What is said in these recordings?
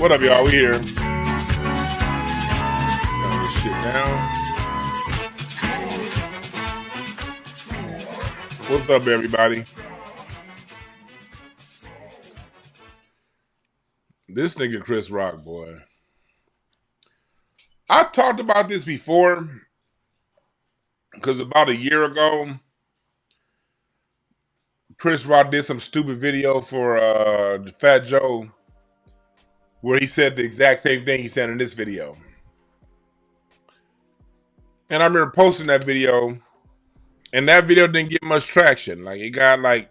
What up, y'all? We here. Got this shit down. What's up, everybody? This nigga Chris Rock, boy. I talked about this before because about a year ago, Chris Rock did some stupid video for Fat Joe where he said the exact same thing he said in this video. And I remember posting that video, and that video didn't get much traction. Like, it got like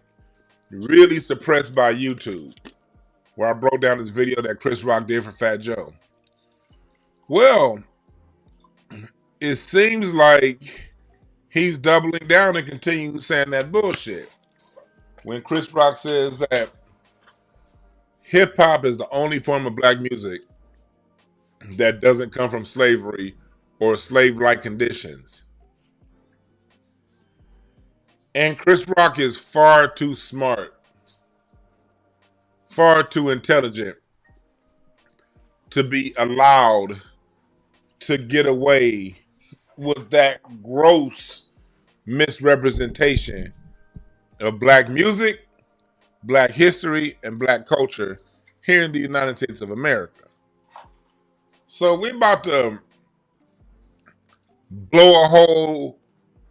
really suppressed by YouTube, where I broke down this video that Chris Rock did for Fat Joe. Well, it seems like he's doubling down and continuing saying that bullshit. When Chris Rock says that hip-hop is the only form of black music that doesn't come from slavery or slave-like conditions. And Chris Rock is far too smart, far too intelligent to be allowed to get away with that gross misrepresentation of black music, black history, and black culture here in the United States of America. So we're about to blow a hole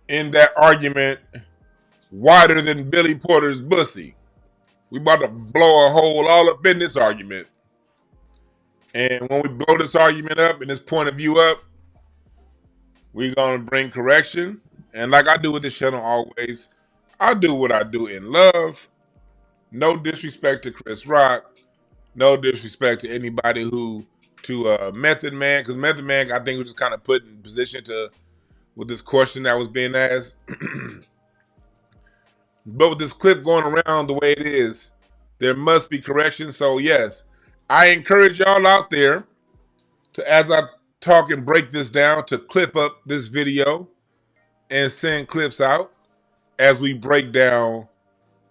in that argument wider than Billy Porter's pussy. We about to blow a hole all up in this argument. And when we blow this argument up and this point of view up, we're going to bring correction. And like I do with this channel always, I do what I do in love. No disrespect to Chris Rock. No disrespect to anybody to Method Man, because Method Man, I think, was just kind of put in position with this question that was being asked. But with this clip going around the way it is, there must be correction. So yes, I encourage y'all out there to, as I talk and break this down, to clip up this video and send clips out as we break down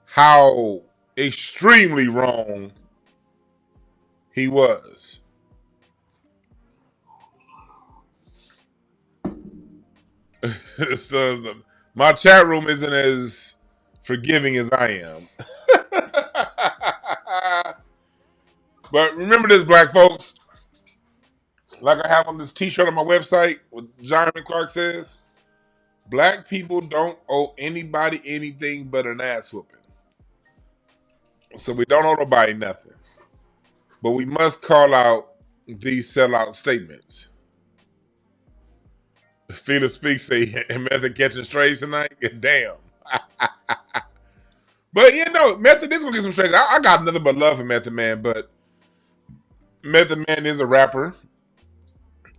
how extremely wrong he was. My chat room isn't as forgiving as I am. But remember this, black folks. Like I have on this t-shirt on my website, what Jeremy Clark says, black people don't owe anybody anything but an ass whooping. So we don't owe nobody nothing. But we must call out these sellout statements. Felix Speaks say, Method catching strays tonight? Damn. But you know, Method is going to get some strays. I got nothing but love for Method Man, but Method Man is a rapper.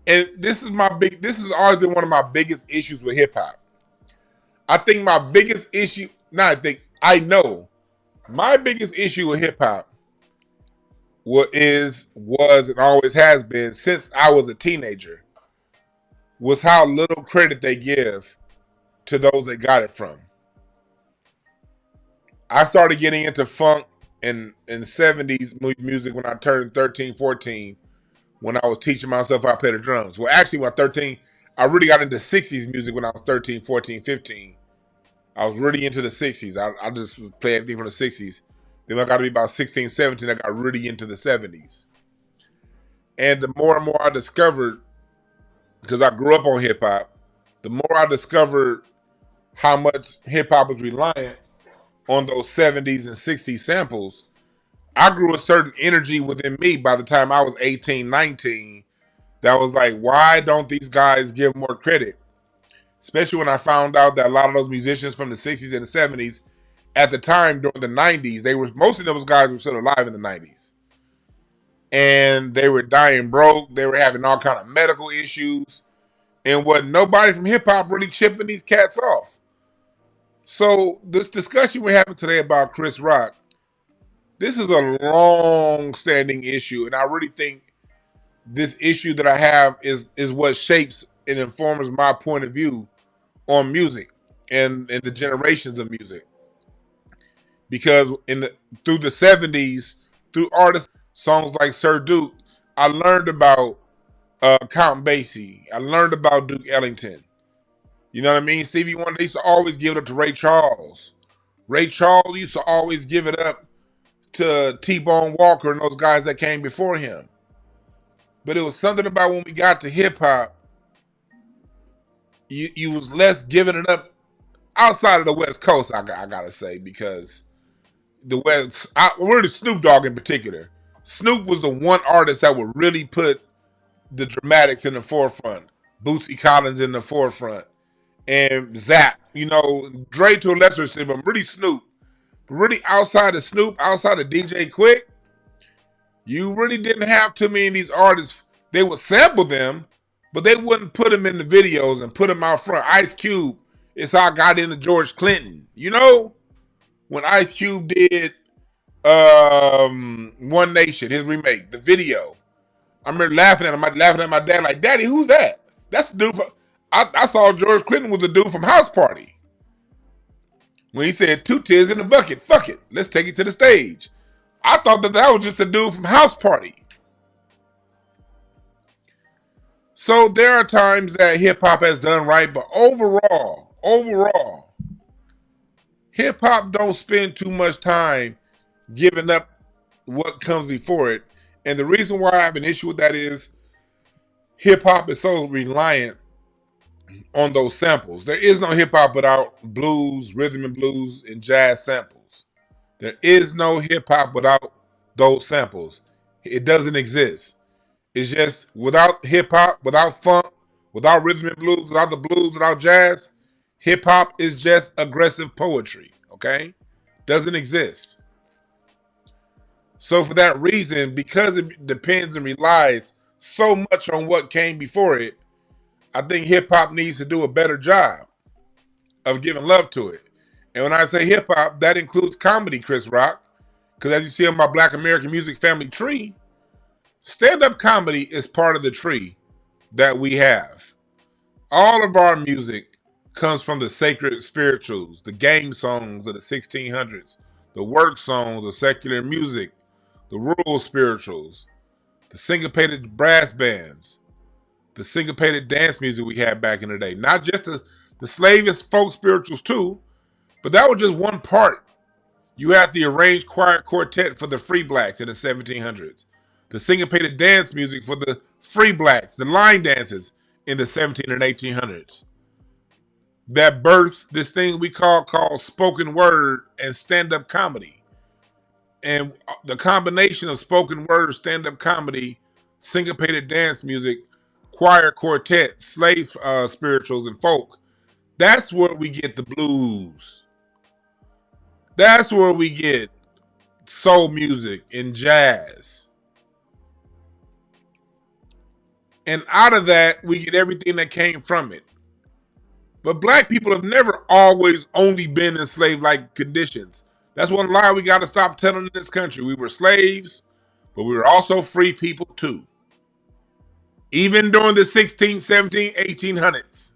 And this has always been one of my biggest issues with hip hop. I think my biggest issue, my biggest issue with hip hop was and always has been since I was a teenager, was how little credit they give to those that got it from. I started getting into funk and 70s music when I turned 13, 14, when I was teaching myself how to play the drums. Well, actually, when I was 13, I really got into 60s music when I was 13, 14, 15. I was really into the 60s. I just was playing everything from the 60s. Then I got to be about 16, 17, I got really into the 70s. And the more and more I discovered, because I grew up on hip-hop, the more I discovered how much hip-hop was reliant on those 70s and 60s samples, I grew a certain energy within me by the time I was 18, 19, that was like, why don't these guys give more credit? Especially when I found out that a lot of those musicians from the 60s and the 70s, at the time during the 90s, most of those guys were still alive in the 90s. And they were dying broke. They were having all kind of medical issues. And wasn't nobody from hip-hop really chipping these cats off. So this discussion we're having today about Chris Rock, this is a long-standing issue. And I really think this issue that I have is what shapes and informs my point of view on music and the generations of music. Because through the 70s, through artists, songs like Sir Duke, I learned about Count Basie. I learned about Duke Ellington. You know what I mean? Stevie Wonder used to always give it up to Ray Charles. Ray Charles used to always give it up to T-Bone Walker and those guys that came before him. But it was something about when we got to hip-hop, you was less giving it up outside of the West Coast, I gotta say, because the West, we're the Snoop Dogg in particular. Snoop was the one artist that would really put the dramatics in the forefront. Bootsy Collins in the forefront. And Zap, you know, Dre to a lesser extent, but really Snoop. But really outside of Snoop, outside of DJ Quick, you really didn't have too many of these artists. They would sample them, but they wouldn't put them in the videos and put them out front. Ice Cube is how I got into George Clinton. You know, when Ice Cube did One Nation, his remake, the video. I remember laughing at my dad like, Daddy, who's that? That's the dude from... I saw George Clinton was the dude from House Party. When he said, 2 tears in the bucket, fuck it, let's take it to the stage. I thought that was just a dude from House Party. So there are times that hip-hop has done right, but overall, hip-hop don't spend too much time giving up what comes before it. And the reason why I have an issue with that is hip-hop is so reliant on those samples. There is no hip-hop without blues, rhythm and blues, and jazz samples. There is no hip-hop without those samples. It doesn't exist. It's just without hip-hop, without funk, without rhythm and blues, without the blues, without jazz, hip-hop is just aggressive poetry, okay? Doesn't exist. So for that reason, because it depends and relies so much on what came before it, I think hip-hop needs to do a better job of giving love to it. And when I say hip-hop, that includes comedy, Chris Rock. Because as you see on my Black American Music Family tree, stand-up comedy is part of the tree that we have. All of our music comes from the sacred spirituals, the game songs of the 1600s, the work songs of secular music, the rural spirituals, the syncopated brass bands, the syncopated dance music we had back in the day. Not just the slavish folk spirituals too, but that was just one part. You had the arranged choir quartet for the free blacks in the 1700s. The syncopated dance music for the free blacks, the line dances in the 17 and 1800s. That birthed this thing we called spoken word and stand-up comedy. And the combination of spoken word, stand-up comedy, syncopated dance music, choir quartet, slave spirituals, and folk, that's where we get the blues. That's where we get soul music and jazz. And out of that, we get everything that came from it. But black people have never always only been in slave-like conditions. That's one lie we got to stop telling in this country. We were slaves, but we were also free people too. Even during the 16, 17, 1800s.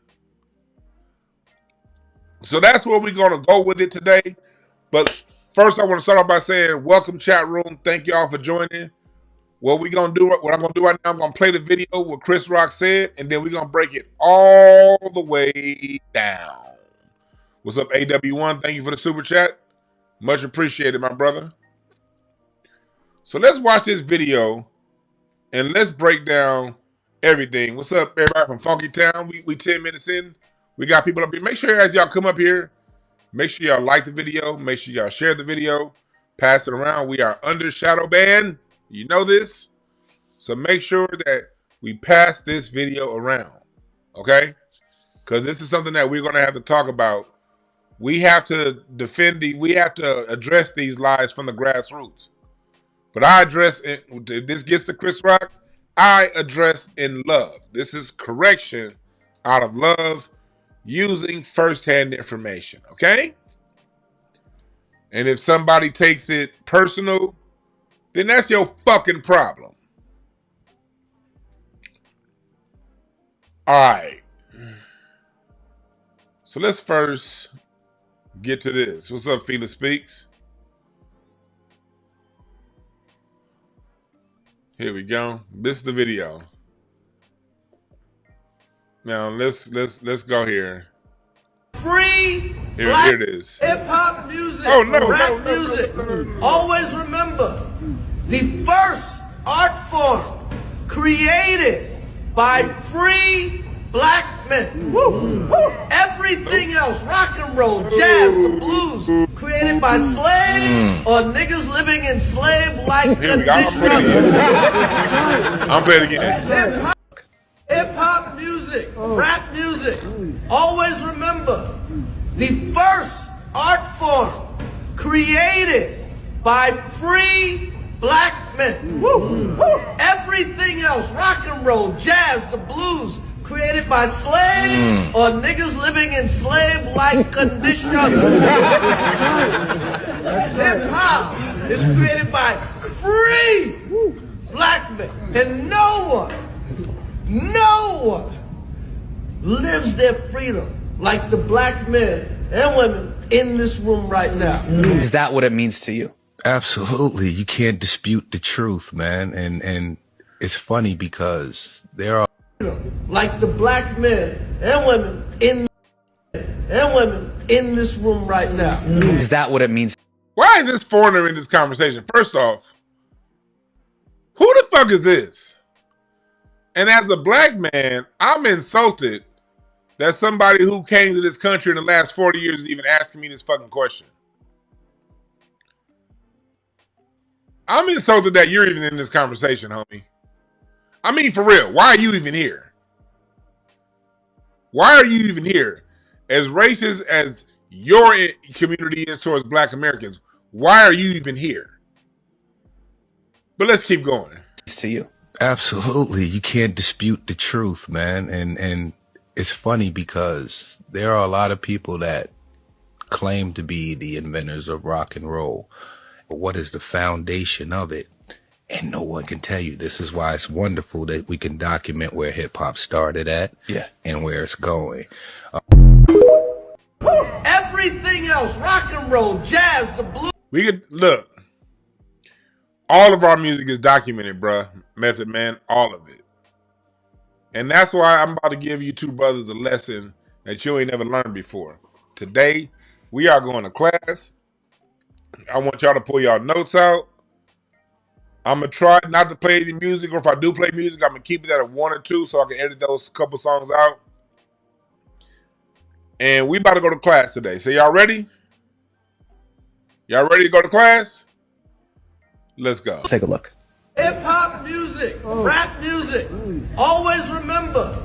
So that's where we're going to go with it today. But first, I want to start off by saying, welcome, chat room. Thank y'all for joining. What I'm going to do right now, I'm going to play the video, what Chris Rock said, and then we're going to break it all the way down. What's up, AW1? Thank you for the super chat. Much appreciated, my brother. So let's watch this video, and let's break down everything. What's up, everybody from Funky Town? We 10 minutes in. We got people up here. Make sure as y'all come up here, make sure y'all like the video. Make sure y'all share the video. Pass it around. We are under shadow ban. You know this. So make sure that we pass this video around. Okay? Because this is something that we're going to have to talk about. We have to we have to address these lies from the grassroots. But I address it, if this gets to Chris Rock, I address in love. This is correction out of love, using firsthand information, okay? And if somebody takes it personal, then that's your fucking problem. All right. So let's first get to this. What's up, Fela Speaks? Here we go. This is the video. Now let's go here. Free here it is. Hip-hop music, oh, no, rap music. Always remember, the first art form created by free black men. Everything else, rock and roll, jazz, the blues, created by slaves or niggas living in slave-like conditions. I'm playing again. Hip-hop music, rap music. Always remember, the first art form created by free black men. Everything else, rock and roll, jazz, the blues, created by slaves or niggas living in slave-like conditions. Hip-hop is created by free black men, and no one lives their freedom like the black men and women in this room right now. Is that what it means to you? Absolutely. You can't dispute the truth, man. And it's funny because there are like the black men and women in this room right now. Is that what it means? Why is this foreigner in this conversation? First off, who the fuck is this? And as a black man, I'm insulted that somebody who came to this country in the last 40 years is even asking me this fucking question. I'm insulted that you're even in this conversation, homie. I mean, for real, why are you even here? Why are you even here? As racist as your community is towards black Americans, why are you even here? But let's keep going. It's to you. absolutely, you can't dispute the truth, man. And it's funny because there are a lot of people that claim to be the inventors of rock and roll. But what is the foundation of it? And no one can tell you. This is why it's wonderful that we can document where hip hop started at, and where it's going. Everything else, rock and roll, jazz, the blues. We could look. All of our music is documented, bruh. Method Man, all of it. And that's why I'm about to give you two brothers a lesson that you ain't never learned before. Today, we are going to class. I want y'all to pull y'all notes out. I'm going to try not to play any music, or if I do play music, I'm going to keep it at a 1 or 2 so I can edit those couple songs out. And we about to go to class today. So y'all ready? Y'all ready to go to class? Let's go. Take a look. Hip-hop music, rap music. Always remember,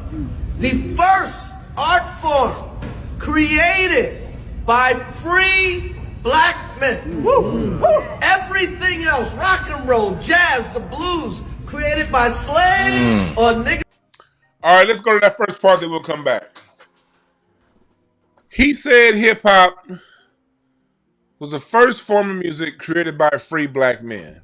the first art form created by free black men. Everything else, rock and roll, jazz, the blues, created by slaves or niggas. All right, let's go to that first part, then we'll come back. He said hip-hop was the first form of music created by free black men.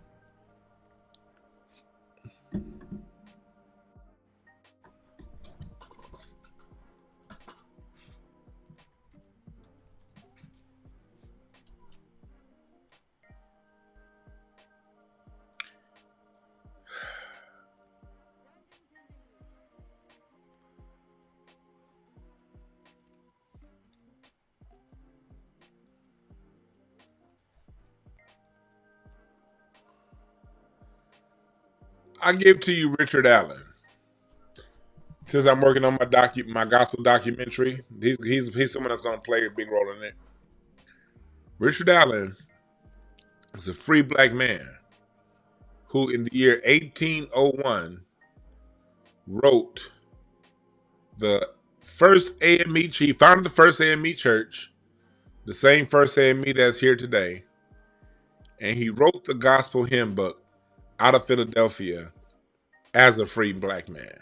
I give to you Richard Allen. Since I'm working on my gospel documentary, he's someone that's going to play a big role in it. Richard Allen was a free black man who, in the year 1801, wrote the first AME. He founded the first AME church, the same first AME that's here today, and he wrote the gospel hymn book out of Philadelphia as a free black man.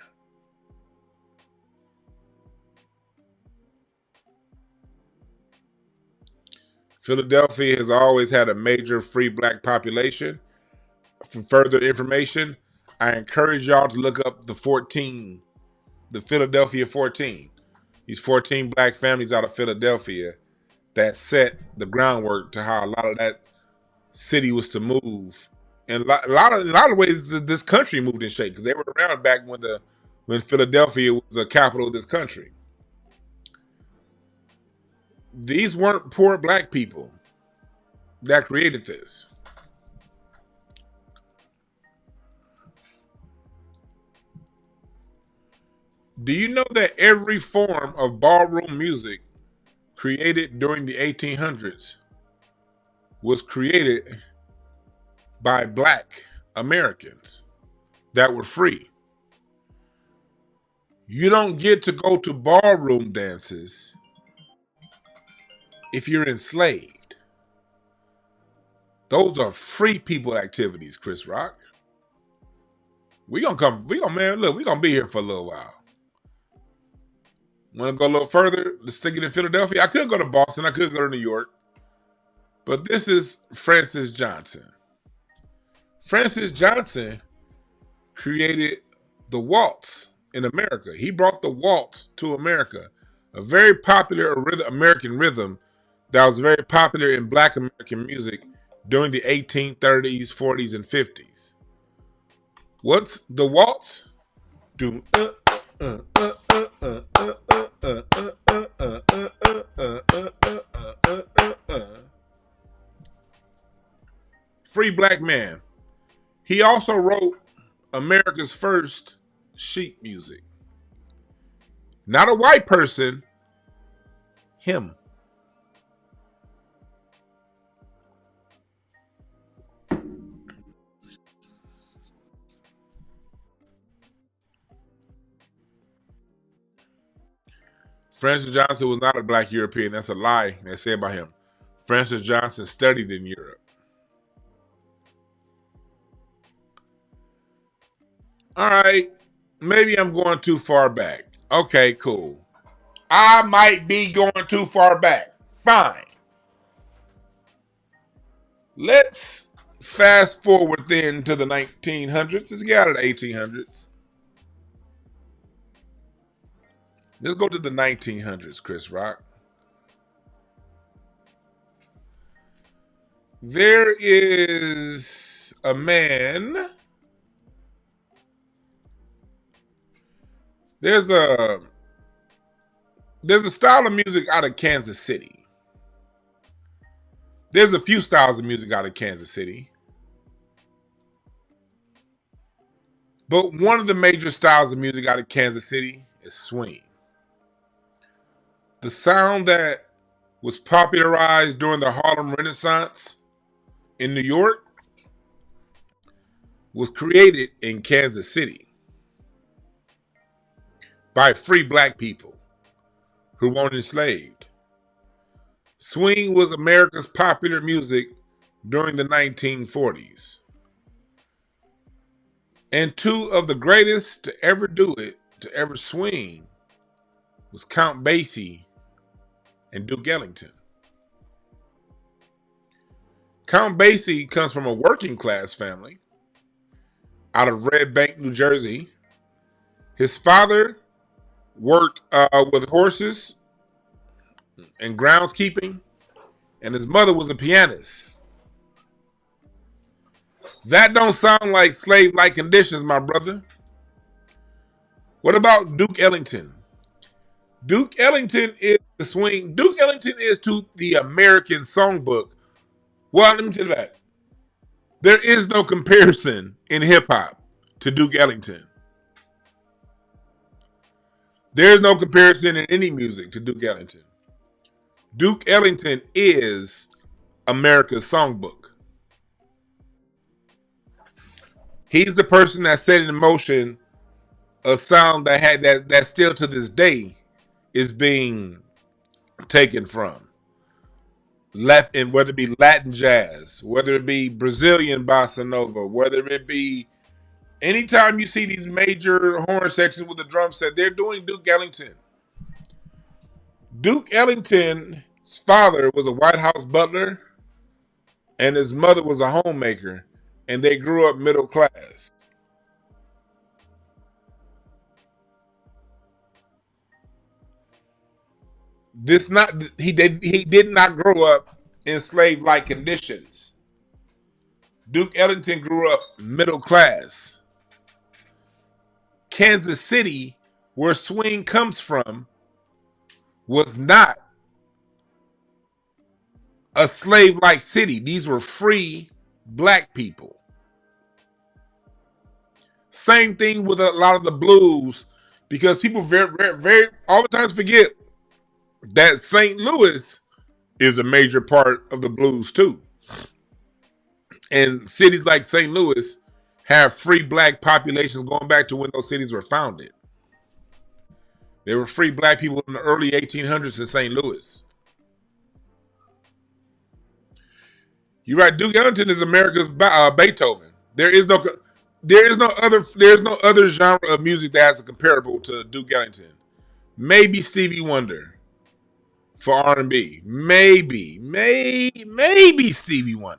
Philadelphia has always had a major free black population. For further information, I encourage y'all to look up the Philadelphia 14. These 14 black families out of Philadelphia that set the groundwork to how a lot of that city was to move And a lot of ways, this country moved in shape because they were around back when Philadelphia was the capital of this country. These weren't poor black people that created this. Do you know that every form of ballroom music created during the 1800s was created by black Americans that were free? You don't get to go to ballroom dances if you're enslaved. Those are free people activities, Chris Rock. We gonna be here for a little while. Want to go a little further? Let's stick it in Philadelphia. I could go to Boston. I could go to New York. But this is Francis Johnson. Francis Johnson created the waltz in America. He brought the waltz to America, a very popular American rhythm that was very popular in black American music during the 1830s, 40s, and 50s. What's the waltz? Do free black man. He also wrote America's first sheet music. Not a white person, him. Francis Johnson was not a black European. That's a lie they say about him. Francis Johnson studied in Europe. All right, maybe I'm going too far back. Okay, cool. I might be going too far back. Fine. Let's fast forward then to the 1900s. Let's get out of the 1800s. Let's go to the 1900s, Chris Rock. There is a man. There's a style of music out of Kansas City. There's a few styles of music out of Kansas City. But one of the major styles of music out of Kansas City is swing. The sound that was popularized during the Harlem Renaissance in New York was created in Kansas City by free black people who weren't enslaved. Swing was America's popular music during the 1940s. And two of the greatest to ever do it, to ever swing, was Count Basie and Duke Ellington. Count Basie comes from a working class family out of Red Bank, New Jersey. His father worked with horses and groundskeeping, and his mother was a pianist. That don't sound like slave-like conditions, my brother. What about Duke Ellington? Duke Ellington is the swing. Duke Ellington is to the American songbook. Well, let me tell you that. There is no comparison in hip-hop to Duke Ellington. There is no comparison in any music to Duke Ellington. Duke Ellington is America's songbook. He's the person that set in motion a sound that still to this day is being taken from. Latin, whether it be Latin jazz, whether it be Brazilian bossa nova, whether it be anytime you see these major horn sections with the drum set, they're doing Duke Ellington. Duke Ellington's father was a White House butler and his mother was a homemaker, and they grew up middle class. He did not grow up in slave-like conditions. Duke Ellington grew up middle class. Kansas City, where swing comes from, was not a slave-like city. These were free black people. Same thing with a lot of the blues, because people very oftentimes forget that St. Louis is a major part of the blues too. And cities like St. Louis have free black populations going back to when those cities were founded. There were free black people in the early 1800s in St. Louis. You're right. Duke Ellington is America's Beethoven. There's no other genre of music that has a comparable to Duke Ellington. Maybe Stevie Wonder for R&B. Maybe Stevie Wonder.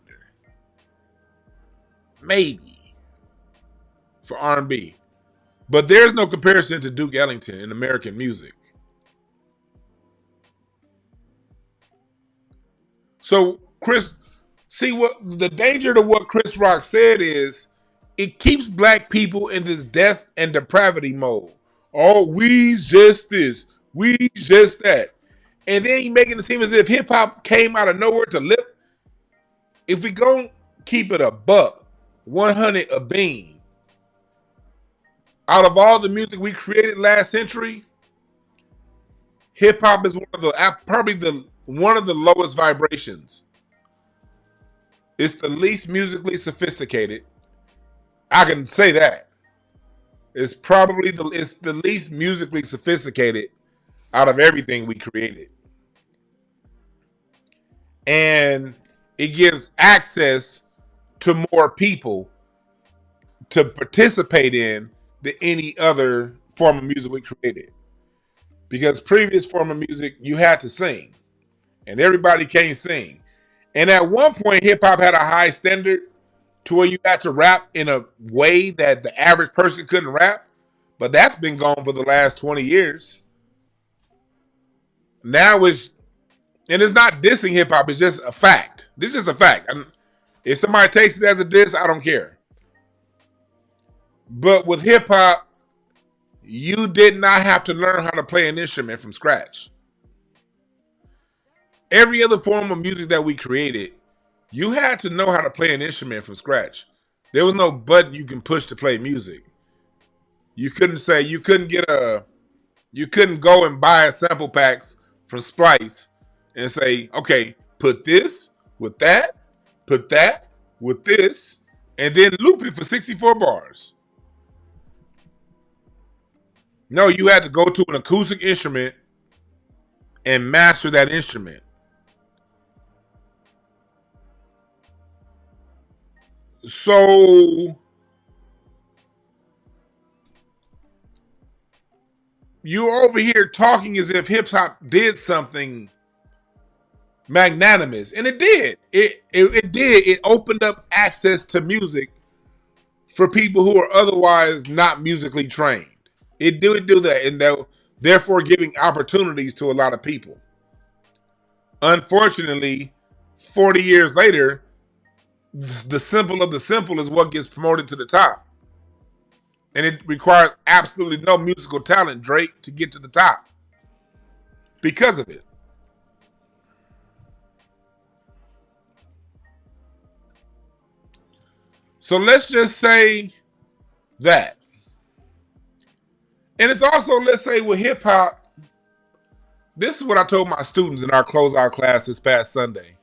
Maybe for R&B. But there's no comparison to Duke Ellington in American music. So Chris, see what the danger to what Chris Rock said is, it keeps black people in this death and depravity mode. Oh, we's just this, we just that. And then he making it seem as if hip hop came out of nowhere to lip. If we gon' keep it a buck, 100 a bean. Out of all the music we created last century, hip hop is one of the lowest vibrations. It's the least musically sophisticated. I can say that. It's the least musically sophisticated out of everything we created. And it gives access to more people to participate in than any other form of music we created. Because previous form of music, you had to sing. And everybody can't sing. And at one point, hip hop had a high standard to where you had to rap in a way that the average person couldn't rap. But that's been gone for the last 20 years. Now it's not dissing hip hop, it's just a fact. This is just a fact. If somebody takes it as a diss, I don't care. But with hip hop, you did not have to learn how to play an instrument from scratch. Every other form of music that we created, you had to know how to play an instrument from scratch. There was no button you can push to play music. You couldn't go and buy sample packs from Splice and say, okay, put this with that, put that with this, and then loop it for 64 bars. No, you had to go to an acoustic instrument and master that instrument. So you're over here talking as if hip hop did something magnanimous, and it did. It did. It opened up access to music for people who are otherwise not musically trained. It did do that, and therefore giving opportunities to a lot of people. Unfortunately, 40 years later, the simple of the simple is what gets promoted to the top. And it requires absolutely no musical talent, Drake, to get to the top because of it. So let's just say that. And it's also, let's say with hip hop, this is what I told my students in our closeout class this past Sunday.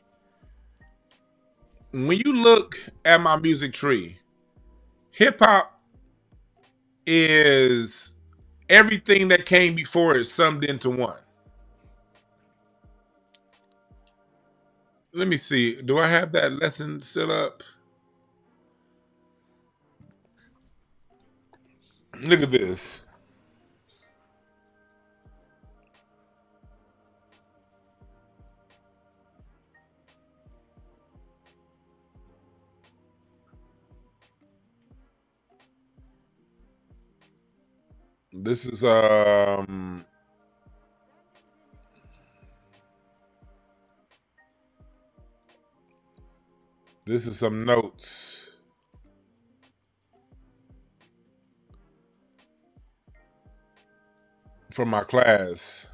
When you look at my music tree, hip hop is everything that came before it summed into one. Let me see. Do I have that lesson still up? Look at this. This is some notes. from my class,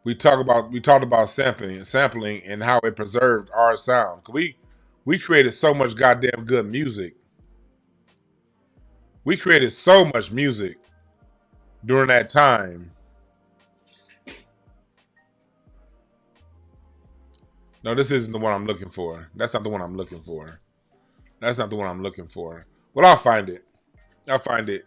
we talked about sampling and how it preserved our sound. We created so much goddamn good music. We created so much music during that time. No, this isn't the one I'm looking for. That's not the one I'm looking for. That's not the one I'm looking for. Well, I'll find it. I'll find it.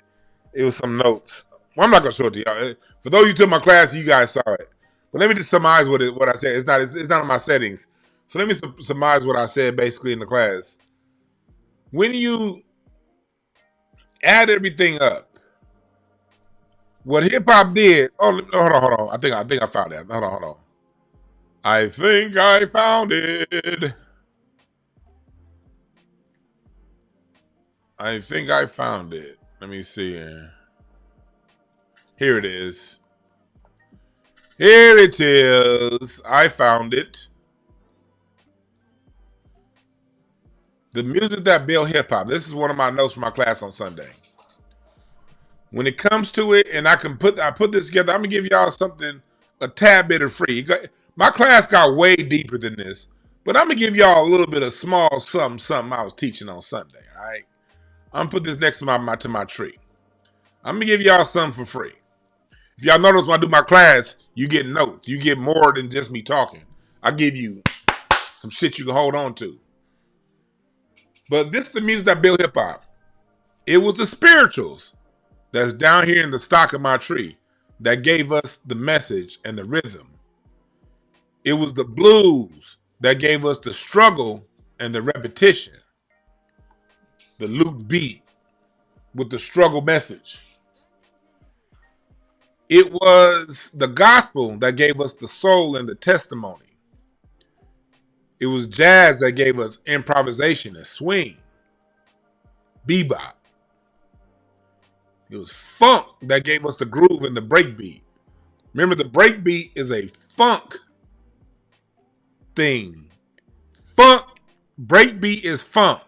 It was some notes. Well, I'm not gonna show it to y'all. For those of you who took my class, you guys saw it. But let me just surmise what I said. It's not in my settings. So let me surmise what I said basically in the class. When you add everything up, what hip hop did. Oh, hold on. I think I found that. Hold on. I think I found it. I think I found it. Let me see. Here it is. Here it is. I found it. The music that built hip hop. This is one of my notes from my class on Sunday. When it comes to it, and I put this together, I'm gonna give y'all something a tad bit of free. My class got way deeper than this, but I'm gonna give y'all a little bit of small something I was teaching on Sunday. All right, I'm gonna put this next to my tree. I'm gonna give y'all something for free. If y'all notice when I do my class, you get notes. You get more than just me talking. I give you some shit you can hold on to. But this is the music that built hip hop. It was the spirituals that's down here in the stock of my tree that gave us the message and the rhythm. It was the blues that gave us the struggle and the repetition. The loop beat with the struggle message. It was the gospel that gave us the soul and the testimony. It was jazz that gave us improvisation and swing, bebop. It was funk that gave us the groove and the break beat. Remember, the break beat is a funk thing. Funk, break beat is funk.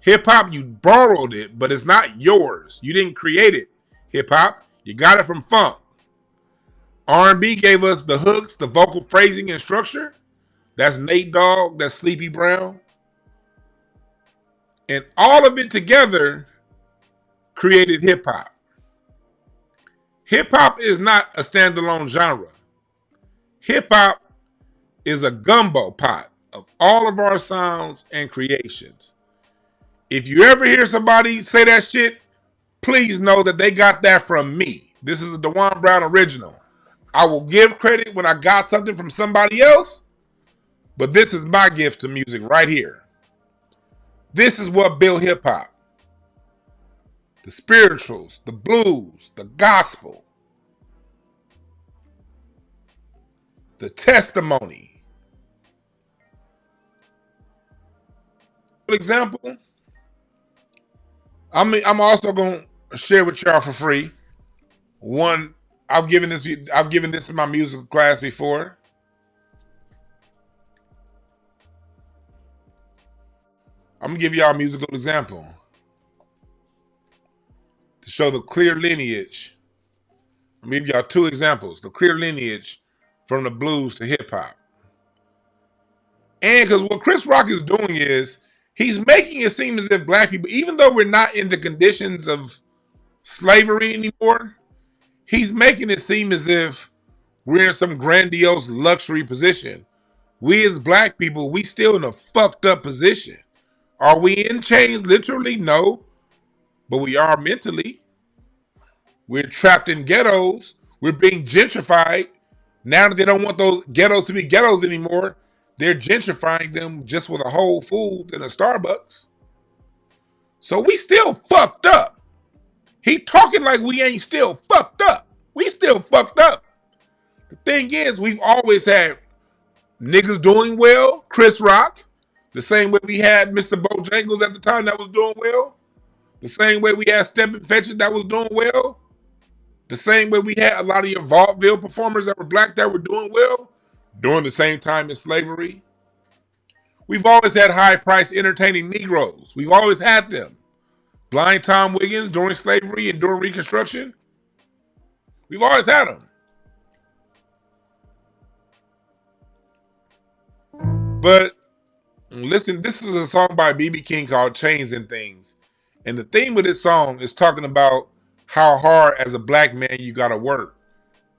Hip hop, you borrowed it, but it's not yours. You didn't create it. Hip hop, you got it from funk. R&B gave us the hooks, the vocal phrasing and structure. That's Nate Dogg, that's Sleepy Brown. And all of it together created hip hop. Hip hop is not a standalone genre. Hip hop is a gumbo pot of all of our sounds and creations. If you ever hear somebody say that shit, please know that they got that from me. This is a DeJuan Brown original. I will give credit when I got something from somebody else, but this is my gift to music right here. This is what built hip hop. The spirituals, the blues, the gospel, the testimony. For example, I'm also going to share with y'all for free. One, I've given this in my music class before. I'm going to give y'all a musical example to show the clear lineage. I'm going to give y'all two examples, the clear lineage from the blues to hip hop. And because what Chris Rock is doing is he's making it seem as if black people, even though we're not in the conditions of slavery anymore, he's making it seem as if we're in some grandiose luxury position. We as black people, we still in a fucked up position. Are we in chains? Literally, no. But we are mentally. We're trapped in ghettos. We're being gentrified. Now that they don't want those ghettos to be ghettos anymore, they're gentrifying them just with a Whole Foods and a Starbucks. So we still fucked up. He talking like we ain't still fucked up. We still fucked up. The thing is, we've always had niggas doing well, Chris Rock, the same way we had Mr. Bojangles at the time that was doing well, the same way we had Stephen Fetchit that was doing well, the same way we had a lot of your vaudeville performers that were black that were doing well during the same time as slavery. We've always had high-priced entertaining Negroes. We've always had them. Blind Tom Wiggins during slavery and during Reconstruction. We've always had them. But listen, this is a song by B.B. King called Chains and Things. And the theme of this song is talking about how hard as a black man you gotta work,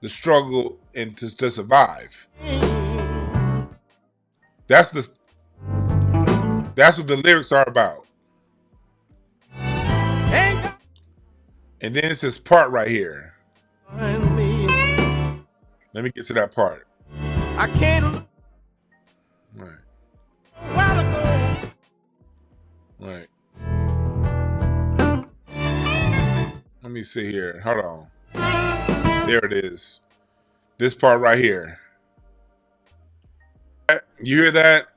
the struggle, and to survive. That's what the lyrics are about. And then it's this part right here. Let me get to that part. I can't. Right. Right. Let me see here. Hold on. There it is. This part right here. You hear that?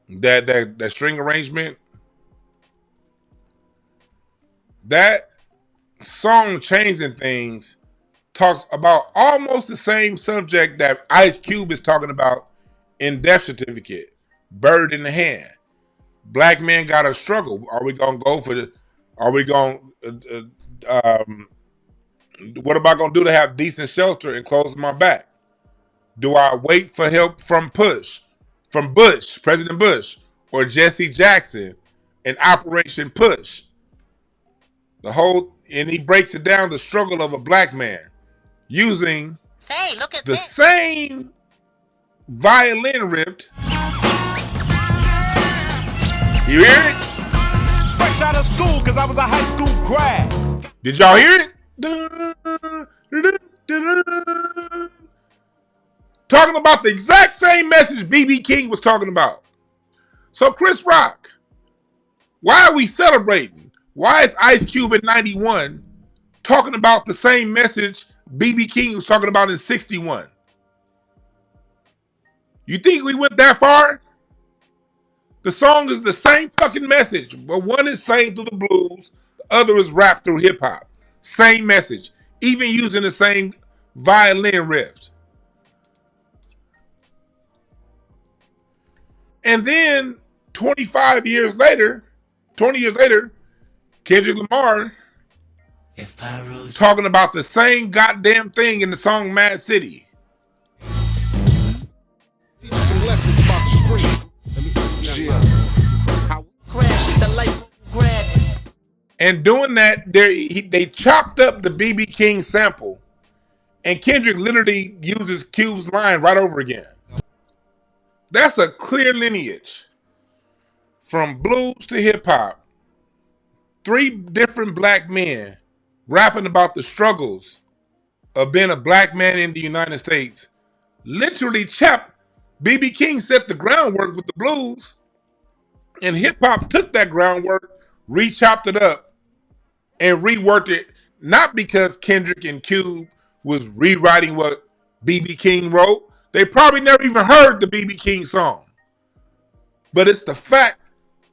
That string arrangement? That song Changing Things talks about almost the same subject that Ice Cube is talking about in Death Certificate. Bird in the hand. Black men gotta struggle. Are we gonna go for the? Are we gonna? What am I gonna do to have decent shelter and clothes on my back? Do I wait for help from Bush, President Bush, or Jesse Jackson in Operation Push? And he breaks it down, the struggle of a black man using the same violin riff. You hear it? Fresh out of school because I was a high school grad. Did y'all hear it? Talking about the exact same message B.B. King was talking about. So Chris Rock, why are we celebrating? Why is Ice Cube in 91 talking about the same message B.B. King was talking about in 61? You think we went that far? The song is the same fucking message, but one is sang through the blues, the other is rapped through hip hop. Same message, even using the same violin riff. And then 20 years later, Kendrick Lamar talking about the same goddamn thing in the song Mad City. Some lessons about the street. And doing that, they chopped up the B.B. King sample, and Kendrick literally uses Cube's line right over again. That's a clear lineage. From blues to hip hop, 3 different black men rapping about the struggles of being a black man in the United States. Literally chopped. B.B. King set the groundwork with the blues, and hip hop took that groundwork, re-chopped it up, and reworked it, not because Kendrick and Cube was rewriting what B.B. King wrote. They probably never even heard the B.B. King song. But it's the fact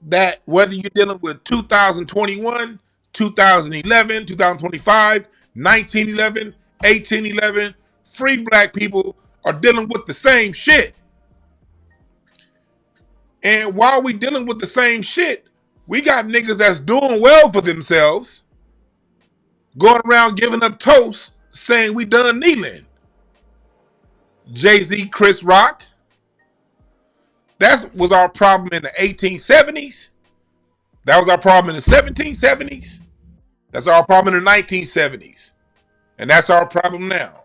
that whether you're dealing with 2021, 2011, 2025, 1911, 1811, free black people are dealing with the same shit. And while we dealing with the same shit, we got niggas that's doing well for themselves, going around giving up toasts, saying we done kneeling. Jay-Z, Chris Rock. That was our problem in the 1870s. That was our problem in the 1770s. That's our problem in the 1970s. And that's our problem now.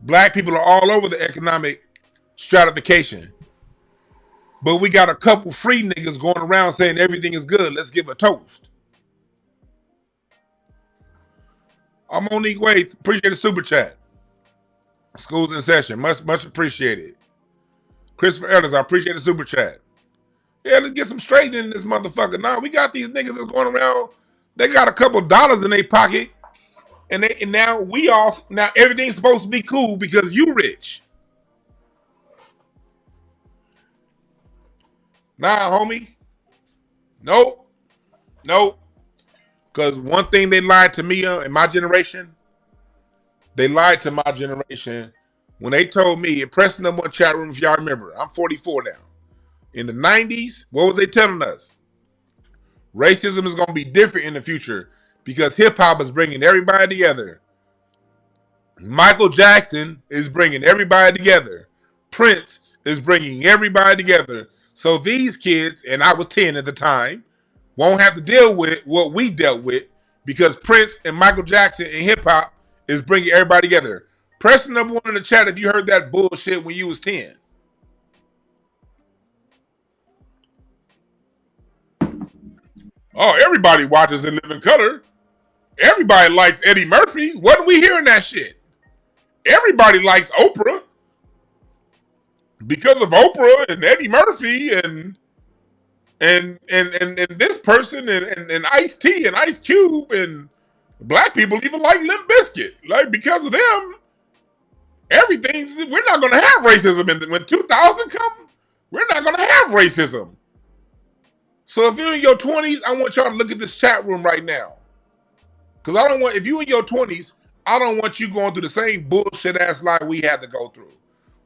Black people are all over the economic stratification. But we got a couple free niggas going around saying everything is good. Let's give a toast. I'm Monique Wade. Appreciate the super chat. School's in session. Much appreciated. Christopher Ellis, I appreciate the super chat. Yeah, let's get some straightening in this motherfucker. Now we got these niggas that's going around. They got a couple dollars in their pocket, and now everything's supposed to be cool because you rich. Nah, homie. Nope. Because one thing they lied to me in my generation, they lied to my generation when they told me, and press number one chat room if y'all remember, I'm 44 now. In the 90s, what was they telling us? Racism is going to be different in the future. because hip hop is bringing everybody together. Michael Jackson is bringing everybody together. Prince is bringing everybody together. So these kids, and I was 10 at the time, won't have to deal with what we dealt with because Prince and Michael Jackson and hip hop is bringing everybody together. Press number 1 in the chat if you heard that bullshit when you was 10. Oh, everybody watches In Living Color. Everybody likes Eddie Murphy. Wasn't we hearing that shit? Everybody likes Oprah because of Oprah and Eddie Murphy and this person and Ice-T and Ice Cube and black people even like Limp Bizkit. Like because of them, everything's, we're not gonna have racism when 2000 come. We're not gonna have racism. So if you're in your 20s, I want y'all to look at this chat room right now. Because I don't want, if you in your 20s, I don't want you going through the same bullshit ass life we had to go through.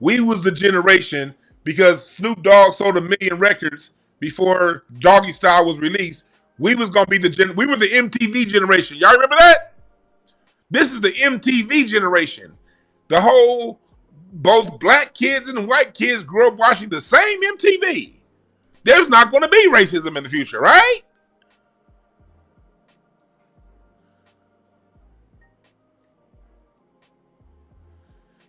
We was the generation, because Snoop Dogg sold 1 million records before Doggy Style was released. We was gonna be we were the MTV generation. Y'all remember that? This is the MTV generation. The whole, both black kids and white kids grew up watching the same MTV. There's not gonna be racism in the future, right?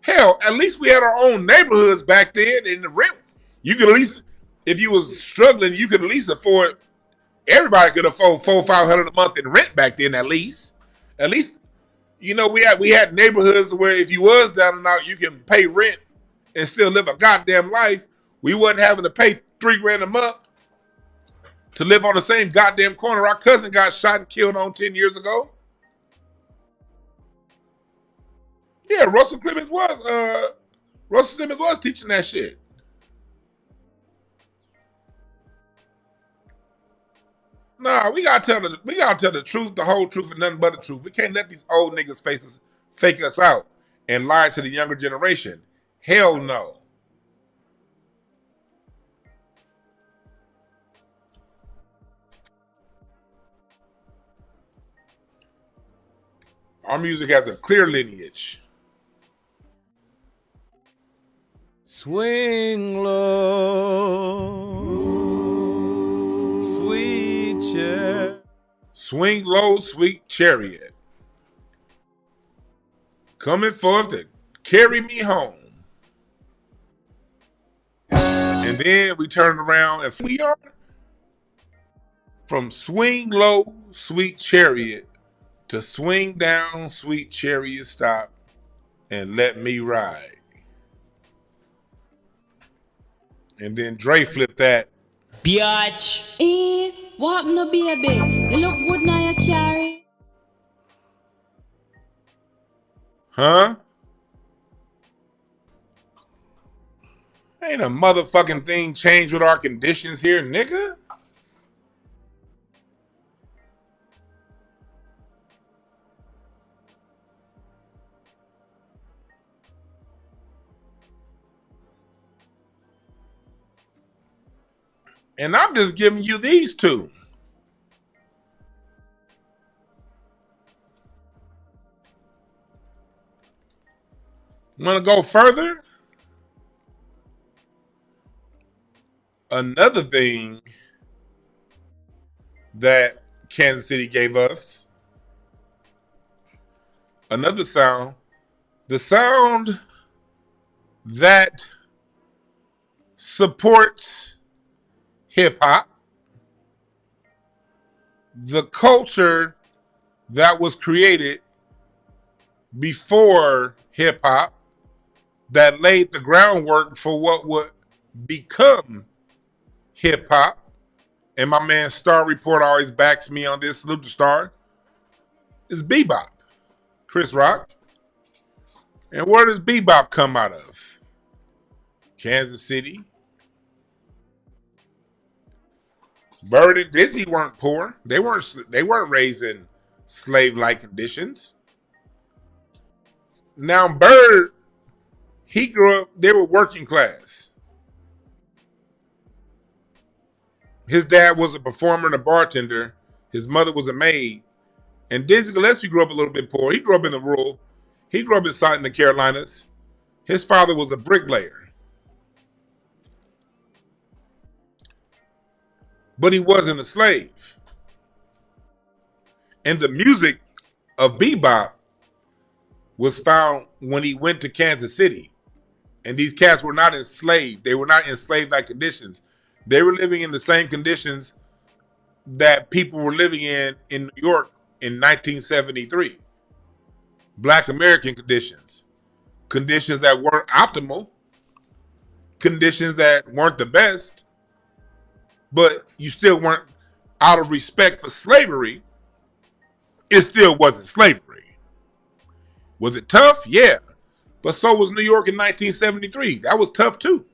Hell, at least we had our own neighborhoods back then. In the rent, you could at least, if you was struggling, you could at least afford. Everybody could afford $400-500 a month in rent back then. At least, you know, we had neighborhoods where if you was down and out, you can pay rent and still live a goddamn life. We wasn't having to pay $3,000 a month to live on the same goddamn corner our cousin got shot and killed on 10 years ago. Yeah, Russell Simmons was teaching that shit. Nah, we gotta tell the truth, the whole truth, and nothing but the truth. We can't let these old niggas fake us out and lie to the younger generation. Hell no. Our music has a clear lineage. Swing low, sweet chariot. Swing low, sweet chariot. Coming forth to carry me home. And then we turn around and we are from swing low, sweet chariot to swing down, sweet chariot, stop and let me ride. And then Dre flipped that. Biatch. Eh, what no baby? You look good now you carry. Huh? Ain't a motherfucking thing changed with our conditions here, nigga. And I'm just giving you these two. Want to go further? Another thing that Kansas City gave us, another sound, the sound that supports hip-hop, the culture that was created before hip-hop that laid the groundwork for what would become hip-hop. And my man Star Report always backs me on this, salute to Star, is bebop. Chris Rock. And where does bebop come out of? Kansas City. Bird and Dizzy weren't poor. They weren't raised in slave-like conditions. Now Bird, he grew up, they were working class. His dad was a performer and a bartender. His mother was a maid. And Dizzy Gillespie grew up a little bit poor. He grew up in the rural. He grew up in the Carolinas. His father was a bricklayer. But he wasn't a slave. And the music of bebop was found when he went to Kansas City. And these cats were not enslaved. They were not enslaved-like conditions. They were living in the same conditions that people were living in New York in 1973. Black American conditions. Conditions that weren't optimal. Conditions that weren't the best. But you still weren't, out of respect for slavery, it still wasn't slavery. Was it tough? Yeah. But so was New York in 1973. That was tough too.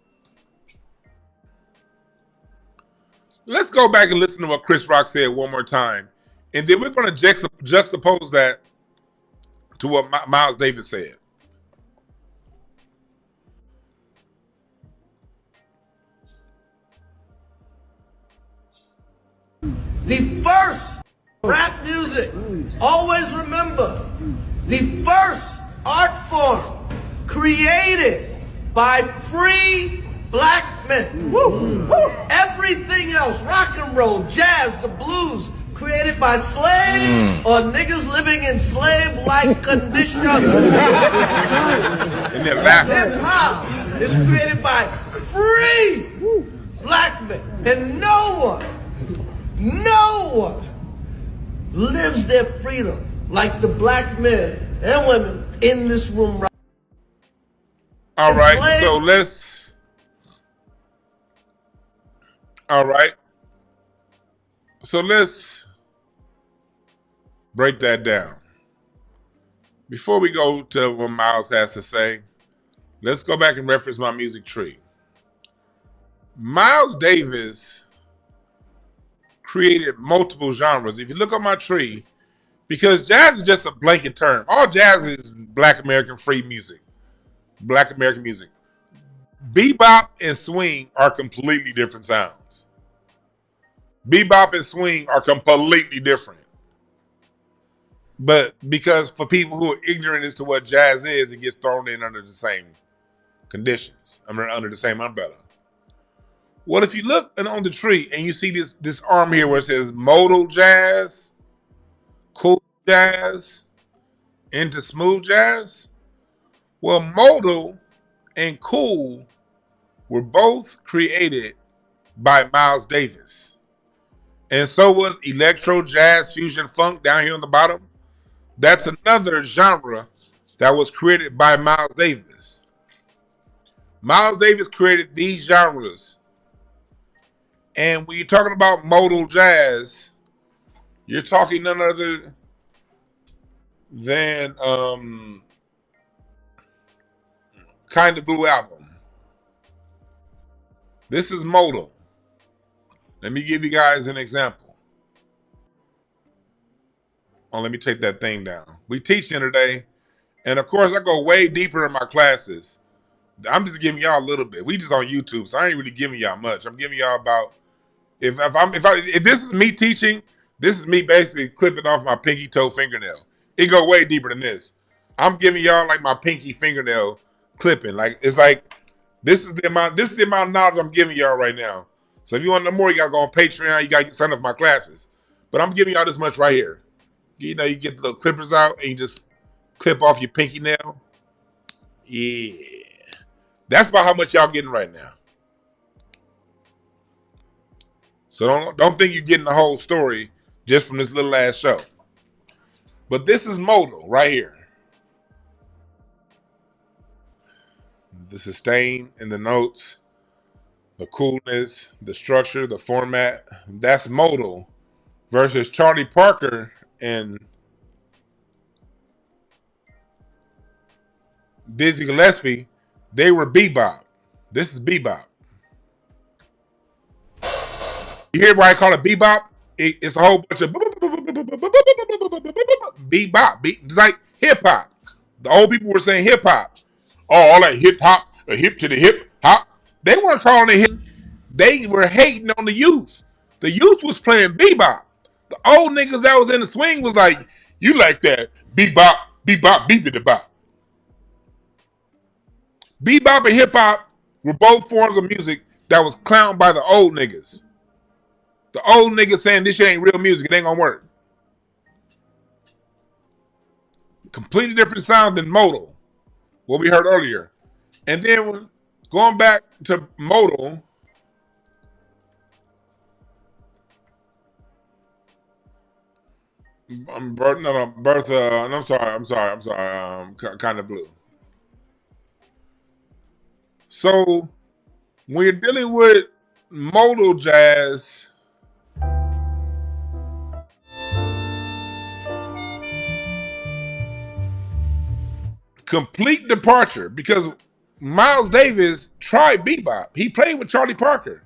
Let's go back and listen to what Chris Rock said one more time. And then we're going to juxtapose that to what Miles Davis said. The first rap music, always remember, the first art form created by free black men. Everything else, rock and roll, jazz, the blues, created by slaves or niggas living in slave-like conditions. And they're laughing. Hip-hop is created by free black men. And no one lives their freedom like the black men and women in this room right now. All right, so let's break that down. Before we go to what Miles has to say, let's go back and reference my music tree. Miles Davis created multiple genres. If you look on my tree, because jazz is just a blanket term. All jazz is Black American free music. Black American music. Bebop and swing are completely different sounds. Bebop and swing are completely different. But because for people who are ignorant as to what jazz is, it gets thrown in under the same conditions. Under the same umbrella. Well, if you look on the tree and you see this arm here where it says modal jazz, cool jazz, into smooth jazz. Well, modal and cool were both created by Miles Davis. And so was electro, jazz, fusion, funk down here on the bottom. That's another genre that was created by Miles Davis. Miles Davis created these genres. And when you're talking about modal jazz, you're talking none other than Kind of Blue album. This is modal. Let me give you guys an example. Oh, let me take that thing down. We teaching today, and of course I go way deeper in my classes. I'm just giving y'all a little bit. We just on YouTube, so I ain't really giving y'all much. I'm giving y'all about if this is me teaching, this is me basically clipping off my pinky toe fingernail. It go way deeper than this. I'm giving y'all like my pinky fingernail clipping. Like it's like this is the amount of knowledge I'm giving y'all right now. So if you want to know more, you gotta go on Patreon, you gotta get some of my classes. But I'm giving y'all this much right here. You know, you get the little clippers out and you just clip off your pinky nail. Yeah. That's about how much y'all getting right now. So don't think you're getting the whole story just from this little ass show. But this is modal right here. The sustain in the notes, the coolness, the structure, the format. That's modal versus Charlie Parker and Dizzy Gillespie. They were bebop. This is bebop. You hear why I call it bebop? It's a whole bunch of bebop. It's like hip hop. The old people were saying hip hop. Oh, all that hip hop, a hip to the hip hop. They weren't calling it hip. They were hating on the youth. The youth was playing bebop. The old niggas that was in the swing was like, You like that bebop, bebop, beepity bop. Bebop and hip hop were both forms of music that was clowned by the old niggas. The old niggas saying this shit ain't real music, it ain't gonna work. Completely different sound than modal, what we heard earlier. And then going back to modal, I'm sorry, kind of blue. So when you're dealing with modal jazz, complete departure, because Miles Davis tried bebop. He played with Charlie Parker.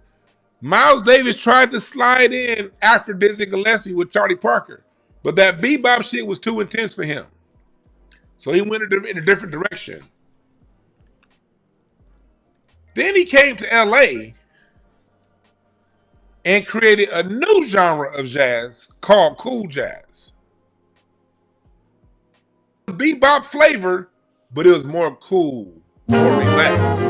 Miles Davis tried to slide in after Dizzy Gillespie with Charlie Parker, but that bebop shit was too intense for him. So he went in a different direction. Then he came to LA and created a new genre of jazz called cool jazz. Bebop flavor, but it was more cool, more relaxed.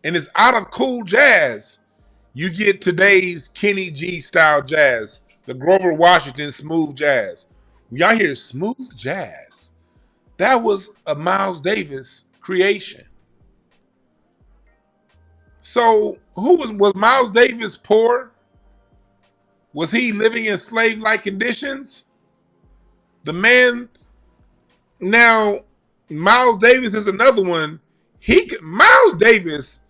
And it's out of cool jazz, you get today's Kenny G style jazz, the Grover Washington smooth jazz. When y'all hear smooth jazz, that was a Miles Davis creation. So who was Miles Davis poor? Was he living in slave-like conditions? The man, now Miles Davis is another one. Miles Davis,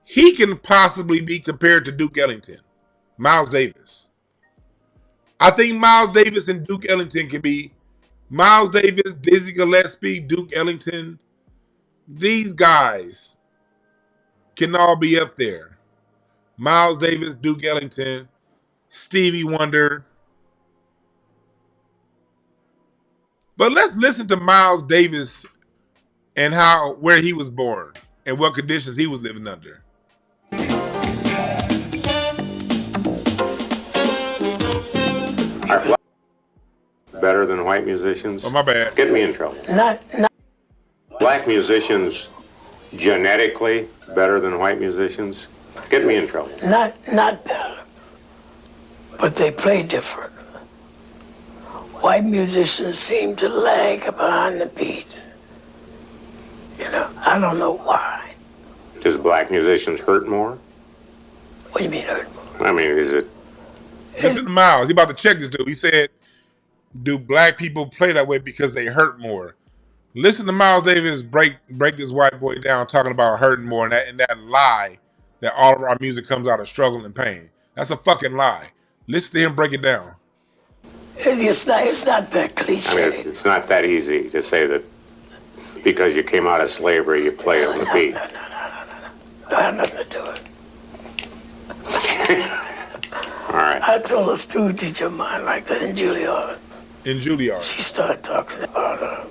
he can possibly be compared to Duke Ellington. Miles Davis. I think Miles Davis and Duke Ellington can be Miles Davis, Dizzy Gillespie, Duke Ellington. These guys can all be up there. Miles Davis, Duke Ellington, Stevie Wonder. But let's listen to Miles Davis and where he was born and what conditions he was living under. Are better than white musicians? Oh, my bad. Get me in trouble. Not. Black musicians genetically better than white musicians? Get me in trouble. Not better, but they play different. White musicians seem to lag behind the beat. You know, I don't know why. Does black musicians hurt more? What do you mean hurt more? I mean, is it? Listen to Miles. He about to check this dude. He said, do black people play that way because they hurt more? Listen to Miles Davis break this white boy down talking about hurting more and that lie that all of our music comes out of struggle and pain. That's a fucking lie. Listen to him break it down. It's not that cliche. I mean, it's not that easy to say that because you came out of slavery, you play on the beat. No. I have nothing to do with it. All right. I told a student teacher of mine like that in Juilliard. In Juilliard. She started talking about,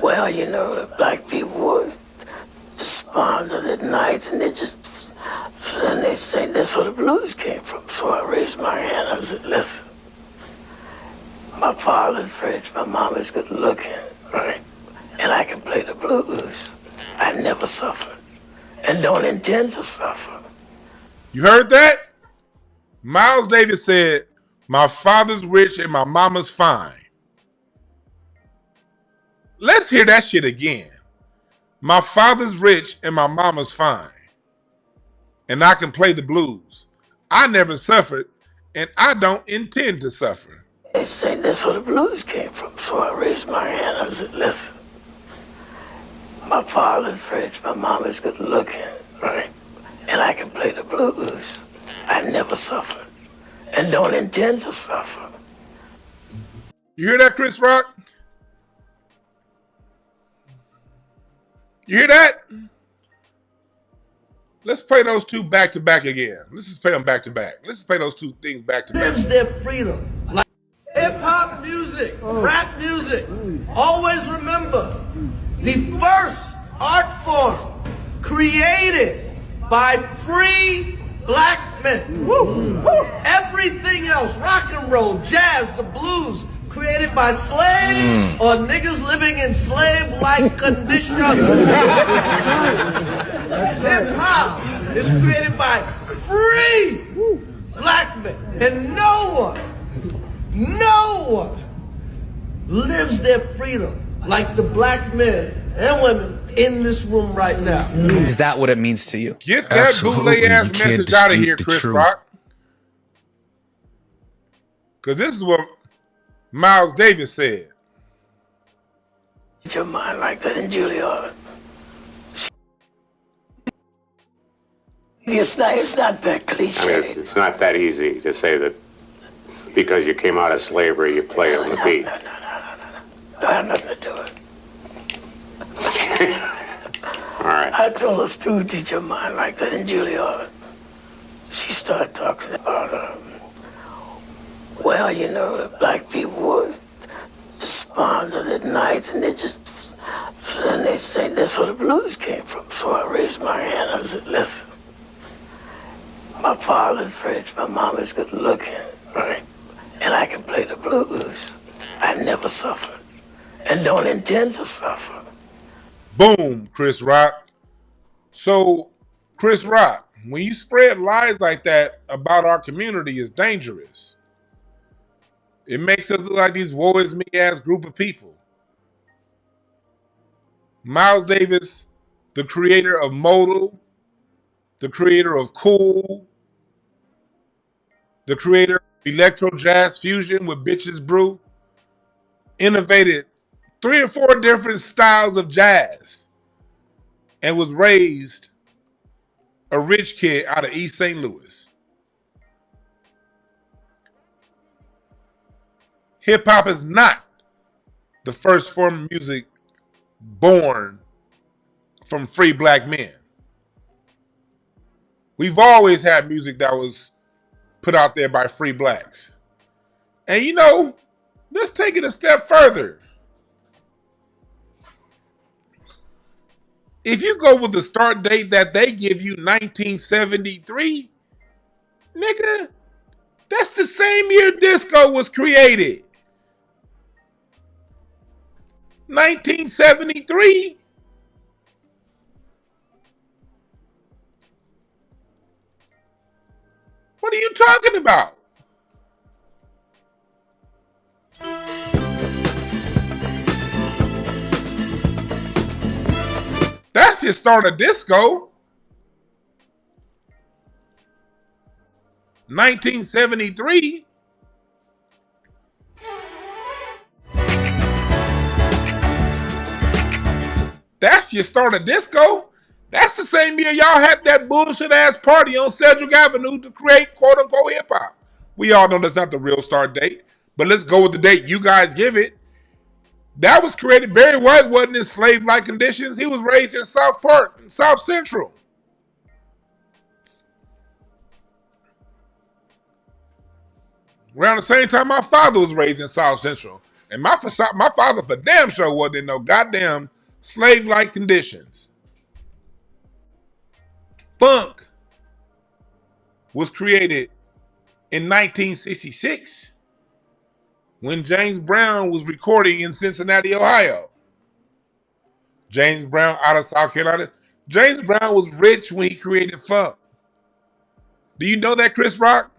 well, you know, the black people were despondent at night, and they say that's where the blues came from. So I raised my hand. I said, listen, my father's rich, my mama's good looking, right? And I can play the blues. I never suffered and don't intend to suffer. You heard that? Miles Davis said, my father's rich and my mama's fine. Let's hear that shit again. My father's rich and my mama's fine. And I can play the blues. I never suffered and I don't intend to suffer. They say that's where the blues came from. So I raised my hand. I said, listen, my father's rich, my mama's good looking, right? And I can play the blues. I never suffered and don't intend to suffer. You hear that, Chris Rock? You hear that? Let's play those two back to back again. Let's just play them back to back. Let's just play those two things back to back. Lives their freedom. Like hip-hop music, rap music. Always remember, the first art form created by free black men. Everything else, rock and roll, jazz, the blues, created by slaves or niggas living in slave-like conditions. Hip-hop is created by free black men. And no one lives their freedom like the black men and women in this room right now. Is that what it means to you? Get that bootleg ass message out of here, Chris Rock. Because this is what Miles Davis said. Your mind like that in Juilliard. It's not that cliche. I mean, it's not that easy to say that because you came out of slavery, you play on the beat. No. I have nothing to do with it. All right. I told a student teacher of mine like that in Juilliard. She started talking about, well, you know, the black people were despondent at night, and they say that's where the blues came from. So I raised my hand. I said, listen, my father's rich, my mom is good looking, right? And I can play the blues. I never suffered and don't intend to suffer. Boom, Chris Rock. So, Chris Rock, when you spread lies like that about our community, is dangerous. It makes us look like these woe is me ass group of people. Miles Davis, the creator of Modal, the creator of Cool, the creator of Electro Jazz Fusion with Bitches Brew, innovated 3 or 4 different styles of jazz and was raised a rich kid out of East St. Louis. Hip-hop is not the first form of music born from free black men. We've always had music that was put out there by free blacks. And you know, let's take it a step further. If you go with the start date that they give you, 1973, nigga, that's the same year disco was created. 1973. What are you talking about? That's your start of disco. 1973. That's your start of disco. That's the same year y'all had that bullshit ass party on Cedric Avenue to create quote unquote hip hop. We all know that's not the real start date, but let's go with the date you guys give it. That was created. Barry White wasn't in slave-like conditions. He was raised in South Park, in South Central. Around the same time my father was raised in South Central. And my father for damn sure wasn't in no goddamn slave-like conditions. Funk was created in 1966 when James Brown was recording in Cincinnati, Ohio. James Brown out of South Carolina. James Brown was rich when he created funk. Do you know that, Chris Rock?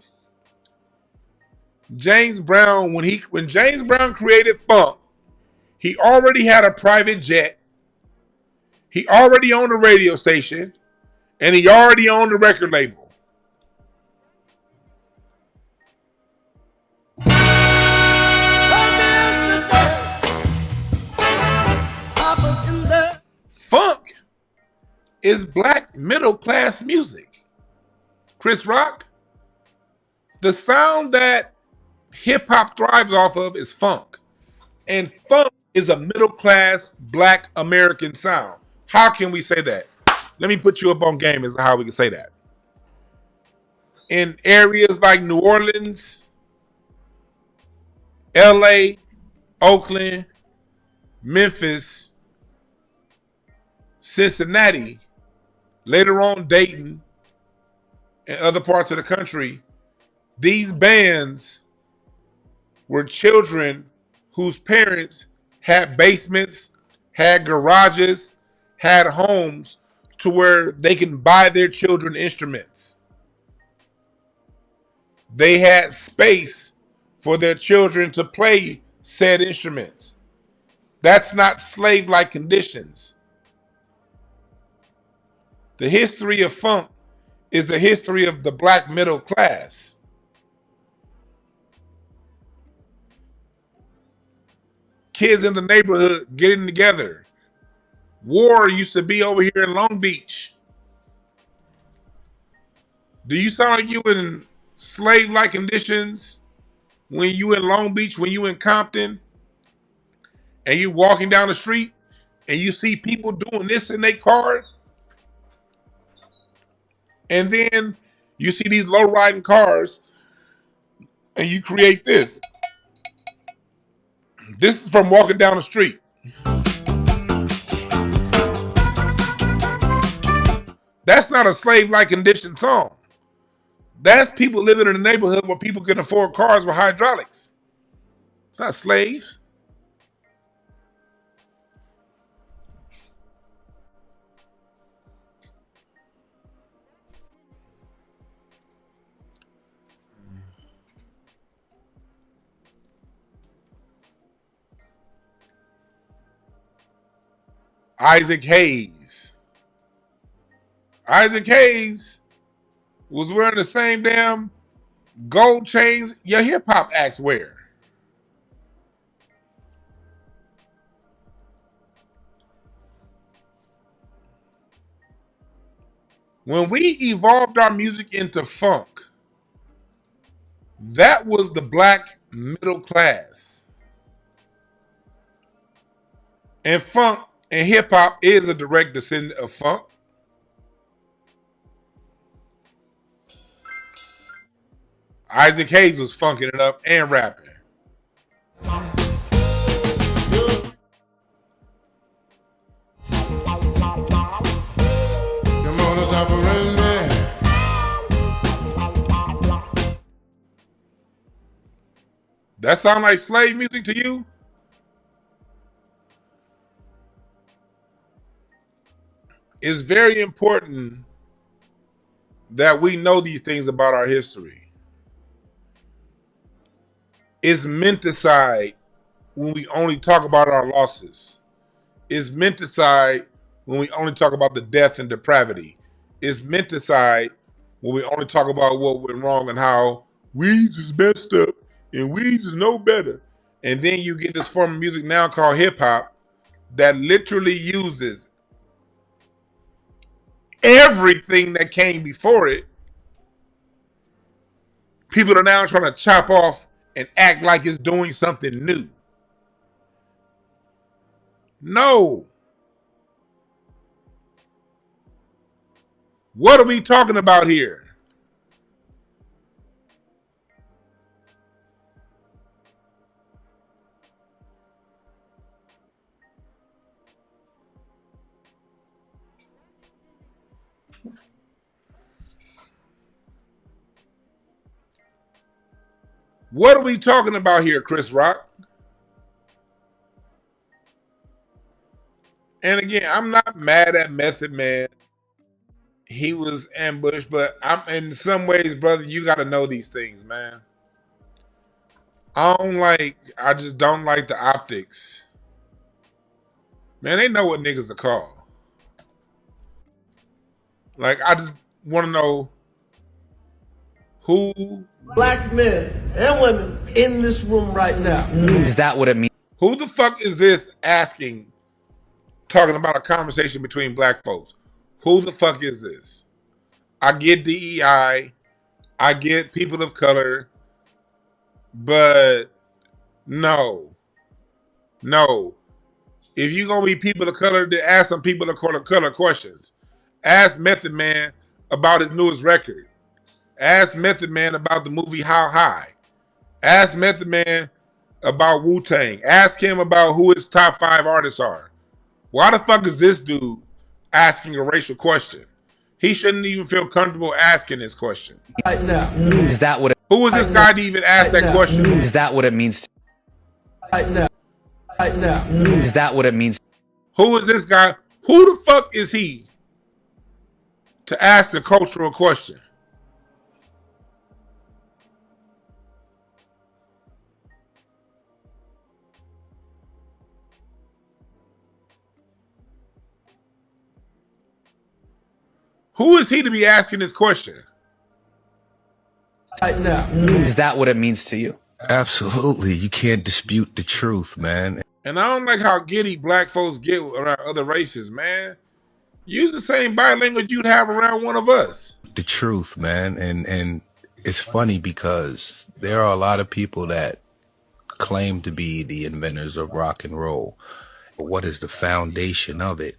James Brown, when James Brown created funk, he already had a private jet. He already owned a radio station. And he already owned the record label. Funk is black middle class music. Chris Rock, the sound that hip hop thrives off of is funk. And funk is a middle class black American sound. How can we say that? Let me put you up on game as to how we can say that. In areas like New Orleans, LA, Oakland, Memphis, Cincinnati, later on Dayton, in other parts of the country, these bands were children whose parents had basements, had garages, had homes to where they can buy their children instruments. They had space for their children to play said instruments. That's not slave-like conditions. The history of funk is the history of the black middle class. Kids in the neighborhood getting together. War used to be over here in Long Beach. Do you sound like you in slave-like conditions when you in Long Beach, when you in Compton, and you walking down the street and you see people doing this in their car? And then you see these low-riding cars and you create this. This is from walking down the street. That's not a slave-like condition song. That's people living in a neighborhood where people can afford cars with hydraulics. It's not slaves. Isaac Hayes. Isaac Hayes was wearing the same damn gold chains your hip hop acts wear. When we evolved our music into funk, that was the black middle class. And funk and hip hop is a direct descendant of funk. Isaac Hayes was funking it up and rapping. That sound like slave music to you? It's very important that we know these things about our history. It's menticide when we only talk about our losses. It's menticide when we only talk about the death and depravity. It's menticide when we only talk about what went wrong and how weeds is messed up and weeds is no better. And then you get this form of music now called hip hop that literally uses everything that came before it. People are now trying to chop off and act like it's doing something new. No. What are we talking about here? What are we talking about here, Chris Rock? And again, I'm not mad at Method Man. He was ambushed, but I'm in some ways, brother, you got to know these things, man. I just don't like the optics. Man, they know what niggas are called. Like, I just want to know who... Black men and women in this room right now. Is that what it means? Who the fuck is this asking, talking about a conversation between black folks? Who the fuck is this? I get DEI. I get people of color. But no. No. If you're going to be people of color, then ask some people of color questions. Ask Method Man about his newest record. Ask Method Man about the movie How High. Ask Method Man about Wu-Tang. Ask him about who his top 5 artists are. Why the fuck is this dude asking a racial question? He shouldn't even feel comfortable asking this question. Right now. Is that what it, Who is this guy to even ask that question? is that what it means to, Right now. Right now. is that what it means? Who is this guy? Who the fuck is he to ask a cultural question? Who is he to be asking this question? Right now. Is that what it means to you? Absolutely. You can't dispute the truth, man. And I don't like how giddy black folks get around other races, man. Use the same body language you'd have around one of us. The truth, man. And it's funny because there are a lot of people that claim to be the inventors of rock and roll. But what is the foundation of it?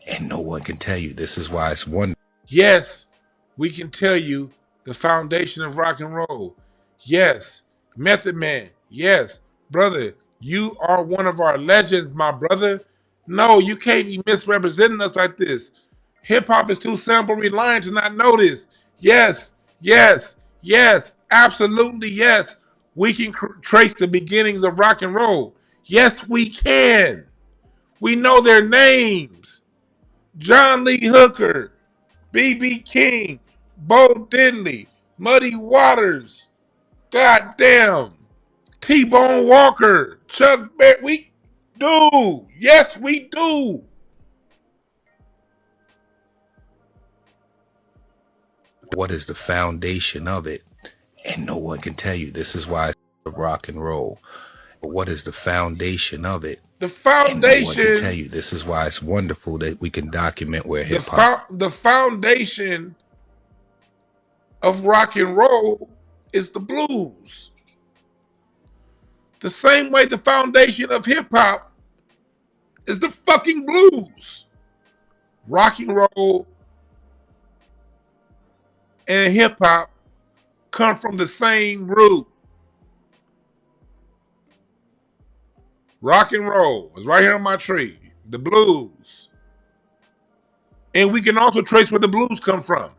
And no one can tell you. This is why it's wonderful. Yes, we can tell you the foundation of rock and roll. Yes, Method Man. Yes, brother, you are one of our legends, my brother. No, you can't be misrepresenting us like this. Hip hop is too sample reliant to not know this. Yes, yes, yes, absolutely yes. We can trace the beginnings of rock and roll. Yes, we can. We know their names. John Lee Hooker, B.B. King, Bo Diddley, Muddy Waters, goddamn, T-Bone Walker, Chuck Berry. We do. Yes, we do. What is the foundation of it? And no one can tell you. This is why it's rock and roll. What is the foundation of it? The foundation. And no one can tell you. This is why it's wonderful that we can document where hip hop. The foundation of rock and roll is the blues. The same way the foundation of hip hop is the fucking blues. Rock and roll and hip hop come from the same root. Rock and roll is right here on my tree. The blues. And we can also trace where the blues come from.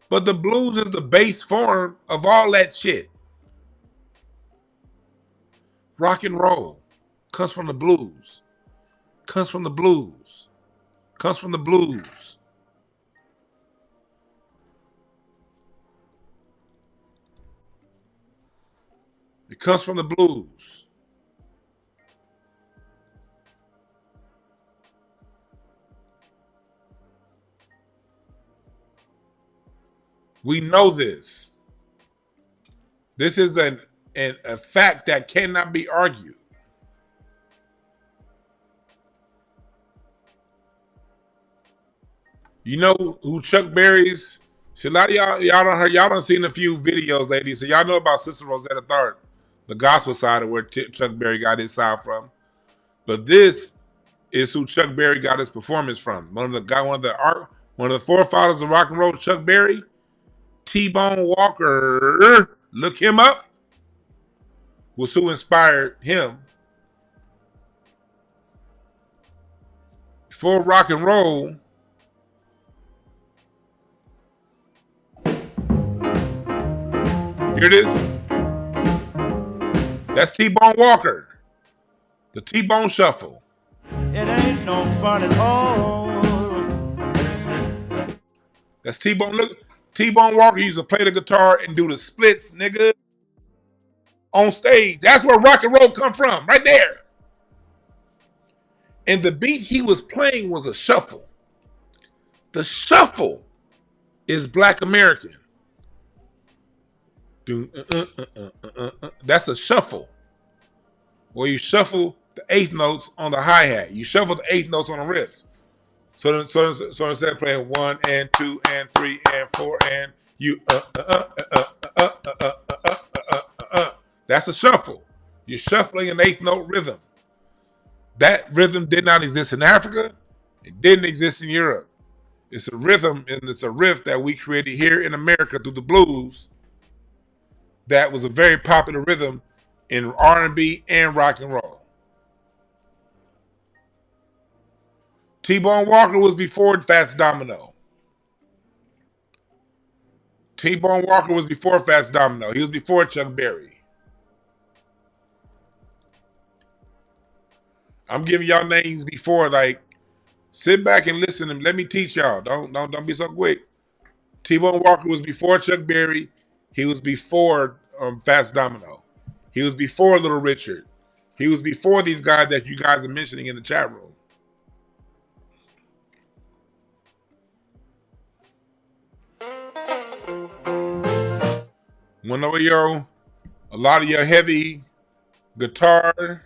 But the blues is the base form of all that shit. Rock and roll comes from the blues. Comes from the blues. Comes from the blues. It comes from the blues. We know this. This is a fact that cannot be argued. You know who Chuck Berry's? See, a lot of y'all done seen a few videos, ladies. So y'all know about Sister Rosetta Tharpe, the gospel side of where Chuck Berry got his sound from. But this is who Chuck Berry got his performance from. One of the forefathers of rock and roll, Chuck Berry, T-Bone Walker. Look him up. Was who inspired him. Before rock and roll, here it is. That's T-Bone Walker. The T-Bone Shuffle. It ain't no fun at all. That's T-Bone. Look, T-Bone Walker used to play the guitar and do the splits, nigga. On stage. That's where rock and roll come from. Right there. And the beat he was playing was a shuffle. The shuffle is Black American. That's a shuffle. Where you shuffle the eighth notes on the hi-hat. You shuffle the eighth notes on the rips. So instead of playing 1 and 2 and 3 and 4 and you that's a shuffle. You're shuffling an eighth note rhythm. That rhythm did not exist in Africa. It didn't exist in Europe. It's a rhythm and it's a riff that we created here in America through the blues. That was a very popular rhythm in R&B and rock and roll. T-Bone Walker was before Fats Domino. T-Bone Walker was before Fats Domino. He was before Chuck Berry. I'm giving y'all names before, like, sit back and listen and let me teach y'all. Don't be so quick. T-Bone Walker was before Chuck Berry. He was before Fats Domino. He was before Little Richard. He was before these guys that you guys are mentioning in the chat room. One of a lot of your heavy guitar.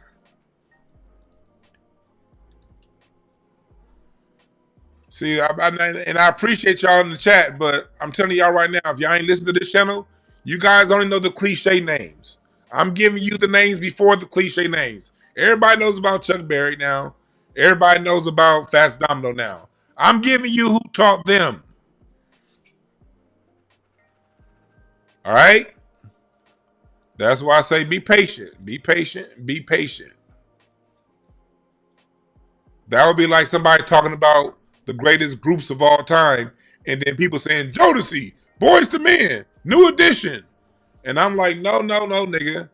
See, and I appreciate y'all in the chat, but I'm telling y'all right now, if y'all ain't listening to this channel, you guys only know the cliche names. I'm giving you the names before the cliche names. Everybody knows about Chuck Berry now. Everybody knows about Fats Domino now. I'm giving you who taught them. All right? That's why I say be patient. Be patient. Be patient. That would be like somebody talking about the greatest groups of all time, and then people saying, Jodeci, Boys to Men, New Edition. And I'm like, no, nigga.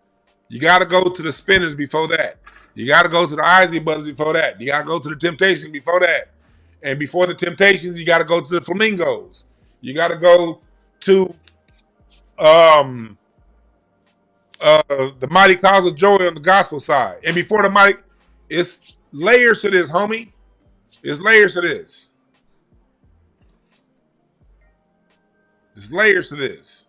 You got to go to the Spinners before that. You got to go to the Isley Brothers before that. You got to go to the Temptations before that. And before the Temptations, you got to go to the Flamingos. You got to go to the Mighty Cause of Joy on the gospel side. And before the Mighty, it's layers to this, homie. It's layers to this. It's layers to this.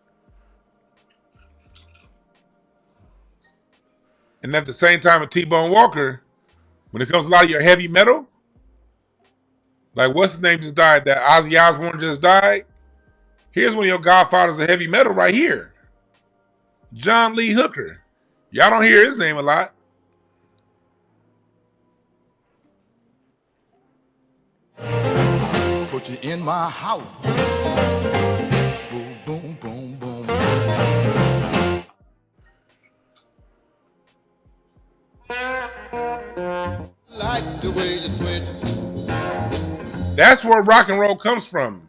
And at the same time, with T-Bone Walker, when it comes to a lot of your heavy metal, like what's his name just died, that Ozzy Osbourne just died. Here's one of your godfathers of heavy metal right here. John Lee Hooker. Y'all don't hear his name a lot. Put you in my house. Boom, boom, boom, boom. Like the way you switch. That's where rock and roll comes from.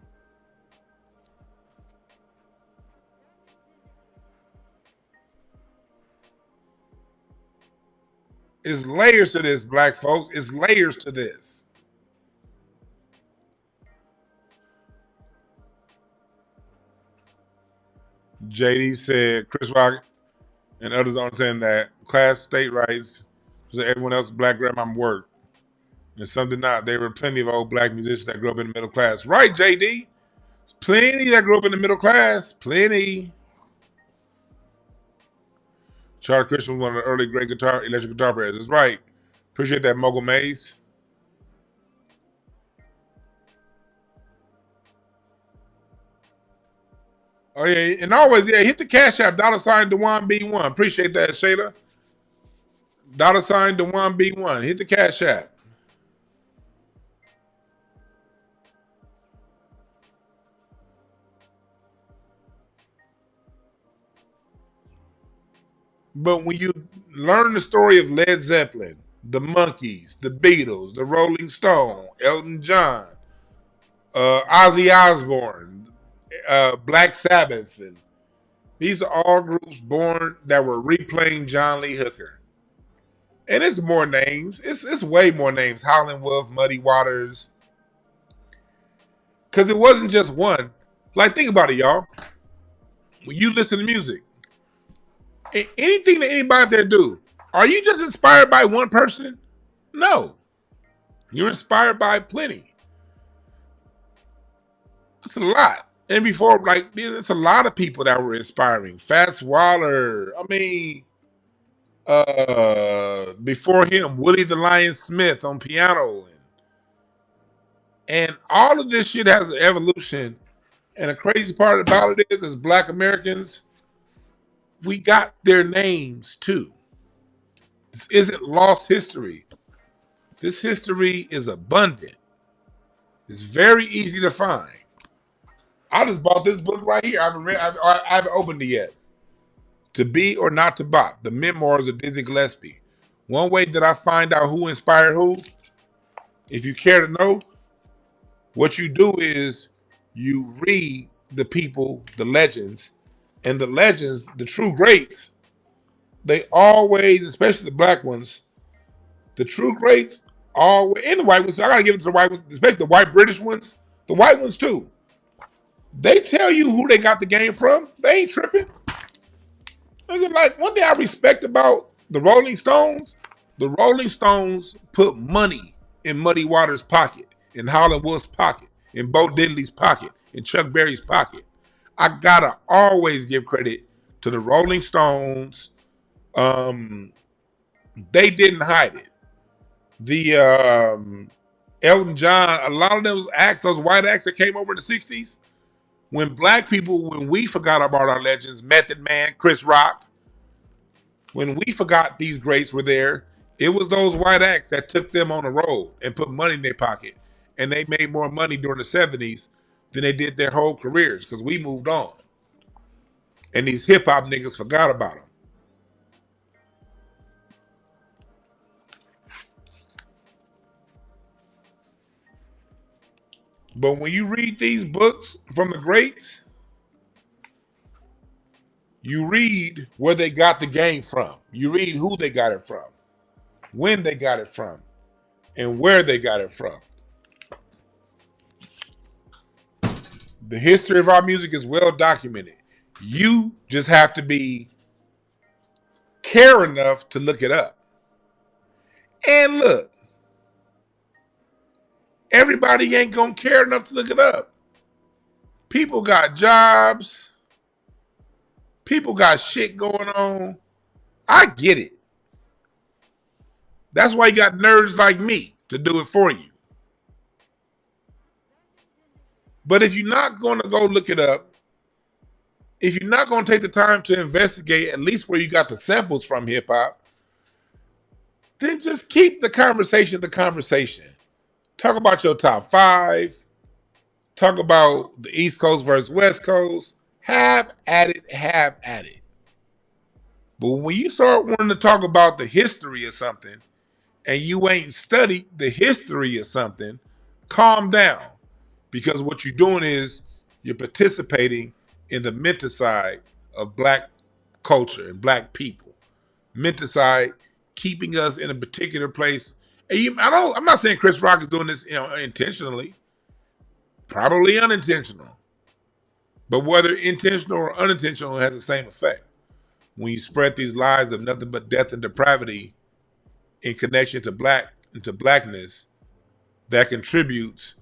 It's layers to this, black folks. It's layers to this. JD said Chris Rock and others understand that class state rights so everyone else's black grandma work. And something not. There were plenty of old black musicians that grew up in the middle class. Right, JD? There's plenty that grew up in the middle class. Plenty. Charlie Christian was one of the early great electric guitar players. That's right. Appreciate that, Mogul Maze. Oh, yeah. And always, yeah, hit the Cash App, $ Dewan B1. Appreciate that, Shayla. $ Dewan B1. Hit the Cash App. But when you learn the story of Led Zeppelin, the Monkees, the Beatles, the Rolling Stone, Elton John, Ozzy Osbourne, Black Sabbath, and these are all groups born that were replaying John Lee Hooker. And it's more names. It's way more names. Howlin' Wolf, Muddy Waters. Because it wasn't just one. Like, think about it, y'all. When you listen to music, anything that anybody out there do, are you just inspired by one person? No. You're inspired by plenty. That's a lot. And before, like, there's a lot of people that were inspiring. Fats Waller. I mean, before him, Willie the Lion Smith on piano. And all of this shit has an evolution. And the crazy part about it is, as Black Americans, we got their names too. This isn't lost history. This history is abundant. It's very easy to find. I just bought this book right here. I haven't opened it yet. To Be or Not to Bop, the memoirs of Dizzy Gillespie. One way that I find out who inspired who If you care to know, what you do is you read the people, the legends, and the legends, the true greats, they always, especially the black ones, the true greats always, and the white ones, I gotta give it to the white ones, especially the white British ones, the white ones too. They tell you who they got the game from. They ain't tripping. Like, one thing I respect about the Rolling Stones put money in Muddy Waters' pocket, in Holland Wolf's pocket, in Bo Diddley's pocket, in Chuck Berry's pocket. I gotta always give credit to the Rolling Stones. They didn't hide it. The Elton John, a lot of those acts, those white acts that came over in the 60s, when black people, when we forgot about our legends, Method Man, Chris Rock, when we forgot these greats were there, it was those white acts that took them on the road and put money in their pocket. And they made more money during the 70s than they did their whole careers because we moved on. And these hip hop niggas forgot about them. But when you read these books from the greats, you read where they got the game from. You read who they got it from, when they got it from, and where they got it from. The history of our music is well documented. You just have to care enough to look it up. And look, everybody ain't gonna care enough to look it up. People got jobs. People got shit going on. I get it. That's why you got nerds like me to do it for you. But if you're not going to go look it up, if you're not going to take the time to investigate at least where you got the samples from hip hop, then just keep the conversation the conversation. Talk about your top 5. Talk about the East Coast versus West Coast. Have at it. But when you start wanting to talk about the history of something and you ain't studied the history of something, calm down. Because what you're doing is you're participating in the menticide of black culture and black people. Menticide keeping us in a particular place. And I'm not saying Chris Rock is doing this, intentionally. Probably unintentional. But whether intentional or unintentional, it has the same effect. When you spread these lies of nothing but death and depravity in connection to blackness, that contributes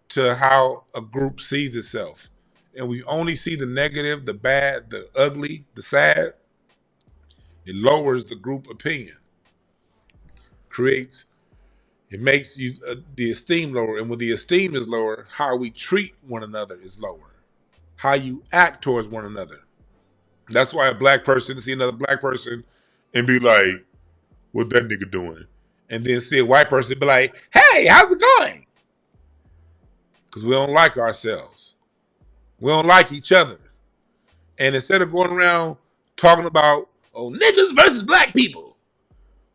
to how a group sees itself. And we only see the negative, the bad, the ugly, the sad. It lowers the group opinion. It makes you the esteem lower. And when the esteem is lower, how we treat one another is lower. How you act towards one another. That's why a black person see another black person and be like, what that nigga doing? And then see a white person be like, hey, how's it going? Because we don't like ourselves. We don't like each other. And instead of going around talking about, niggas versus black people,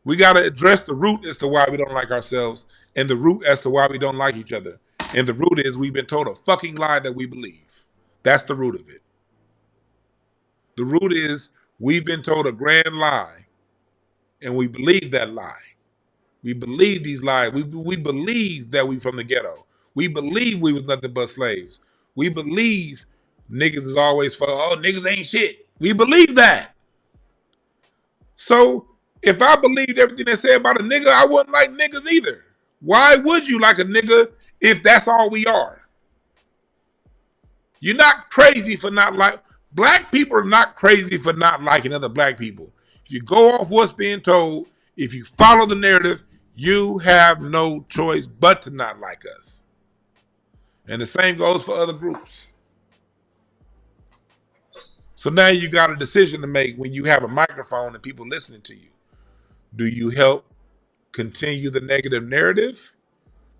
we got to address the root as to why we don't like ourselves and the root as to why we don't like each other. And the root is we've been told a fucking lie that we believe. That's the root of it. The root is we've been told a grand lie and we believe that lie. We believe these lies. We believe that we from the ghetto. We believe we was nothing but slaves. We believe niggas is always niggas ain't shit. We believe that. So if I believed everything they said about a nigga, I wouldn't like niggas either. Why would you like a nigga if that's all we are? You're not crazy for not black people are not crazy for not liking other black people. If you go off what's being told, if you follow the narrative, you have no choice but to not like us. And the same goes for other groups. So now you got a decision to make when you have a microphone and people listening to you. Do you help continue the negative narrative?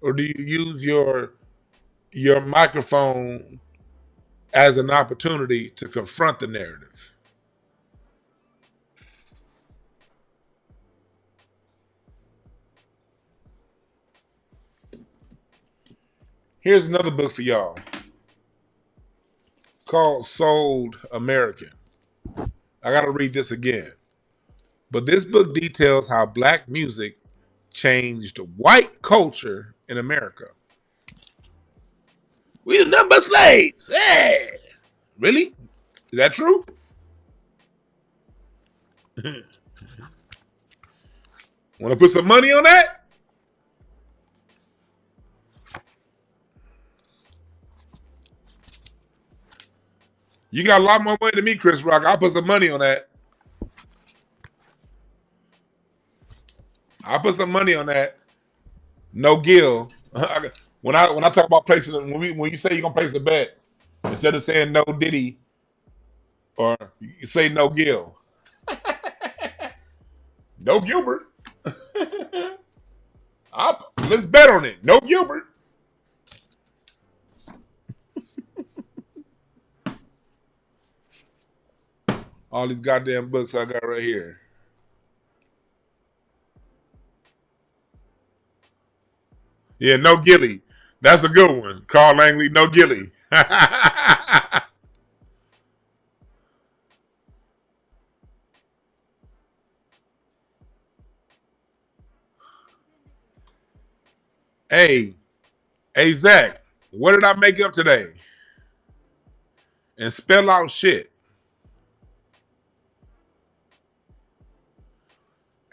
Or do you use your microphone as an opportunity to confront the narrative? Here's another book for y'all. It's called Sold American. I got to read this again. But this book details how black music changed white culture in America. We the number slaves. Hey! Really? Is that true? Want to put some money on that? You got a lot more money than me, Chris Rock. I'll put some money on that. I'll put some money on that. No Gil. When I talk about placing, when you say you're gonna place a bet, instead of saying no Diddy, or you say no Gil. No Gilbert. Let's bet on it. No Gilbert. All these goddamn books I got right here. Yeah, no Gilly. That's a good one. Carl Langley, no Gilly. Hey, Zach, what did I make up today? And spell out shit.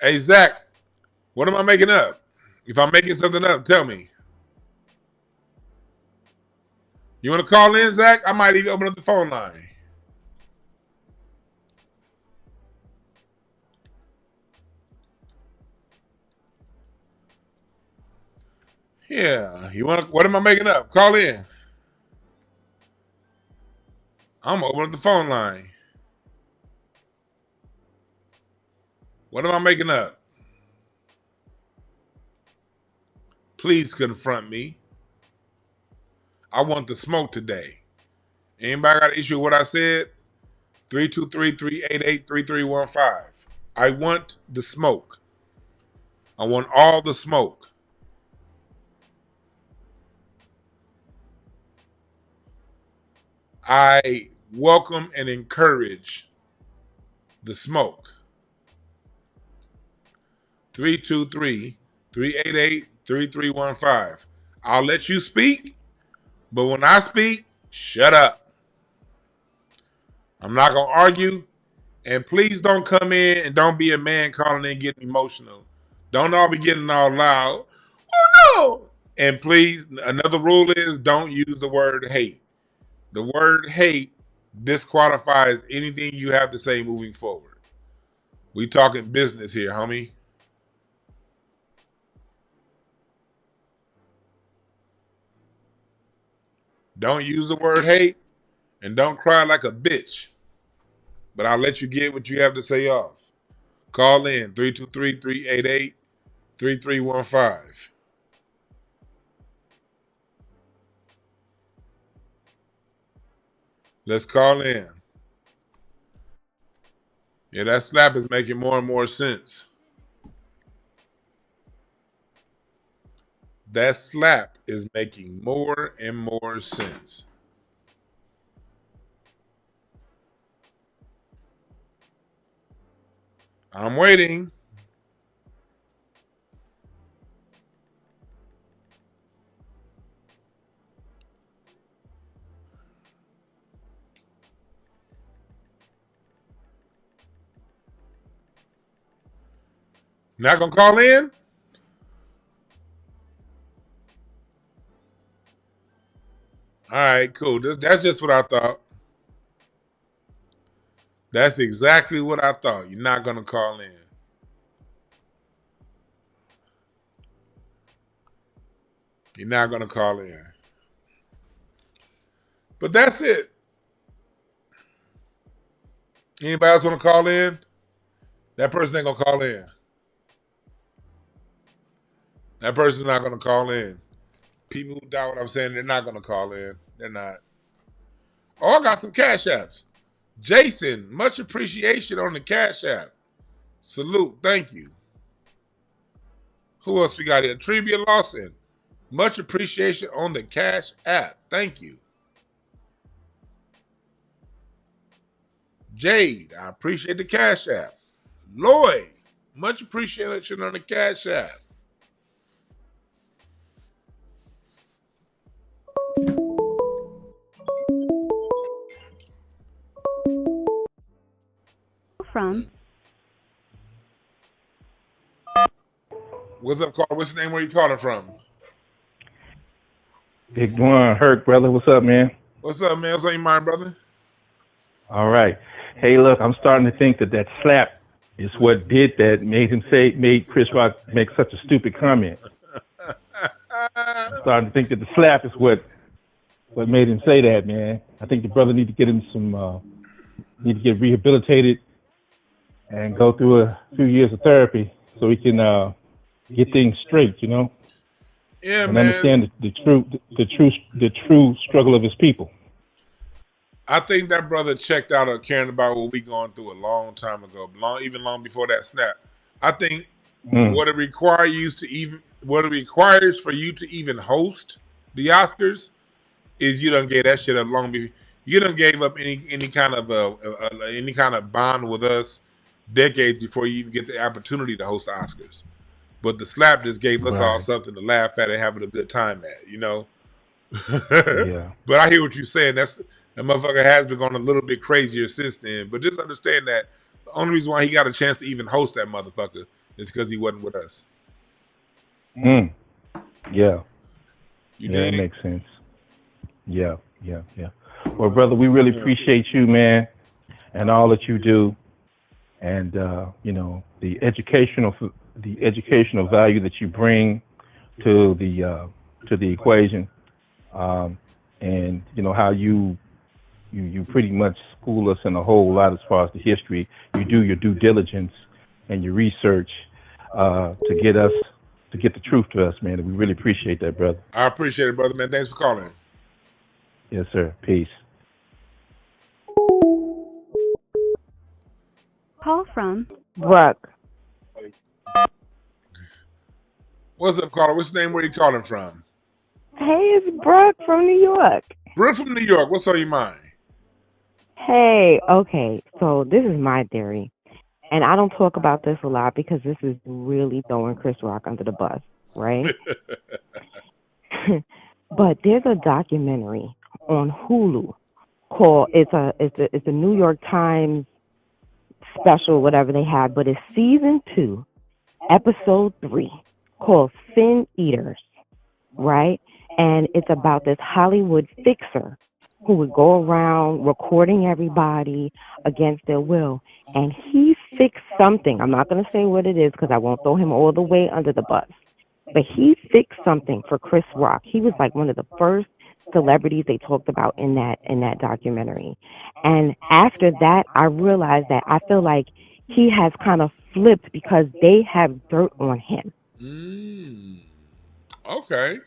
Hey, Zach, what am I making up? If I'm making something up, tell me. You want to call in, Zach? I might even open up the phone line. Yeah. What am I making up? Call in. I'm gonna open up the phone line. What am I making up? Please confront me. I want the smoke today. Anybody got an issue with what I said? 323-388-3315. I want the smoke. I want all the smoke. I welcome and encourage the smoke. 323-388-3315. I'll let you speak, but when I speak, shut up. I'm not going to argue, and please don't come in and don't be a man calling in getting emotional. Don't all be getting all loud. Oh, no. And please, another rule is don't use the word hate. The word hate disqualifies anything you have to say moving forward. We talking business here, homie. Don't use the word hate and don't cry like a bitch. But I'll let you get what you have to say off. Call in 323-388-3315. Let's call in. Yeah, that slap is making more and more sense. That slap is making more and more sense. I'm waiting. Not gonna call in? All right, cool. That's just what I thought. That's exactly what I thought. You're not gonna call in. You're not gonna call in. But that's it. Anybody else want to call in? That person ain't gonna call in. That person's not gonna call in. People who doubt what I'm saying, they're not gonna call in. They're not. Oh, I got some cash apps. Jason, much appreciation on the cash app. Salute, thank you. Who else we got here? Trivia Lawson. Much appreciation on the Cash App. Thank you. Jade, I appreciate the Cash App. Lloyd, much appreciation on the Cash App. From. What's up, Carl? What's the name? Where you calling from? Big one, Herc, brother. What's up, man? What's up, man? What's on your mind, brother? All right. Hey, look, I'm starting to think that slap is what did that, made Chris Rock make such a stupid comment. I'm starting to think that the slap is what made him say that, man. I think the brother need to get get rehabilitated and go through a few years of therapy so he can get things straight, you know. Yeah, and man. Understand the true struggle of his people. I think that brother checked out of caring about what we going through a long time ago, even long before that snap. I think what it requires for you to even host the Oscars is you done gave that shit up long before. You done gave up any kind of bond with us decades before you even get the opportunity to host the Oscars. But the slap just gave us all something to laugh at and having a good time at, you know. Yeah. But I hear what you're saying. That motherfucker has been going a little bit crazier since then. But just understand that the only reason why he got a chance to even host that motherfucker is because he wasn't with us. Yeah. You dig? It makes sense. Yeah. Well, brother, we really appreciate you, man, and all that you do, and you know, the educational value that you bring to the equation. And you know how you pretty much school us in a whole lot as far as the history. You do your due diligence and your research to get the truth to us, man. And we really appreciate that, brother. I appreciate it, brother, man. Thanks for calling. Yes, sir. Peace. Call from Brooke. What's up, caller? What's your name? Where you calling from? Hey, it's Brooke from New York. Brooke from New York. What's on your mind? Hey, okay. So this is my theory. And I don't talk about this a lot because this is really throwing Chris Rock under the bus, right? But there's a documentary on Hulu called it's a New York Times special, whatever they had, but it's season 2, episode 3, called Sin Eaters, right? And it's about this Hollywood fixer who would go around recording everybody against their will. And he fixed something. I'm not going to say what it is because I won't throw him all the way under the bus. But he fixed something for Chris Rock. He was like one of the first celebrities they talked about in that documentary. And after that, I realized that I feel like he has kind of flipped because they have dirt on him. Okay.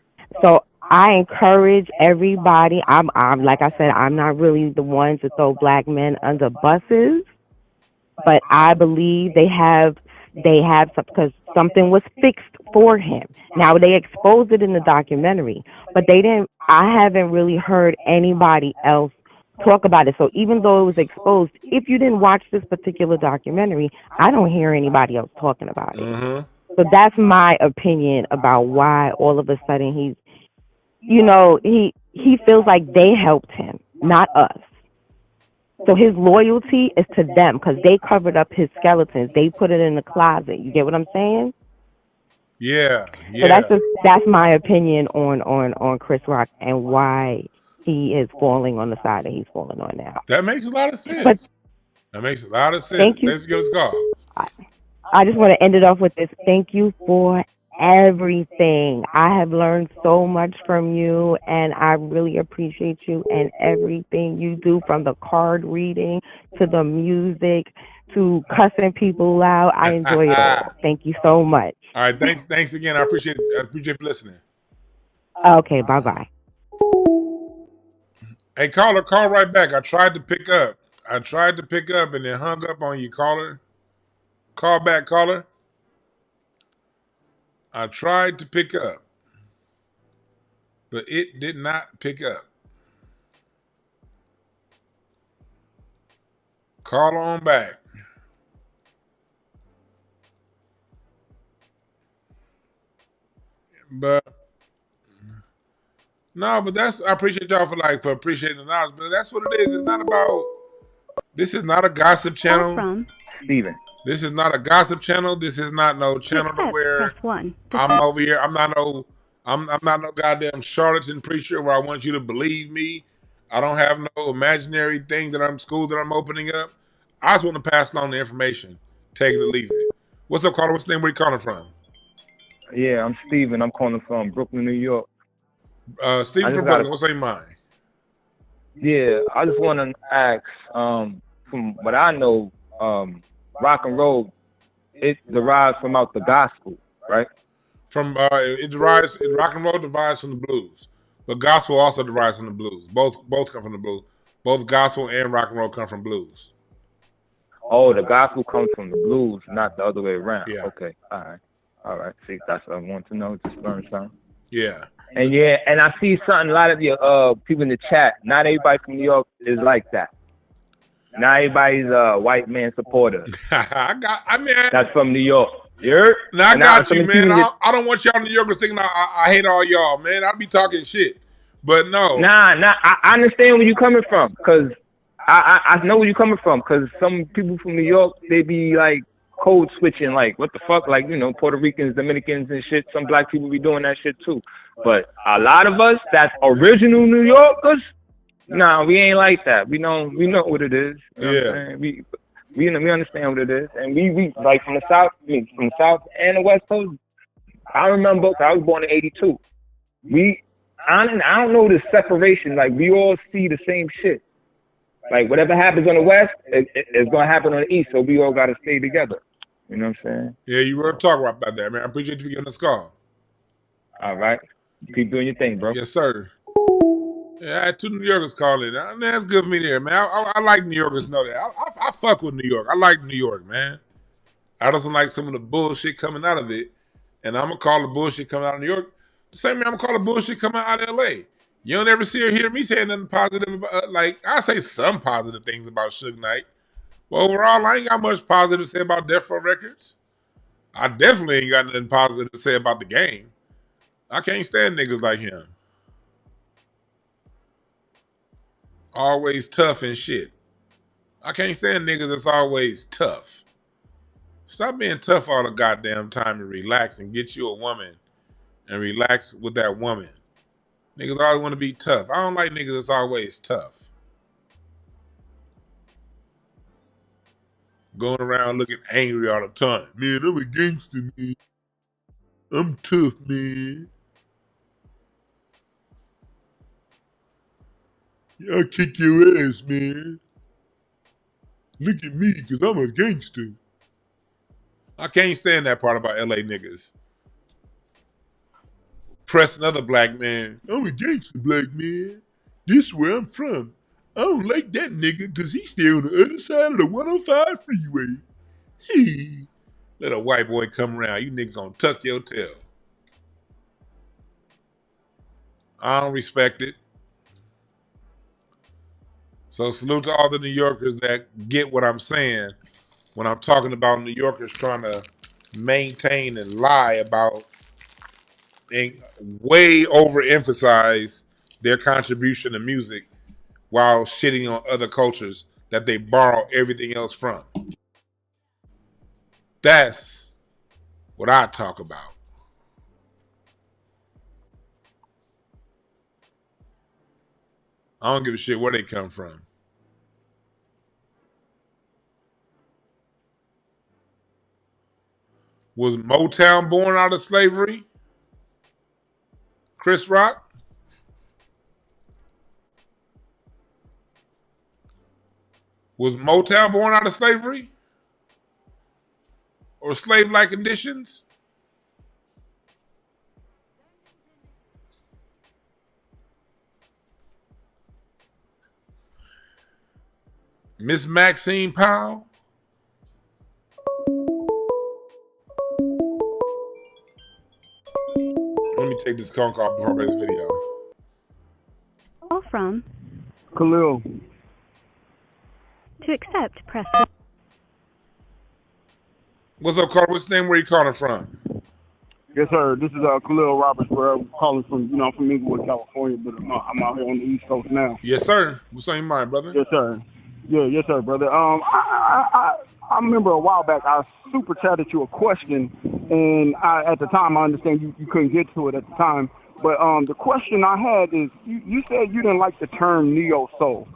So I encourage everybody. I'm like I said, I'm not really the one to throw black men under buses, but I believe they have some, because something was fixed for him. Now they exposed it in the documentary, but I haven't really heard anybody else talk about it. So even though it was exposed, if you didn't watch this particular documentary, I don't hear anybody else talking about it. So that's my opinion about why all of a sudden he feels like they helped him, not us. So his loyalty is to them because they covered up his skeletons. They put it in the closet. You get what I'm saying? Yeah. So that's my opinion on Chris Rock and why he is falling on the side that he's falling on now. That makes a lot of sense. Thanks for giving us a call. I just want to end it off with this. Thank you for everything. I have learned so much from you, and I really appreciate you and everything you do, from the card reading to the music to cussing people out. I enjoy it all. Thank you so much. All right, thanks again. I appreciate you listening. Okay, bye-bye. Hey, caller, call right back. I tried to pick up and then hung up on you, caller. Call back, caller. I tried to pick up. but it did not pick up. Call on back. But no, but that's, I appreciate y'all for appreciating the knowledge, but that's what it is. It's not about, this is not a gossip channel. From Steven. This is not a gossip channel. This is not no channel to where I'm over here. I'm not no goddamn charlatan preacher where I want you to believe me. I don't have no imaginary thing that I'm opening up. I just want to pass along the information. Take it or leave it. What's up, caller? What's the name? Where you calling from? Yeah, I'm Steven. I'm calling from Brooklyn, New York. Steven from Brooklyn. What's on your mind? Yeah, I just want to ask, from what I know, rock and roll, it derives from out the gospel, right? From rock and roll derives from the blues, but gospel also derives from the blues. Both come from the blues. Both gospel and rock and roll come from blues. Oh, the gospel comes from the blues, not the other way around. Yeah. Okay. All right. See, that's what I want to know. Just learn something. Yeah. And I see something. A lot of your people in the chat. Not everybody from New York is like that. Not everybody's a white man supporter. That's from New York. I got you, man. I don't want y'all New Yorkers thinking I hate all y'all, man. I be talking shit, but no. Nah. I understand where you coming from, cause I know where you coming from, cause some people from New York, they be like code switching, like what the fuck, like, you know, Puerto Ricans, Dominicans, and shit. Some black people be doing that shit too. But a lot of us that's original New Yorkers, nah, we ain't like that. We know what it is. You know what I'm saying? We understand what it is, and we like from the south and the west coast. I remember I was born in '82. I don't know the separation. Like we all see the same shit. Like whatever happens on the west, it's gonna happen on the east. So we all gotta stay together. You know what I'm saying? Yeah, you were talking about that, man. I appreciate you giving us a call. All right, keep doing your thing, bro. Yes, sir. Yeah, I had 2 New Yorkers calling. Man, that's good for me there, man. I like New Yorkers know that. I fuck with New York. I like New York, man. I doesn't like some of the bullshit coming out of it. And I'm going to call the bullshit coming out of New York the same way I'm going to call the bullshit coming out of L.A. You don't ever see or hear me saying nothing positive about, I say some positive things about Suge Knight. But overall, I ain't got much positive to say about Death Row Records. I definitely ain't got nothing positive to say about the game. I can't stand niggas like him. Always tough and shit. I can't stand niggas that's always tough. Stop being tough all the goddamn time and relax and get you a woman and relax with that woman. Niggas always want to be tough. I don't like niggas that's always tough. Going around looking angry all the time. Man, I'm a gangster, man. I'm tough, man. I'll kick your ass, man. Look at me, because I'm a gangster. I can't stand that part about LA niggas. Press another black man. I'm a gangster black man. This is where I'm from. I don't like that nigga because he stay on the other side of the 105 freeway. Hey, let a white boy come around. You niggas gonna tuck your tail. I don't respect it. So salute to all the New Yorkers that get what I'm saying when I'm talking about New Yorkers trying to maintain and lie about and way overemphasize their contribution to music while shitting on other cultures that they borrow everything else from. That's what I talk about. I don't give a shit where they come from. Was Motown born out of slavery? Chris Rock? Was Motown born out of slavery? Or slave-like conditions? Miss Maxine Powell? Let me take this phone call before I play this video. Khalil. To accept, press. What's up, Carl? What's the name? Where you calling from? Yes, sir. This is Khalil Roberts, bro. I'm calling from, I'm from Inglewood, California, but I'm out here on the East Coast now. Yes, sir. What's on your mind, brother? Yes, sir. Yeah, yes, sir, brother. I remember a while back I super chatted you a question, and at the time I understand you couldn't get to it at the time, but the question I had is you said you didn't like the term neo soul.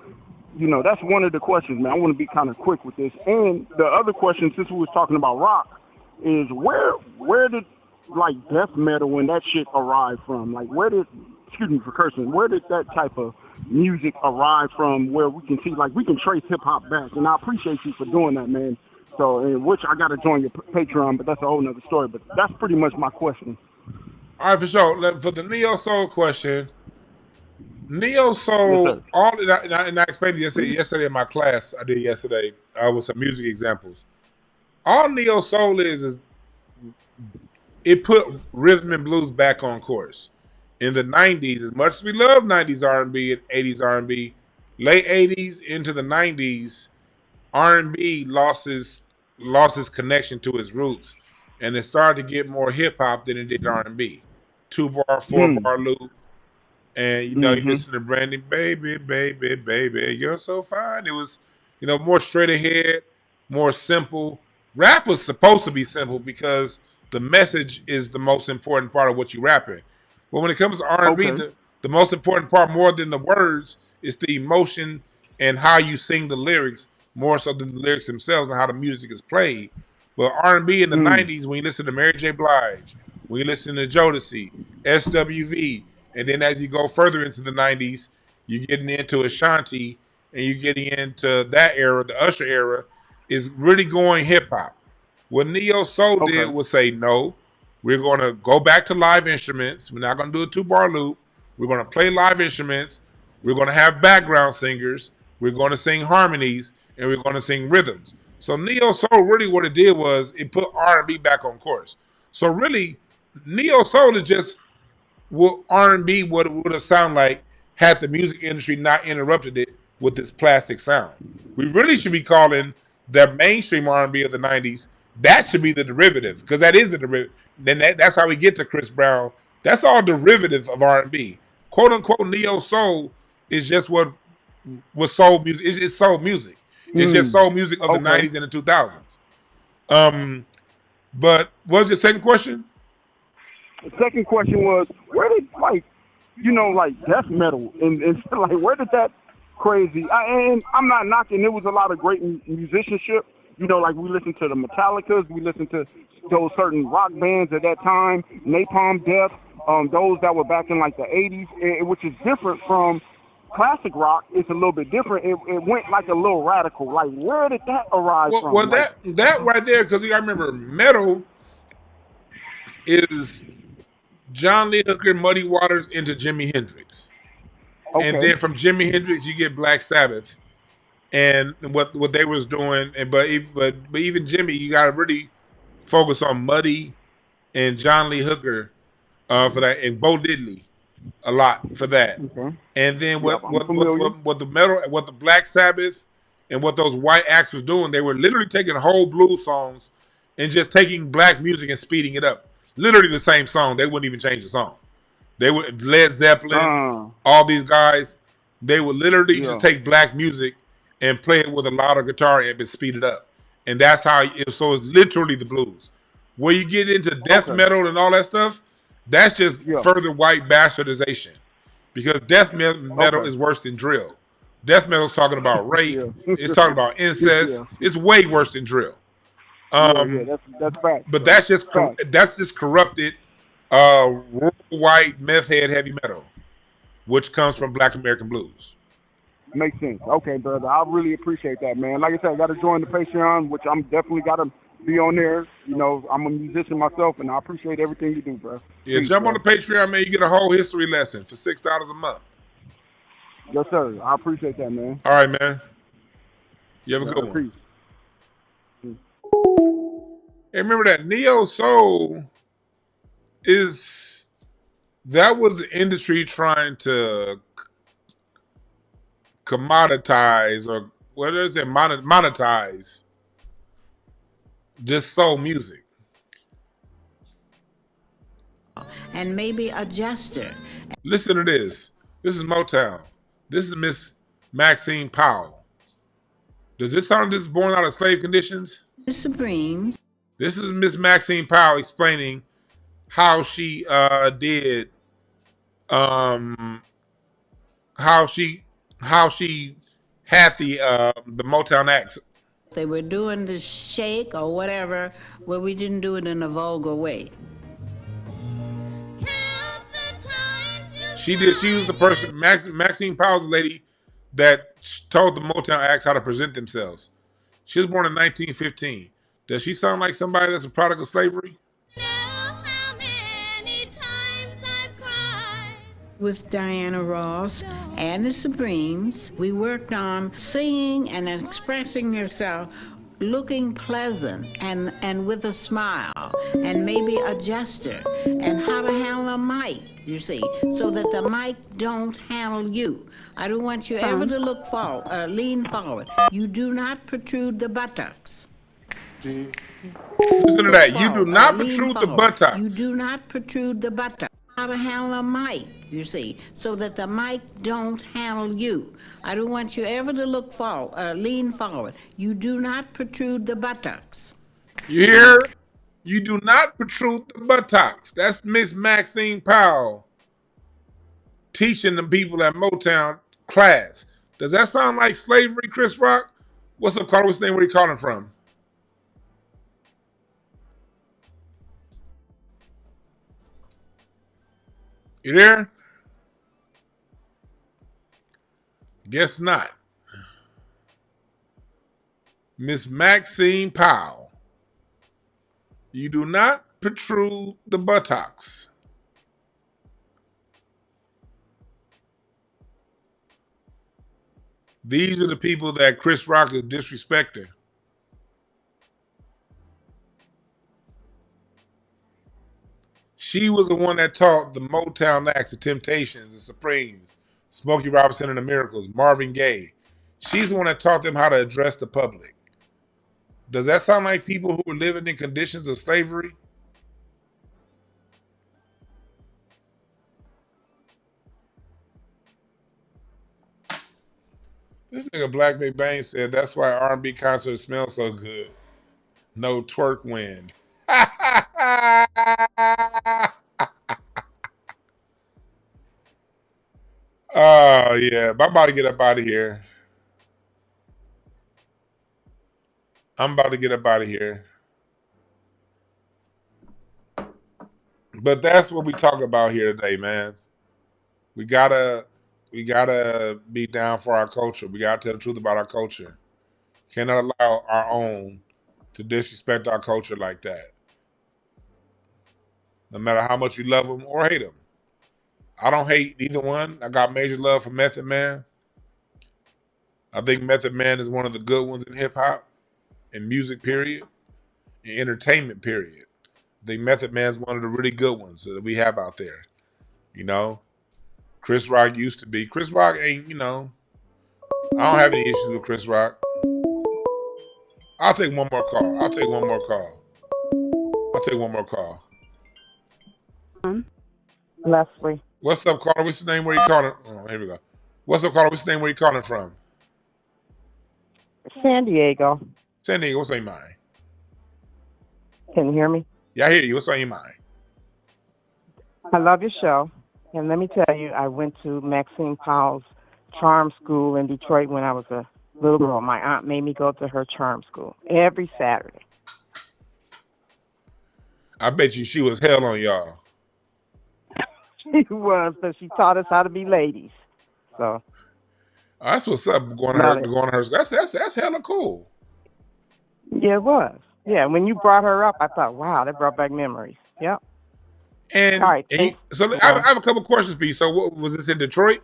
That's one of the questions, man. I want to be kind of quick with this. And the other question, since we was talking about rock, is where did like death metal and that shit arrive from? Like excuse me for cursing, where did that type of music arrive from where we can see, like, we can trace hip hop back? And I appreciate you for doing that, man. So, which I got to join your Patreon, but that's a whole nother story. But that's pretty much my question. All right, for sure. For the neo soul question, neo soul, yes, and I explained it yesterday in my class I did yesterday with some music examples. All neo soul is it put rhythm and blues back on course. In the 90s, as much as we love 90s R&B and 80s R&B, late 80s into the 90s, R&B lost its connection to its roots, and it started to get more hip hop than it did R&B. 2-bar, 4-bar loop, and you listen to Brandy, baby, baby, baby, you're so fine. It was, more straight ahead, more simple. Rap was supposed to be simple because the message is the most important part of what you rapping. But when it comes to R&B, the most important part, more than the words, is the emotion and how you sing the lyrics, more so than the lyrics themselves and how the music is played. But R&B in the 90s, when you listen to Mary J. Blige, when you listen to Jodeci, SWV, and then as you go further into the 90s, you're getting into Ashanti, and you're getting into that era, the Usher era, is really going hip-hop. What Neo Soul did was say, no, we're going to go back to live instruments. We're not going to do a 2-bar loop. We're going to play live instruments. We're going to have background singers. We're going to sing harmonies, and we're going to sing rhythms. So Neo Soul, really what it did was it put R&B back on course. So really, Neo Soul is just what R&B would have sounded like had the music industry not interrupted it with this plastic sound. We really should be calling the mainstream R&B of the 90s, that should be the derivative, because that is a derivative. Then that's how we get to Chris Brown. That's all derivative of R&B. Quote unquote neo soul is just what was soul music. It's soul music. It's just soul music of the 90s and the 2000s. But what was your second question? The second question was, where did death metal and like, where did that crazy? And I'm not knocking. There was a lot of great musicianship. Like we listened to the Metallicas, we listened to those certain rock bands at that time, Napalm Death, those that were back in like the 80s, which is different from classic rock. It's a little bit different. It went like a little radical. Like, where did that arise from? Well, that right there, because I remember metal is John Lee Hooker, Muddy Waters into Jimi Hendrix. And then from Jimi Hendrix, you get Black Sabbath. And what they was doing, but even Jimmy, you got to really focus on Muddy and John Lee Hooker for that, and Bo Diddley a lot for that. And then what the metal, what the Black Sabbath, and what those white acts was doing, they were literally taking whole blues songs and just taking black music and speeding it up. Literally the same song. They wouldn't even change the song. They would Led Zeppelin, all these guys. They would literally just take black music and play it with a louder guitar and speed it up. And that's how so it's literally the blues. Where you get into death metal and all that stuff, that's just further white bastardization. Because death metal is worse than drill. Death metal is talking about rape. It's talking about incest. It's way worse than drill. That's right. But that's just corrupted rural white meth head heavy metal, which comes from Black American blues. Makes sense. Okay, brother. I really appreciate that, man. Like I said, I got to join the Patreon, which I'm definitely got to be on there. I'm a musician myself, and I appreciate everything you do, bro. Yeah, Peace, jump on the Patreon, man. You get a whole history lesson for $6 a month. Yes, sir. I appreciate that, man. All right, man. You have a good one. Peace. Hey, remember that Neo Soul that was the industry trying to commoditize, or what is it, monetize just soul music. And maybe a jester. Listen to this. This is Motown. This is Miss Maxine Powell. Does this sound like this is born out of slave conditions? The Supremes. This is Miss Maxine Powell explaining how she did how she had the Motown acts. They were doing the shake or whatever, but we didn't do it in a vulgar way. She was the person, Maxine Powell's the lady that told the Motown acts how to present themselves. She was born in 1915. Does she sound like somebody that's a product of slavery? With Diana Ross and the Supremes, we worked on singing and expressing herself, looking pleasant and with a smile, and maybe a jester, and how to handle a mic, you see, so that the mic don't handle you. I don't want you ever to look forward, lean forward. You do not protrude the buttocks. Listen to that. You do not protrude the buttocks. You do not protrude the buttocks. How to handle a mic, you see, so that the mic don't handle you. I don't want you ever to look forward, lean forward. You do not protrude the buttocks. You hear? You do not protrude the buttocks. That's Miss Maxine Powell teaching the people at Motown class. Does that sound like slavery, Chris Rock? What's up, Carl? What's your name? Where are you calling from? You there? Guess not. Miss Maxine Powell. You do not protrude the buttocks. These are the people that Chris Rock is disrespecting. She was the one that taught the Motown acts, the Temptations, the Supremes, Smokey Robinson and the Miracles, Marvin Gaye. She's the one that taught them how to address the public. Does that sound like people who were living in conditions of slavery? This nigga Black McBain said that's why R&B concerts smell so good. No twerk wind. Oh, yeah. I'm about to get up out of here. But that's what we talk about here today, man. We gotta be down for our culture. We gotta tell the truth about our culture. Cannot allow our own to disrespect our culture like that. No matter how much you love them or hate them. I don't hate either one. I got major love for Method Man. I think Method Man is one of the good ones in hip hop, in music, period, in entertainment, period. I think Method Man's one of the really good ones that we have out there. You know, Chris Rock used to be. Chris Rock ain't, I don't have any issues with Chris Rock. I'll take one more call. Leslie. What's up, caller? What's your name? Where you calling? Oh, here we go. What's up, caller? What's your name? Where you calling from? San Diego. San Diego. What's on your mind? Can you hear me? Yeah, I hear you. What's on your mind? I love your show. And let me tell you, I went to Maxine Powell's charm school in Detroit when I was a little girl. My aunt made me go to her charm school every Saturday. I bet you she was hell on y'all. She was, but she taught us how to be ladies. So that's what's up. Going to her. That's hella cool. Yeah, it was. Yeah, when you brought her up, I thought, wow, that brought back memories. Yep. And, all right, so I have a couple questions for you. So, what was this in Detroit?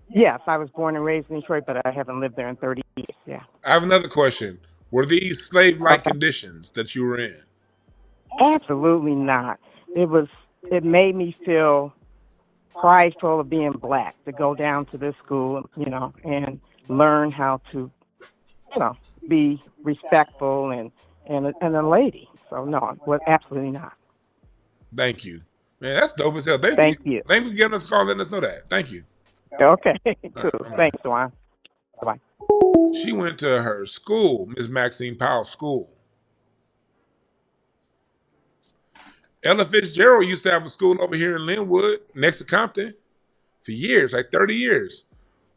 Yes, I was born and raised in Detroit, but I haven't lived there in 30 years. Yeah. I have another question. Were these slave-like conditions that you were in? Absolutely not. It made me feel prideful of being black to go down to this school, and learn how to, be respectful and a lady. So no, well, absolutely not. Thank you. Man, that's dope as hell. Thank you. Thanks for giving us a call, letting us know that. Thank you. Okay, cool. Thanks, Juan. Bye-bye. She went to her school, Miss Maxine Powell school. Ella Fitzgerald used to have a school over here in Linwood, next to Compton, for years, like 30 years.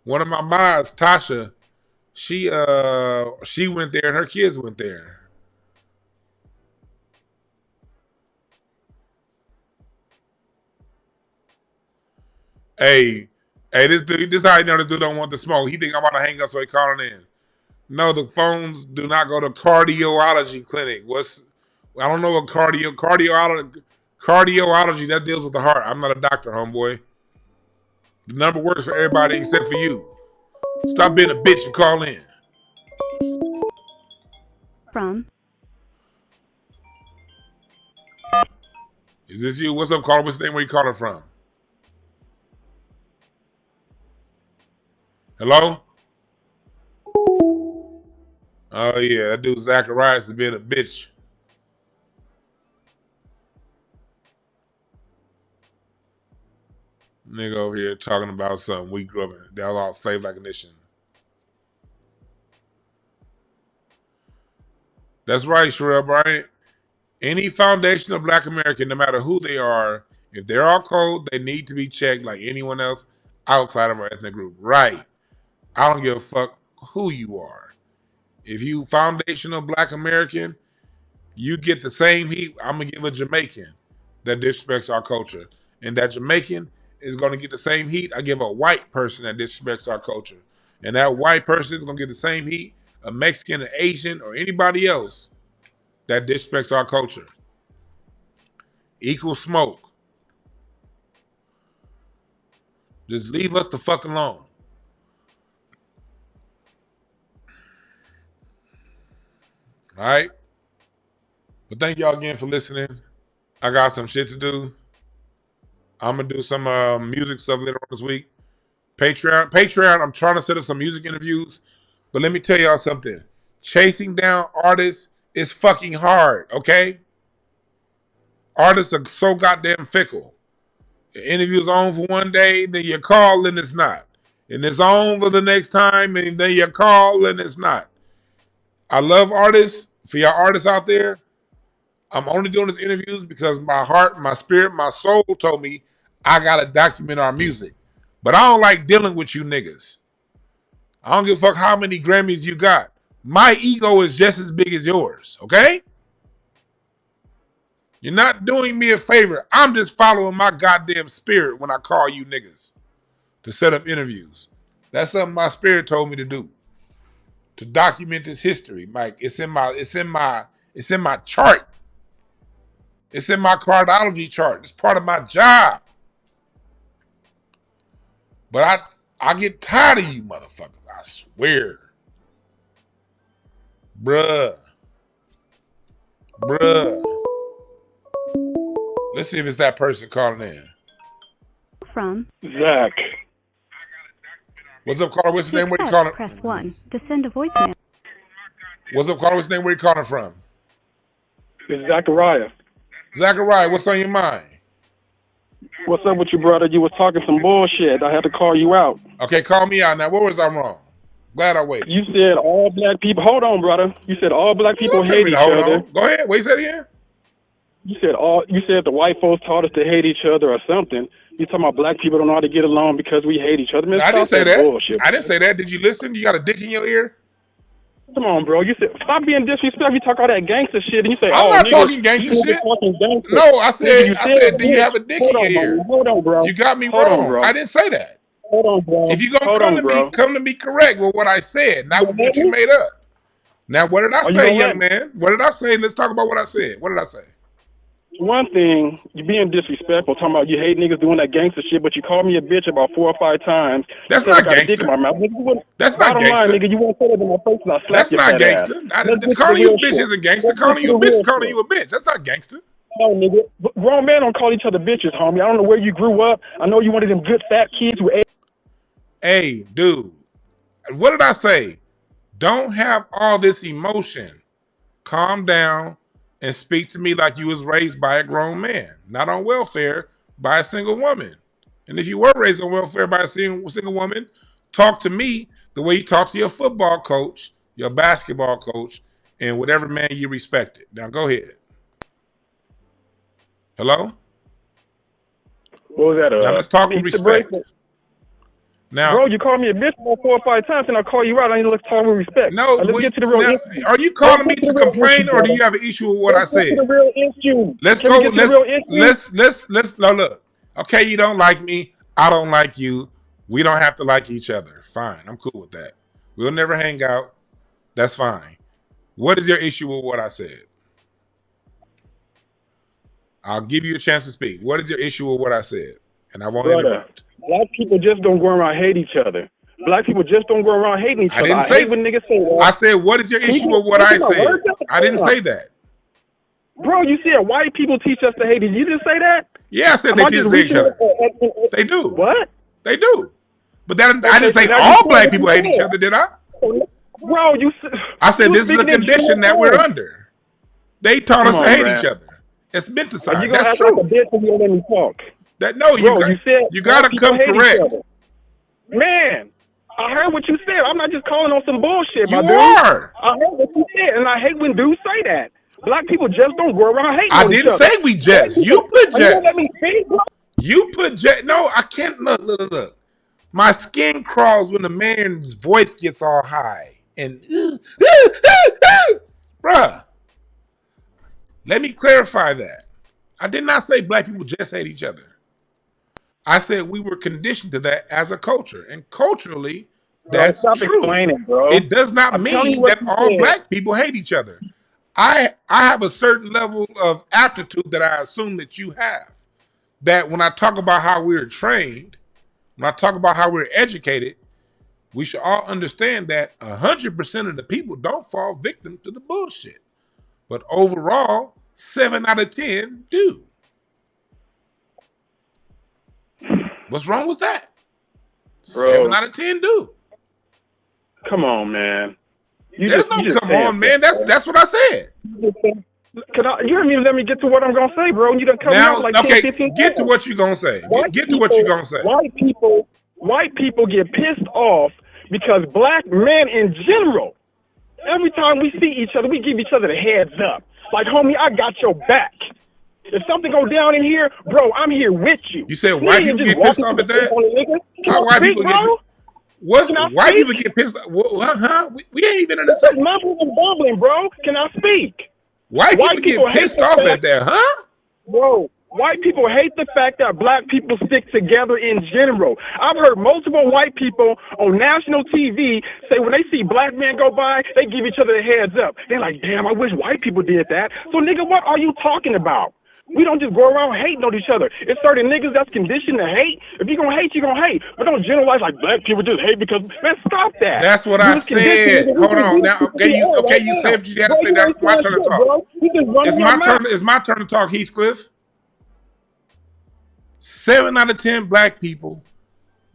One of my moms, Tasha, she went there and her kids went there. Hey, this how you know this dude don't want the smoke. He think I'm about to hang up, so he calling in. No, the phones do not go to Cardology clinic. I don't know what cardiology that deals with the heart. I'm not a doctor, homeboy. The number works for everybody except for you. Stop being a bitch and call in. From. Is this you? What's up, caller? What's the name? Where you calling from? Hello? Oh, yeah. That dude Zacharias is being a bitch. Nigga over here talking about something we grew up in. That was all slave-like nation. That's right, Sherelle Bryant. Any foundation of Black American, no matter who they are, if they're all code, they need to be checked like anyone else outside of our ethnic group. Right. I don't give a fuck who you are. If you foundational Black American, you get the same heat. I'm going to give a Jamaican that disrespects our culture. And that Jamaican is going to get the same heat I give a white person that disrespects our culture. And that white person is going to get the same heat a Mexican, an Asian, or anybody else that disrespects our culture. Equal smoke. Just leave us the fuck alone. All right? But thank y'all again for listening. I got some shit to do. I'm going to do some music stuff later on this week. Patreon, I'm trying to set up some music interviews. But let me tell y'all something. Chasing down artists is fucking hard, okay? Artists are so goddamn fickle. The interview's on for one day, then you call and it's not. And it's on for the next time, and then you call and it's not. I love artists. For y'all artists out there, I'm only doing these interviews because my heart, my spirit, my soul told me I gotta document our music. But I don't like dealing with you niggas. I don't give a fuck how many Grammys you got. My ego is just as big as yours, okay? You're not doing me a favor. I'm just following my goddamn spirit when I call you niggas to set up interviews. That's something my spirit told me to do. To document this history. Mike, it's in my chart. It's in my cardology chart. It's part of my job. But I get tired of you motherfuckers. I swear. Bruh. Let's see if it's that person calling in. From. Zach. What's up, caller? What's his name? Where you calling? Press 1 to send a voicemail. What's up, caller? What's his name? Where you calling from? It's Zachariah. Zachariah, what's on your mind? What's up with you, brother? You was talking some bullshit. I had to call you out. Okay, call me out now. Where was I wrong? Glad I waited. You said all black people. Hold on, brother. You said all black people hate each other. Go ahead. What you said again? You said the white folks taught us to hate each other or something. You talking about black people don't know how to get along because we hate each other. Man, I didn't say that. Bullshit. I didn't say that. Did you listen? You got a dick in your ear? Come on, bro. You said stop being disrespectful. You talk all that gangster shit, and you say, I'm not talking gangster shit. No, I said, do you have a dick in your ear? Hold on, bro. You got me wrong. I didn't say that. Hold on, bro. If you're going to come to me correct with what I said, not with what you made up. Now, what did I say, young man? What did I say? Let's talk about what I said. What did I say? One thing, you being disrespectful, talking about you hate niggas doing that gangster shit, but you called me a bitch about 4 or 5 times. That's not gangster. That's not gangster. Nigga, you won't say that in my face, and I'll slap That's your not fat gangster. ass. Calling you a bitch isn't gangster. Calling you a bitch is calling you a bitch. That's not gangster. No, nigga. Grown men don't call each other bitches, homie. I don't know where you grew up. I know you one of them good fat kids who ate. Hey, dude, what did I say? Don't have all this emotion. Calm down and speak to me like you was raised by a grown man, not on welfare by a single woman. And if you were raised on welfare by a single woman, talk to me the way you talk to your football coach, your basketball coach, and whatever man you respected. Now go ahead. Hello? What was that? Now let's talk with respect. Now, bro, you called me a bitch 4 or 5 times, and I call you out. I need to talk with respect. No, let's get to the real issue. Are you calling me to complain, or do you have an issue with what I said? Get to the real issue. Let's go. Let's. No, look. Okay, you don't like me. I don't like you. We don't have to like each other. Fine, I'm cool with that. We'll never hang out. That's fine. What is your issue with what I said? I'll give you a chance to speak. What is your issue with what I said? And I won't interrupt. Black people just don't go around hate each other. Black people just don't go around hating each other. I didn't say hate when niggas say that. I said, what is your issue with what I said? I didn't say that. Bro, you said white people teach us to hate each other. You didn't say that? Yeah, I said they teach us to hate each other. They do. What? They do. But I didn't say all black people hate each other, did I? Bro, I said this is a condition that we're under. They taught us to hate each other. It's Menticide. That's true. Like a bitch when you let me talk. No, you gotta come correct. Man, I heard what you said. I'm not just calling on some bullshit, my dude. You are. I heard what you said, and I hate when dudes say that. Black people just don't go around hating I on didn't each other. say we just. You put just. You let me speak, bro? You put just. No, I can't. Look. My skin crawls when the man's voice gets all high. And, bruh, let me clarify that. I did not say black people just hate each other. I said we were conditioned to that as a culture. And culturally, that's true. Explaining, bro. It does not mean that all black people hate each other. I have a certain level of aptitude that I assume that you have. That when I talk about how we're trained, when I talk about how we're educated, we should all understand that 100% of the people don't fall victim to the bullshit. But overall, 7 out of 10 do. What's wrong with that? Bro. 7 out of 10 do. Come on, man. There's no come on, man. That's what I said. You didn't even let me get to what I'm gonna say, bro. You done cut me off like 10, 15 get to what you're gonna say. Get to what you're gonna say. White people get pissed off because black men in general, every time we see each other, we give each other the heads up. Like, homie, I got your back. If something go down in here, bro, I'm here with you. You said white people get pissed off at that? How white people get? White people get pissed off? Huh? We ain't even in the same. Mumbling and bumbling, bro. Can I speak? White people get pissed off at that, huh? Bro, white people hate the fact that black people stick together in general. I've heard multiple white people on national TV say when they see black men go by, they give each other a heads up. They're like, damn, I wish white people did that. So, nigga, what are you talking about? We don't just go around hating on each other. It's certain niggas that's conditioned to hate. If you're going to hate, you're going to hate. But don't generalize like black people just hate because, man, stop that. That's what I said. Hold on. Now, you said what you had to say. That's my turn to talk. It's my turn to talk, Heathcliff. 7 out of 10 black people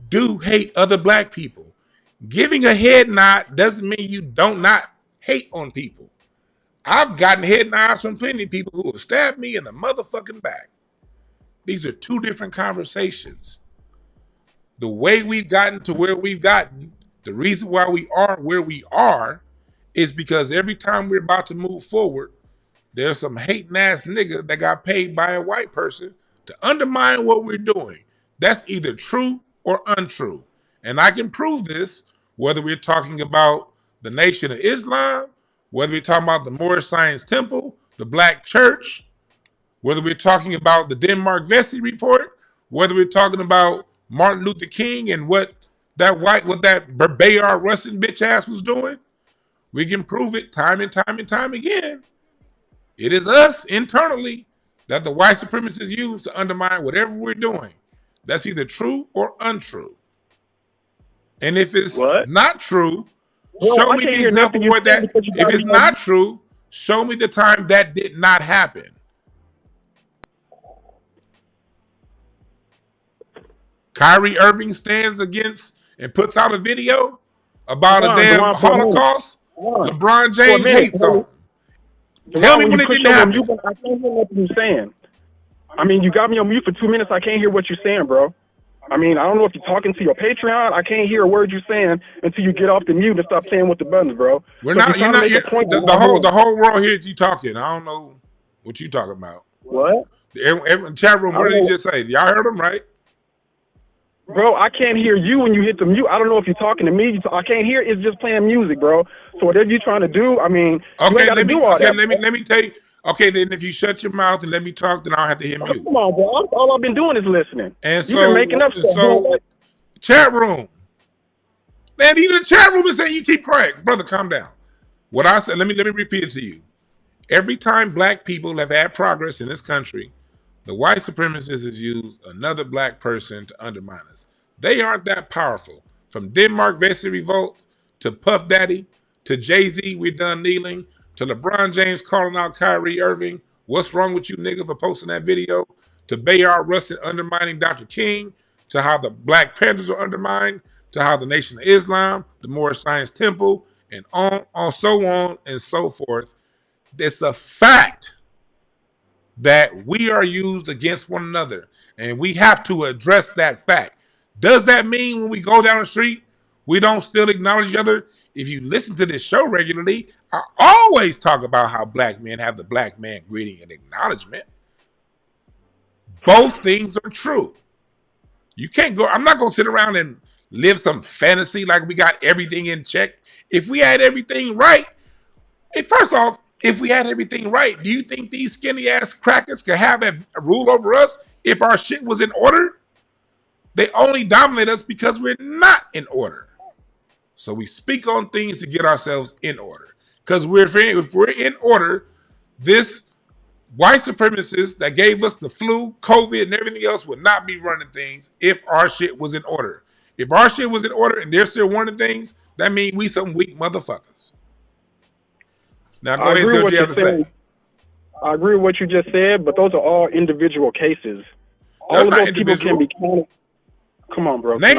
do hate other black people. Giving a head nod doesn't mean you don't not hate on people. I've gotten head nods from plenty of people who have stabbed me in the motherfucking back. These are two different conversations. The way we've gotten to where we've gotten, the reason why we are where we are is because every time we're about to move forward, there's some hating ass nigga that got paid by a white person to undermine what we're doing. That's either true or untrue. And I can prove this, whether we're talking about the Nation of Islam, whether we're talking about the Moorish Science Temple, the Black Church, whether we're talking about the Denmark Vesey report, whether we're talking about Martin Luther King and what that Bayard Rustin bitch ass was doing, we can prove it time and time and time again. It is us internally that the white supremacists use to undermine whatever we're doing. That's either true or untrue. And if it's not true, show me the example where that, if it's not true, show me the time that did not happen. Kyrie Irving stands against and puts out a video about a Dewan, damn Dewan, for a minute. Holocaust. Dewan, LeBron for a James minute, hates on him. Tell Dewan, me when you it put didn't your happen. mute, I can't hear what you're saying. I mean, you got me on mute for 2 minutes. I can't hear what you're saying, bro. I mean, I don't know if you're talking to your Patreon. I can't hear a word you're saying until you get off the mute and stop saying with the buttons, bro. We're not. You're not. The whole world hears you talking. I don't know what you talking about. What? Everyone, chat room. What did he just say? Y'all heard him, right? Bro, I can't hear you when you hit the mute. I don't know if you're talking to me. I can't hear. It's just playing music, bro. So whatever you're trying to do, I mean, you ain't gotta do all that. Let me tell you. Okay, then if you shut your mouth and let me talk, then I'll have to hit mute. Come on, bro. All I've been doing is listening. And you've been making up stuff. So, chat room. Man, even the chat room is saying you keep quiet. Brother, calm down. What I said, let me repeat it to you. Every time black people have had progress in this country, the white supremacists has used another black person to undermine us. They aren't that powerful. From Denmark Vesey Revolt to Puff Daddy to Jay-Z, we're done kneeling, to LeBron James calling out Kyrie Irving, what's wrong with you nigga for posting that video, to Bayard Rustin undermining Dr. King, to how the Black Panthers are undermined, to how the Nation of Islam, the Moorish Science Temple, and so on and so forth. It's a fact that we are used against one another, and we have to address that fact. Does that mean when we go down the street, we don't still acknowledge each other? If you listen to this show regularly, I always talk about how black men have the black man greeting and acknowledgement. Both things are true. You can't go, I'm not going to sit around and live some fantasy like we got everything in check. If we had everything right, first off, if we had everything right, do you think these skinny ass crackers could have a rule over us if our shit was in order? They only dominate us because we're not in order. So we speak on things to get ourselves in order. Because if we're in order, this white supremacist that gave us the flu, COVID, and everything else would not be running things if our shit was in order. If our shit was in order and they're still running things, that means we some weak motherfuckers. Now go ahead and say what you have to say. I agree with what you just said, but those are all individual cases. All of those people can be counted. Come on, bro. Name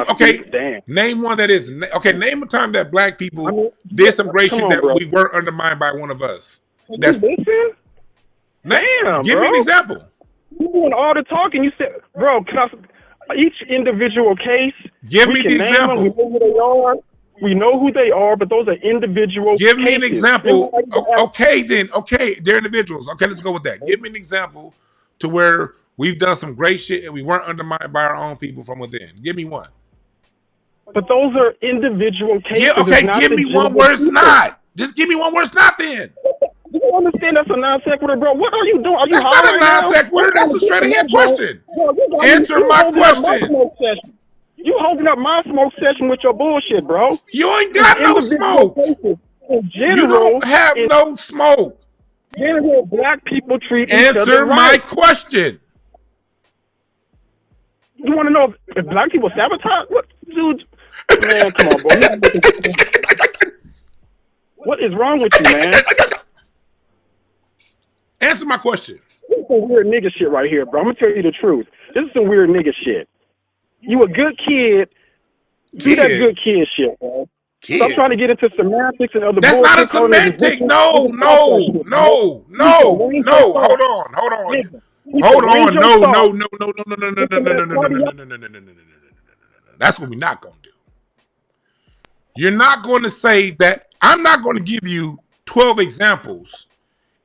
one that is. Okay, name a time that black people did some great shit that we were undermined by one of us. That's damn. Give me an example. You doing all the talking. You said, bro, each individual case. Give me the example. We know who they are. We know who they are, but those are individual Give me cases. an example. Okay, then. Okay, they're individuals. Okay, let's go with that. Give me an example to where we've done some great shit and we weren't undermined by our own people from within. Give me one. But those are individual cases. Yeah, okay, give me one where it's not. Just give me one where it's not then. You don't understand that's a non sequitur, bro. What are you doing? Are you that's not a non sequitur. That's a straight ahead question. Answer my question. You holding up my smoke session with your bullshit, bro. You ain't got no smoke. In general, you don't have no smoke. In general, black people treat each Answer other my right. question. You want to know if black people sabotage? What, dude? Man, come on, bro. What is wrong with you, man? Answer my question. This is some weird nigga shit right here, bro. I'm gonna tell you the truth. This is some weird nigga shit. You a good kid. Do that good kid shit, bro. Stop trying to get into semantics and other bullshit. That's not a semantic. No. Hold on. That's what we're not gonna do. You're not going to say that. I'm not going to give you 12 examples,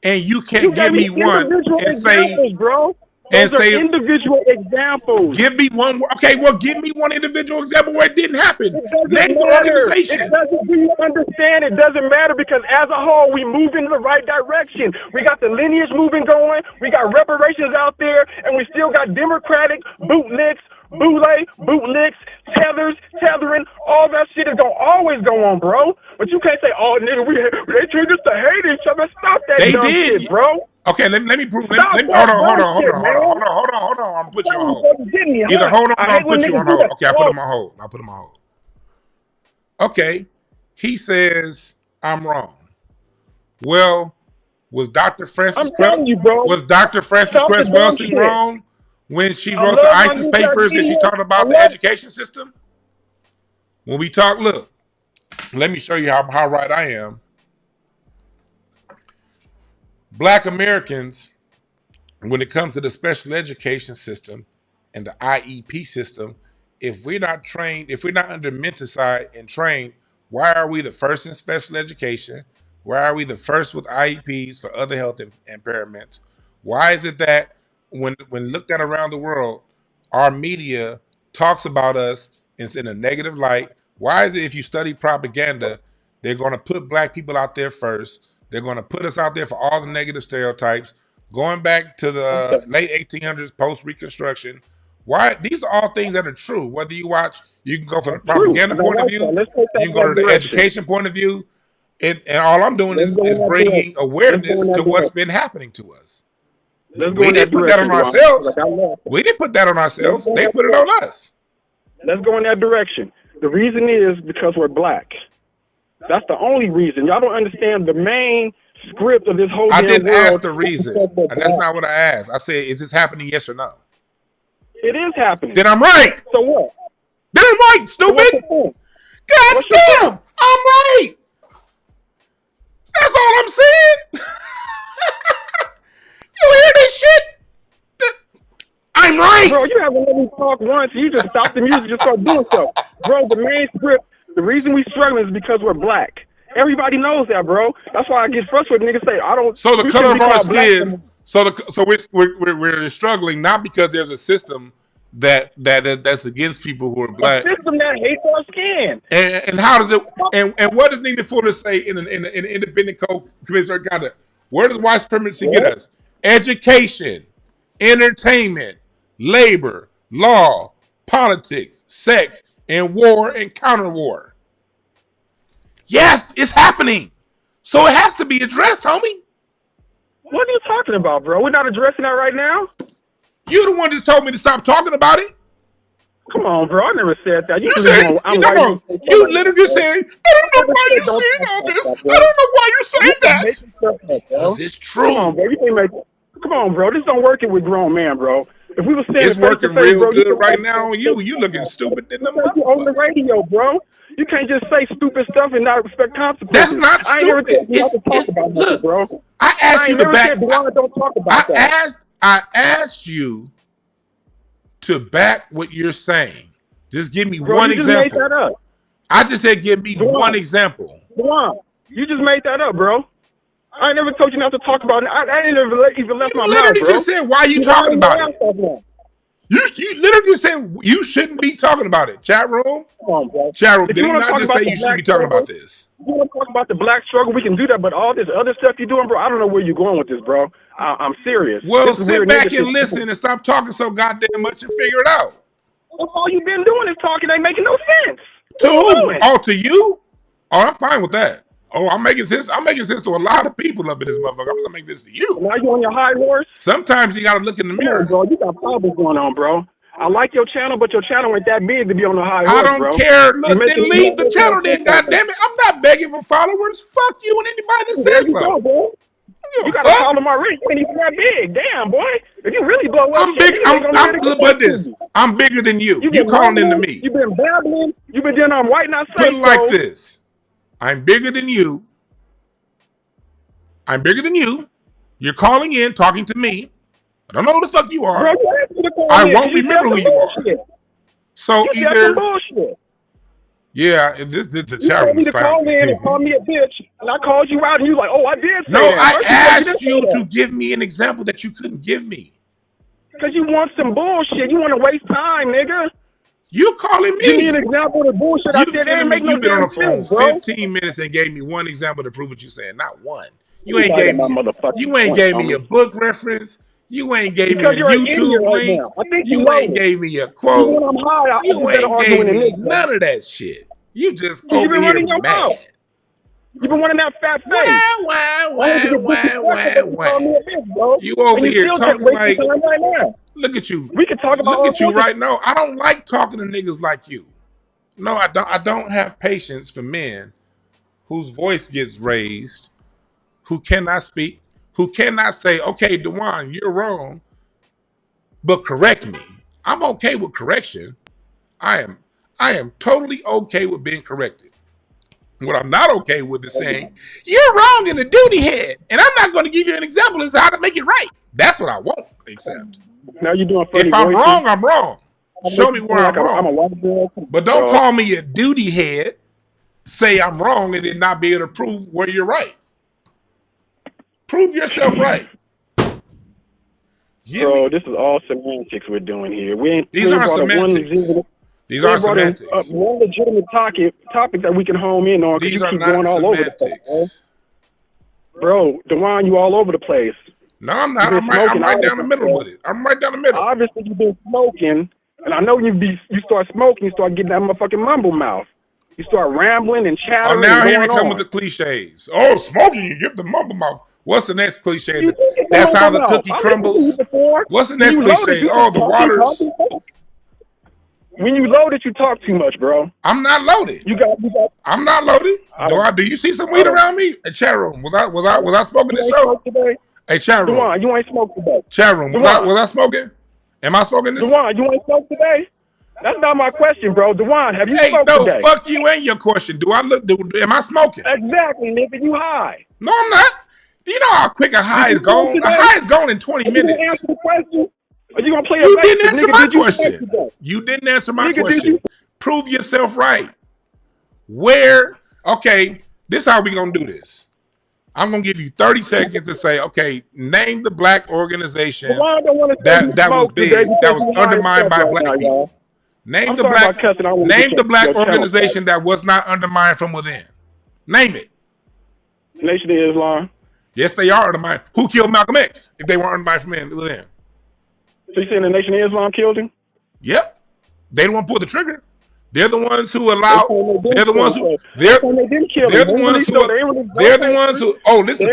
and you can't give me one and say, bro. Those are individual examples. Give me one. Okay, well, give me one individual example where it didn't happen. Name the organization. It doesn't. Do you understand? It doesn't matter because as a whole, we move in the right direction. We got the lineage moving going. We got reparations out there, and we still got democratic bootlicks, bootlicks, tethering. All that shit is gonna always go on, bro. But you can't say, "Oh, nigga, they treat us to hate each other." Stop that dumb shit, bro. Okay, let me prove. Hold on. I'm gonna put you on hold. Either hold on or I'll put you on hold. Okay, I'll put him on hold. Okay, he says I'm wrong. Well, was Dr. Francis Cress Welsing wrong? when she I wrote the love my ISIS new black papers and she media. talked I about the love. education system? When we talk, look, let me show you how right I am. Black Americans, when it comes to the special education system and the IEP system, if we're not trained, if we're not under Menticide and trained, why are we the first in special education? Why are we the first with IEPs for other health impairments? Why is it that when looked at around the world, our media talks about us in a negative light? Why is it if you study propaganda, they're going to put black people out there first? They're going to put us out there for all the negative stereotypes. Going back to the late 1800s, post-Reconstruction, why? These are all things that are true. Whether you watch, you can go from the propaganda point of view, you can go to the education point of view, and all I'm doing is bringing awareness to what's been happening to us. We didn't put that on ourselves. We didn't put that on ourselves. They put it on us. Let's go in that direction. The reason is because we're black. That's the only reason. Y'all don't understand the main script of this whole I damn didn't world. ask the reason, and that's not what I asked. I said, is this happening, yes or no? It is happening. Then I'm right. So what? Then I'm right, stupid. God damn, I'm right. That's all I'm saying. You hear this shit? I'm right. Bro, you haven't let me talk once. You just stop the music, just start doing stuff. Bro, the main script, the reason we struggling is because we're black. Everybody knows that, bro. That's why I get frustrated when niggas say, I don't. So the color of our skin, so we're struggling not because there's a system that's against people who are black. A system that hates our skin. And how does it? And what does Nina Fuller say in an independent commissioner conduct? Where does white supremacy get us? Education, entertainment, labor, law, politics, sex, and war and counter war. Yes, it's happening. So it has to be addressed, homie. What are you talking about, bro? We're not addressing that right now. You the one just told me to stop talking about it. Come on, bro. I never said that. You literally just saying, I don't know why you're saying all this. I don't know why you're saying that. Because it's true. Come on, bro. Come on, bro. This don't work with grown man, bro. If we were standing it's working real good right now on you. You looking stupid than the motherfucker. On the radio, bro. You can't just say stupid stuff and not expect consequences. That's not stupid. Look, bro. I asked you to back. Don't talk about that. I asked you to back what you're saying. Just give me one example. Just made that up. I just said give me one example. You just made that up, bro. I never told you not to talk about it. I ain't even left my mouth, bro. You literally just said, why are you talking about it? You literally just said you shouldn't be talking about it. Chat room? Come on, bro. Chat room, did he not just say you shouldn't be talking about this? You want to talk about the black struggle? We can do that, but all this other stuff you're doing, bro, I don't know where you're going with this, bro. I'm serious. Well, sit back and listen and stop talking so goddamn much and figure it out. That's all you've been doing is talking. Ain't making no sense. To who? Oh, to you? Oh, I'm fine with that. Oh, I'm making sense. I'm making sense to a lot of people up in this motherfucker. I'm gonna make this to you. Now you on your high horse? Sometimes you gotta look in the mirror. Bro, you got problems going on, bro. I like your channel, but your channel ain't that big to be on the high horse, I don't bro. care. Look, then leave the channel then, goddammit. I'm not begging for followers. Fuck you and anybody that says so. You got a problem already. You ain't even that big. Damn, boy. If you really blow up, I'm big. I'm bigger than you. You calling into me. You've been babbling. You've been doing on white not safe. Put it like this. I'm bigger than you. I'm bigger than you. You're calling in, talking to me. I don't know who the fuck you are. Bro, I won't remember who you are. So either, yeah, the chat room is call in and call me a bitch, and I called you out, and you like, oh, I did. No, I asked you to give me an example that you couldn't give me. Because you want some bullshit. You want to waste time, nigga. You calling me? Give me an example of the bullshit I said. You've been on the phone 15 minutes and gave me one example to prove what you're saying. Not one. You ain't gave me a book reference. You ain't gave me a YouTube link. You ain't gave me a quote. You ain't gave me none of that shit. You just over here mad. You've been running that fat face. You over here talking like, look at you. We can talk about look at you right now. I don't like talking to niggas like you. No, I don't. I don't have patience for men whose voice gets raised, who cannot speak, who cannot say, okay, DeJuan, you're wrong. but correct me. I'm okay with correction. I am totally okay with being corrected. What I'm not okay with is saying, you're wrong in the duty head, and I'm not going to give you an example as to how to make it right. That's what I won't accept. Now you're doing funny If I'm voices. wrong, I'm wrong. Show me where I'm wrong. I'm a white girl. But don't call me a duty head, say I'm wrong, and then not be able to prove where you're right. Prove yourself right. Bro, this is all semantics we're doing here. These aren't semantics. These aren't semantics. One legitimate topic that we can home in on. These are keep not going all over the semantics. place, bro, Dewan, you all over the place. No, I'm not. I'm right down the middle with it. I'm right down the middle. Obviously, you've been smoking, and I know you start smoking, you start getting that motherfucking mumble mouth. You start rambling and chattering. Oh, now here we come on. with the cliches. Oh, smoking, you get the mumble mouth. What's the next cliche? That's how the cookie crumbles. What's the next cliche? Oh, the waters. When you loaded, you talk too much, bro. I'm not loaded. You got. I'm not loaded. Do you see some weed around me? Hey, chat room. Was I smoking this show? Hey, chat room. Dewan, you ain't smoked today. Chat room. Was I smoking? Am I smoking this? Dewan, you ain't smoked today. That's not my question, bro. Dewan, have you smoked today? Fuck you and your question. Am I smoking? Exactly, nigga. You high? No, I'm not. Do you know how quick a high is gone? A high is gone in 20 minutes. You answer the question. Are you gonna play? You didn't answer my question. You didn't answer my question. Prove yourself right. Where? Okay, this is how we gonna do this. I'm gonna give you 30 seconds to say, okay, name the black organization that was big, that was undermined by black people. Name the black organization that was not undermined from within. Name it. Nation of Islam. Yes, they are undermined. Who killed Malcolm X if they weren't undermined from within? So you saying the Nation of Islam killed him? Yep. They didn't want to pull the trigger. They're the ones who allowed. They're the ones who. They're the ones who. They're the ones who. Oh, listen.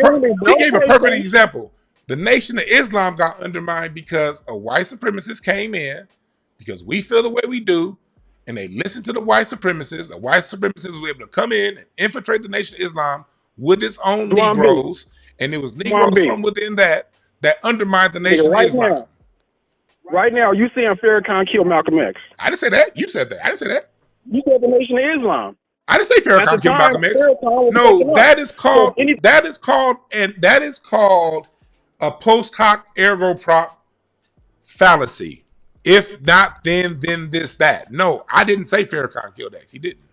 He gave a perfect example. The Nation of Islam got undermined because a white supremacist came in, because we feel the way we do, and they listened to the white supremacists. A white supremacist was able to come in and infiltrate the Nation of Islam with its own Negroes, and it was Negroes from within that undermined the Nation of Islam. Right now, you saying Farrakhan killed Malcolm X? I didn't say that. You said that. I didn't say that. You said the Nation of Islam. I didn't say Farrakhan killed Malcolm X. No, that is called a post hoc ergo prop fallacy. If not, then this, that. No, I didn't say Farrakhan killed X. He didn't.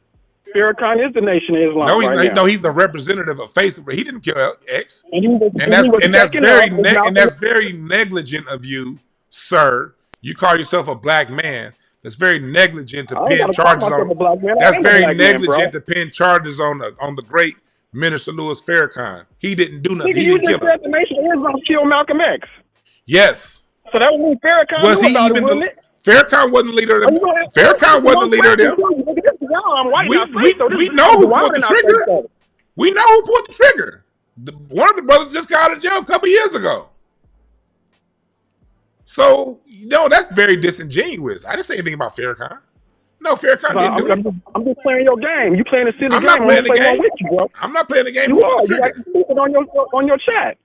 Farrakhan is the Nation of Islam. No, he's a representative of face. He didn't kill X. And that's very negligent of you, sir. You call yourself a black man. That's very negligent to pin charges on. That's very negligent to pin charges on the great Minister Louis Farrakhan. He didn't do nothing. He didn't kill him. The Nation of Islam killed Malcolm X. Yes. So that would mean Farrakhan was he even the Farrakhan wasn't the leader of them. Farrakhan wasn't the leader of them. We know who pulled the trigger. We know who pulled the trigger. One of the brothers just got out of jail a couple years ago. So, that's very disingenuous. I didn't say anything about Farrakhan. No, Farrakhan didn't do it. I'm just playing your game. You playing a silly game. I'm not playing the game. With you, bro. I'm not playing the game. You are. You like to speak it on your chat.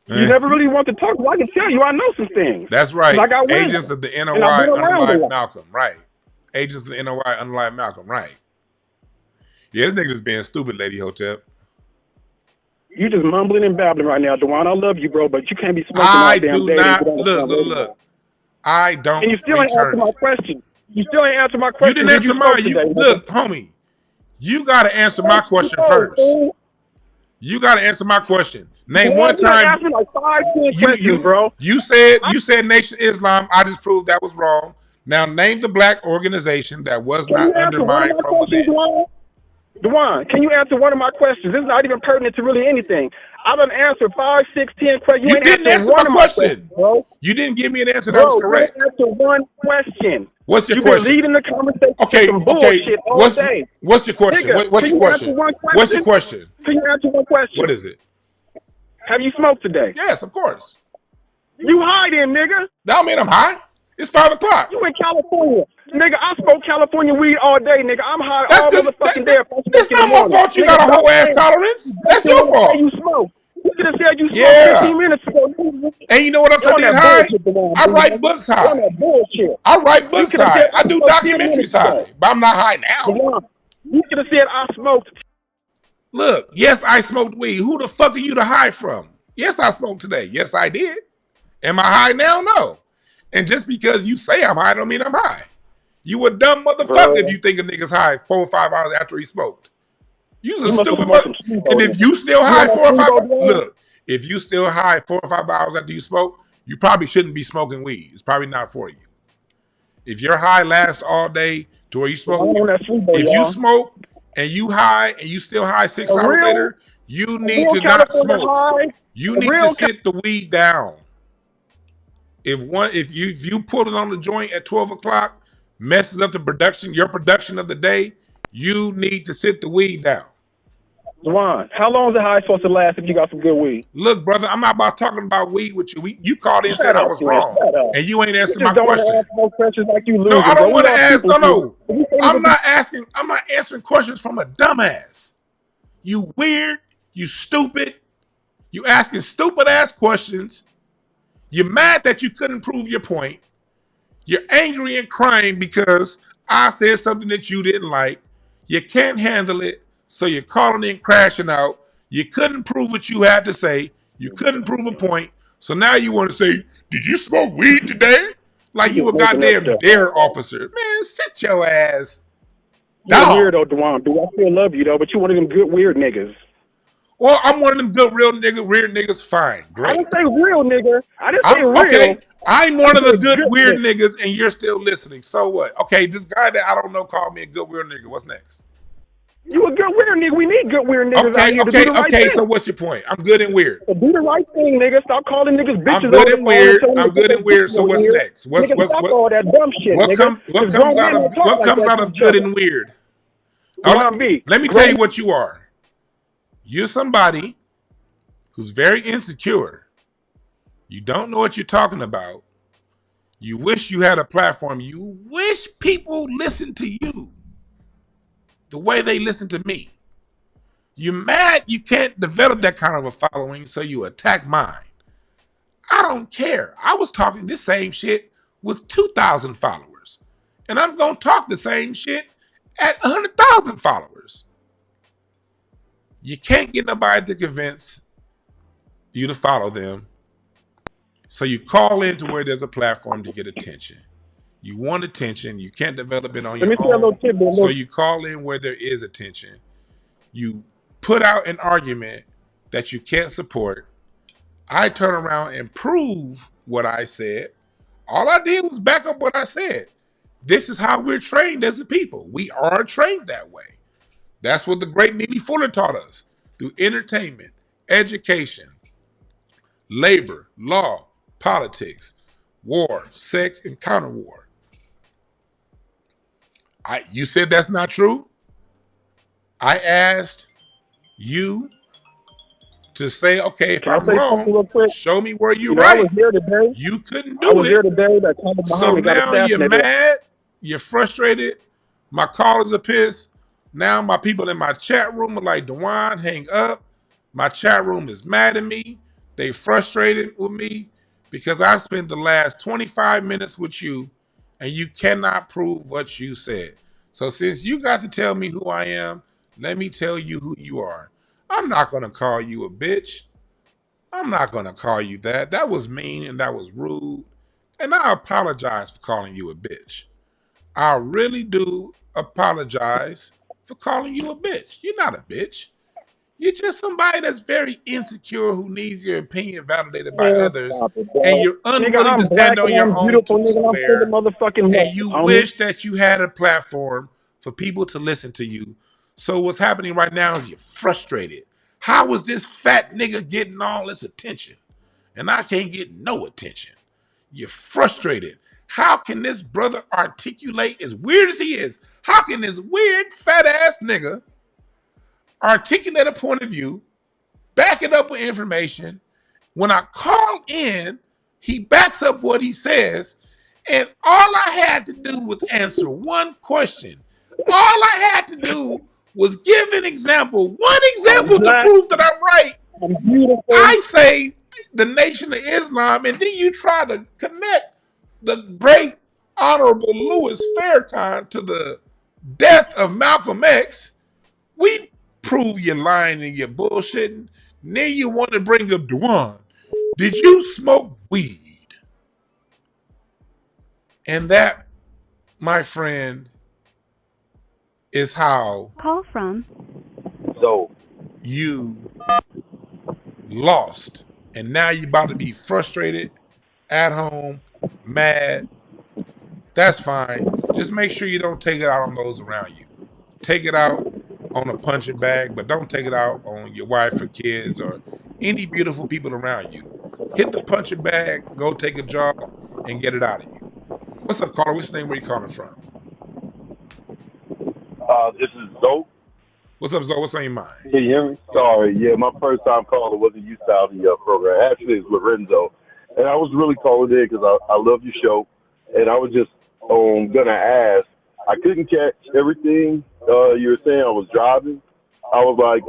You never really want to talk. Well, I can tell you, I know some things. That's right. Agents of the NOI unlike Malcolm. Right. Agents of the NOI unlike Malcolm. Right. Yeah, this nigga just being stupid, Lady Hotep. You just mumbling and babbling right now, Dewan. I love you, bro, but you can't be smoking all damn day. Look. I don't. And you still ain't answer my question. You still ain't answer my question. You didn't answer mine. Look, homie, you got to answer my question first. You got to answer my question. Name one time. You like 5, 10 questions, bro. You said Nation Islam. I just proved that was wrong. Now name the black organization that was not undermined from within. Dewan, can you answer one of my questions? This is not even pertinent to really anything. I done answered 5, 6, 10 questions. You didn't answer my question, bro. You didn't give me an answer that was correct. You answer one question. What's your question? You've been leading the conversation with some bullshit all day. What's your question? Nigga, what's your question? What's your question? Can you answer one question? What is it? Have you smoked today? Yes, of course. You high then, nigga. That don't mean I'm high. It's 5 o'clock. You in California. Nigga, I smoke California weed all day, nigga. I'm high all motherfucking day. That's not my fault you got a whole ass tolerance. That's your fault. You smoke. You could have said you smoked Yeah. 15 minutes ago. And you know what else I did high? I write books high. That bullshit. I write books high. I do smoked 10 documentaries minutes high, ago. but I'm not high now. You could have said I smoked. Look, yes, I smoked weed. Who the fuck are you to hide from? Yes, I smoked today. Yes, I did. Am I high now? No. And just because you say I'm high don't mean I'm high. You a dumb motherfucker if you think a nigga's high 4 or 5 hours after he smoked. You's a stupid mother. And if you still high 4 or 5 hours, look, if you still high 4 or 5 hours after you smoke, you probably shouldn't be smoking weed. It's probably not for you. If your high lasts all day to where you smoke, if you smoke and you high and you still high 6 hours later, you need to not smoke. You need to sit the weed down. If you put it on the joint at 12 o'clock, messes up the production, your production of the day, you need to sit the weed down. Juan, how long is the high supposed to last if you got some good weed? Look, brother, I'm not about talking about weed with you. You called in and said I was wrong, and you ain't answered my question. No, I don't want to ask. No. I'm not answering questions from a dumbass. You weird. You stupid. You asking stupid ass questions. You're mad that you couldn't prove your point. You're angry and crying because I said something that you didn't like. You can't handle it, so you're calling in crashing out. You couldn't prove what you had to say. You couldn't prove a point. So now you want to say, did you smoke weed today? Like you a goddamn dare officer. Man, sit your ass down. You're weird, though, Dewan. I still love you, though, but you one of them good weird niggas. Well, I'm one of them good real niggas, weird niggas, fine. Great. I didn't say real, nigga. I didn't say real. Okay, I'm one of the good weird niggas, and you're still listening. So what? Okay, this guy that I don't know called me a good weird nigga. What's next? You a good weird nigga. We need good weird niggas out here to do the right thing. So what's your point? I'm good and weird. So do the right thing, nigga. Stop calling niggas bitches. I'm good and weird. I'm good and weird. So what's next? Stop all that dumb shit, what comes out of good and weird? Let me tell you what you are. You're somebody who's very insecure. You don't know what you're talking about. You wish you had a platform. You wish people listen to you the way they listen to me. You're mad you can't develop that kind of a following, so you attack mine. I don't care. I was talking this same shit with 2,000 followers. And I'm going to talk the same shit at 100,000 followers. You can't get nobody to convince you to follow them. So you call in to where there's a platform to get attention. You want attention. You can't develop it on your own. So you call in where there is attention. You put out an argument that you can't support. I turn around and prove what I said. All I did was back up what I said. This is how we're trained as a people. We are trained that way. That's what the great Neely Fuller taught us through entertainment, education, labor, law, politics, war, sex, and counter-war. You said that's not true? I asked you to say, okay, if I'm wrong, show me where you're right. I was here today. You couldn't do it. I was here today. So now you're mad, you're frustrated, my callers are pissed. Now my people in my chat room are like, Dewan, hang up. My chat room is mad at me. They frustrated with me because I spent the last 25 minutes with you and you cannot prove what you said. So since you got to tell me who I am, let me tell you who you are. I'm not going to call you a bitch. I'm not going to call you that. That was mean and that was rude. And I apologize for calling you a bitch. I really do apologize for calling you a bitch. You're not a bitch. You're just somebody that's very insecure who needs your opinion validated by others. And you're unwilling to stand on your own two square. And you wish that you had a platform for people to listen to you. So what's happening right now is you're frustrated. How is this fat nigga getting all this attention? And I can't get no attention. You're frustrated. How can this brother articulate, as weird as he is, how can this weird fat ass nigga articulate a point of view, back it up with information? When I call in, he backs up what he says, and all I had to do was answer one question. All I had to do was give an example, one example to prove that I'm right, beautiful. I say the Nation of Islam, and then you try to connect the great Honorable Louis Farrakhan to the death of Malcolm X. We prove you're lying and you're bullshitting. Then you want to bring up Dewan. Did you smoke weed? And that, my friend, is how Call from you lost. And now you're about to be frustrated, at home, mad. That's fine. Just make sure you don't take it out on those around you. Take it out on a punching bag, but don't take it out on your wife or kids or any beautiful people around you. Hit the punching bag, go take a jog, and get it out of you. What's up, caller? What's your name? Where you calling from? This is Zoe. What's up, Zoe? What's on your mind? Can you hear me? Sorry, yeah, my first time calling wasn't used to the program. Actually, it's Lorenzo. And I was really calling in because I love your show. And I was just going to ask. I couldn't catch everything you were saying. I was driving. I was like,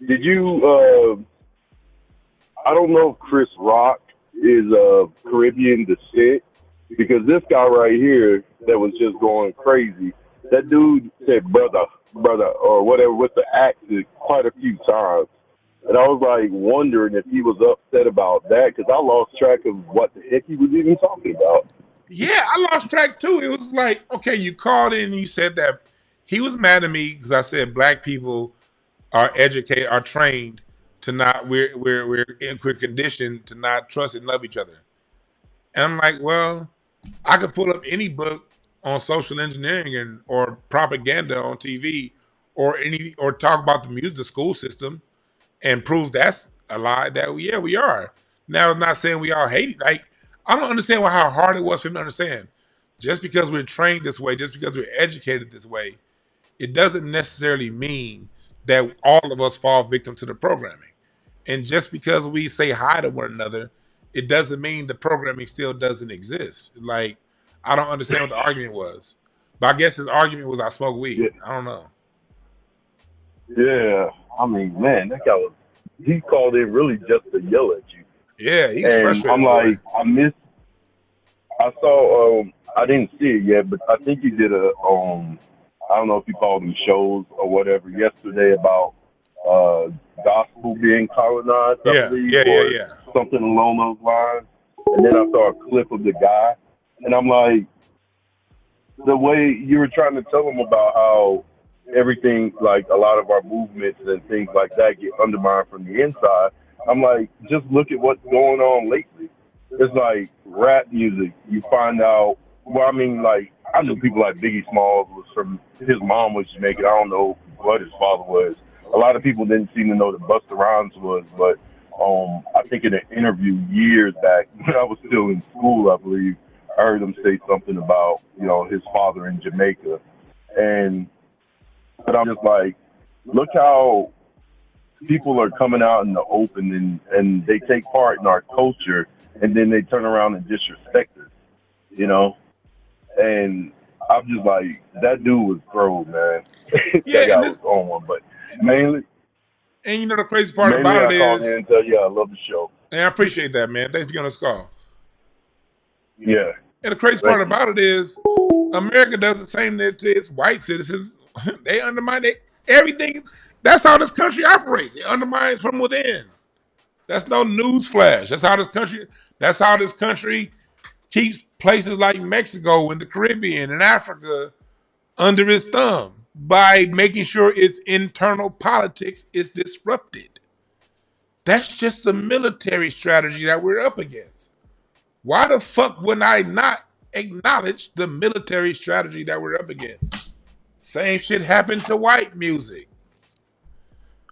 did you, I don't know if Chris Rock is Caribbean descent, because this guy right here that was just going crazy, that dude said brother, or whatever with the accent quite a few times. And I was like wondering if he was upset about that, because I lost track of what the heck he was even talking about. Yeah, I lost track too. It was like, okay, you called in and you said that he was mad at me because I said black people are educated, are trained to not, we're conditioned to not trust and love each other. And I'm like, well, I could pull up any book on social engineering or propaganda on TV or talk about the school system and prove that's a lie. That yeah, we are. Now, I'm not saying we all hate it. Like, I don't understand how hard it was for him to understand. Just because we're trained this way, just because we're educated this way, it doesn't necessarily mean that all of us fall victim to the programming. And just because we say hi to one another, it doesn't mean the programming still doesn't exist. Like, I don't understand what the argument was. But I guess his argument was I smoke weed. Yeah. I don't know. Yeah. I mean, man, that guy he called in really just to yell at you. Yeah, he's frustrated. I'm like, I saw, I didn't see it yet, but I think you did I don't know if you called them shows or whatever yesterday about gospel being colonized, I believe, or something along those lines. And then I saw a clip of the guy, and I'm like, the way you were trying to tell him about how everything, like a lot of our movements and things like that get undermined from the inside. I'm like, just look at what's going on lately. It's like rap music. You find out, well, I mean, like, I knew people like Biggie Smalls was from, his mom was Jamaican. I don't know what his father was. A lot of people didn't seem to know that Busta Rhymes was, but I think in an interview years back when I was still in school, I believe, I heard him say something about, his father in Jamaica. But I'm just like, look how people are coming out in the open and they take part in our culture, and then they turn around and disrespect us, And I'm just like, that dude was pro, man. That guy was on one, but mainly. And the crazy part about it is, I call in and tell you I love the show. And I appreciate that, man. Thanks for getting on this call. Yeah. And the crazy part about it is, America does the same to its white citizens. They undermine everything. That's how this country operates. It undermines from within. That's no news flash. That's how this country keeps places like Mexico and the Caribbean and Africa under its thumb, by making sure its internal politics is disrupted. That's just a military strategy that we're up against. Why the fuck would I not acknowledge the military strategy that we're up against? Same shit happened to white music.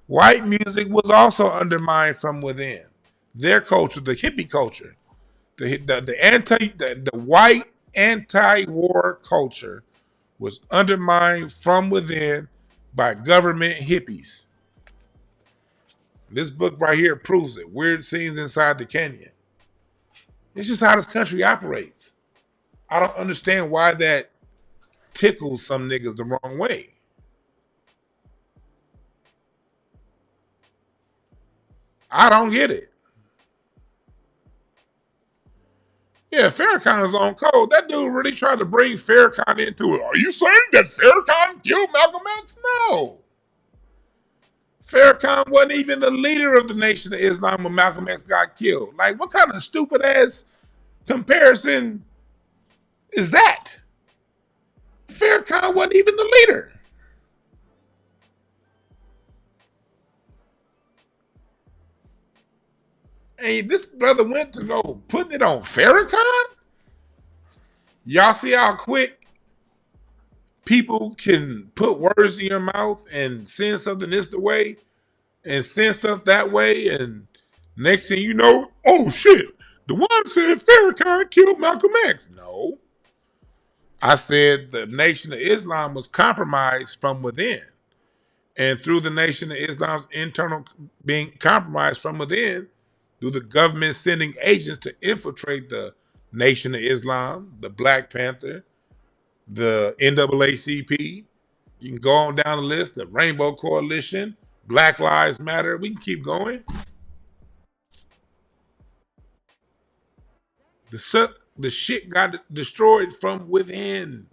White music was also undermined from within. Their culture, the hippie culture, the white anti-war culture was undermined from within by government hippies. This book right here proves it. Weird Scenes Inside the Canyon. It's just how this country operates. I don't understand why that tickles some niggas the wrong way. I don't get it. Yeah, Farrakhan's on code. That dude really tried to bring Farrakhan into it. Are you saying that Farrakhan killed Malcolm X? No. Farrakhan wasn't even the leader of the Nation of Islam when Malcolm X got killed. Like, what kind of stupid ass comparison is that? Farrakhan wasn't even the leader. And this brother went to go putting it on Farrakhan? Y'all see how quick people can put words in your mouth and send something this the way and send stuff that way, and next thing you know, oh shit, the one said Farrakhan killed Malcolm X. No. I said the Nation of Islam was compromised from within. And through the Nation of Islam's internal being compromised from within, through the government sending agents to infiltrate the Nation of Islam, the Black Panther, the NAACP, you can go on down the list, the Rainbow Coalition, Black Lives Matter, we can keep going. The shit got destroyed from within.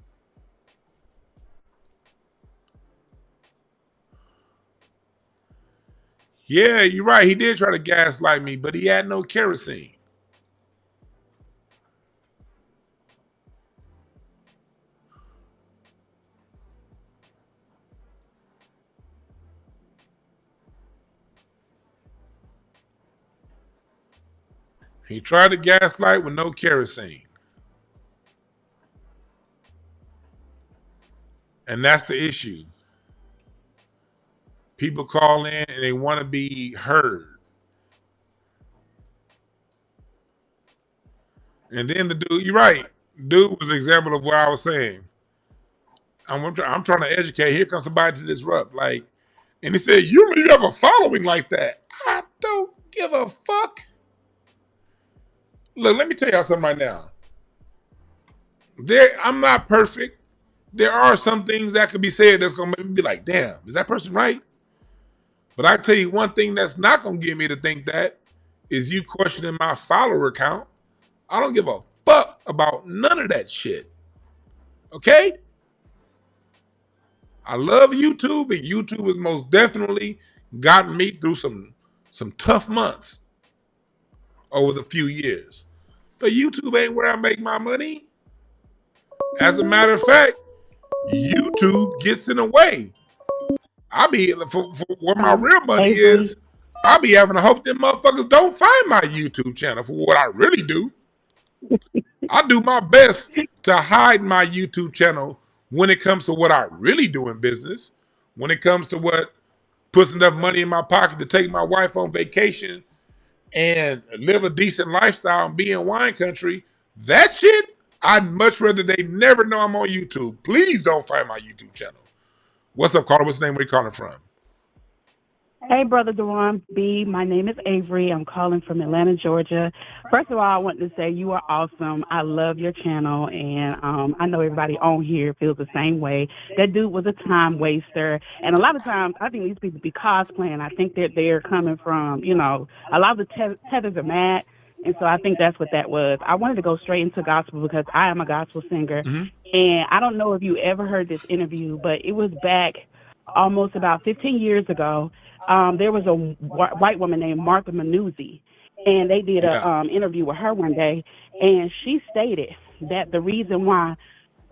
Yeah, you're right. He did try to gaslight me, but he had no kerosene. He tried to gaslight with no kerosene. And that's the issue. People call in and they want to be heard. And then the dude, you're right. Dude was an example of what I was saying. I'm trying to educate. Here comes somebody to disrupt. Like, and he said, you don't even have a following like that. I don't give a fuck. Look, let me tell y'all something right now. I'm not perfect. There are some things that could be said that's going to make me be like, damn, is that person right? But I tell you one thing that's not going to get me to think that is you questioning my follower count. I don't give a fuck about none of that shit. Okay? I love YouTube, and YouTube has most definitely gotten me through some tough months over the few years. But YouTube ain't where I make my money. As a matter of fact, YouTube gets in the way. I be for where my real money is. I be having to hope them motherfuckers don't find my YouTube channel for what I really do. I do my best to hide my YouTube channel when it comes to what I really do in business. When it comes to what puts enough money in my pocket to take my wife on vacation and live a decent lifestyle and be in wine country, that shit, I'd much rather they never know I'm on YouTube. Please don't find my YouTube channel. What's up, caller? What's the name? Where you calling from? Hey, Brother Dewan B. My name is Avery. I'm calling from Atlanta, Georgia. First of all, I want to say you are awesome. I love your channel, and I know everybody on here feels the same way. That dude was a time waster, and a lot of times I think these people be cosplaying. I think that they're coming from, you know, a lot of the tethers are mad, and so I think that's what that was. I wanted to go straight into gospel because I am a gospel singer, and I don't know if you ever heard this interview, but it was back almost about 15 years ago. There was a white woman named Martha Manuzzi, and they did a interview with her one day, and she stated that the reason why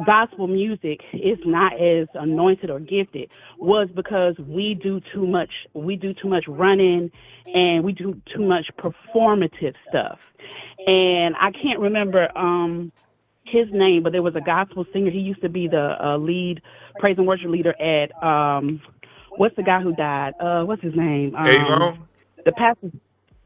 gospel music is not as anointed or gifted was because we do too much running, and we do too much performative stuff. And I can't remember his name, but there was a gospel singer. He used to be the lead praise and worship leader at what's the guy who died? What's his name? The pastor.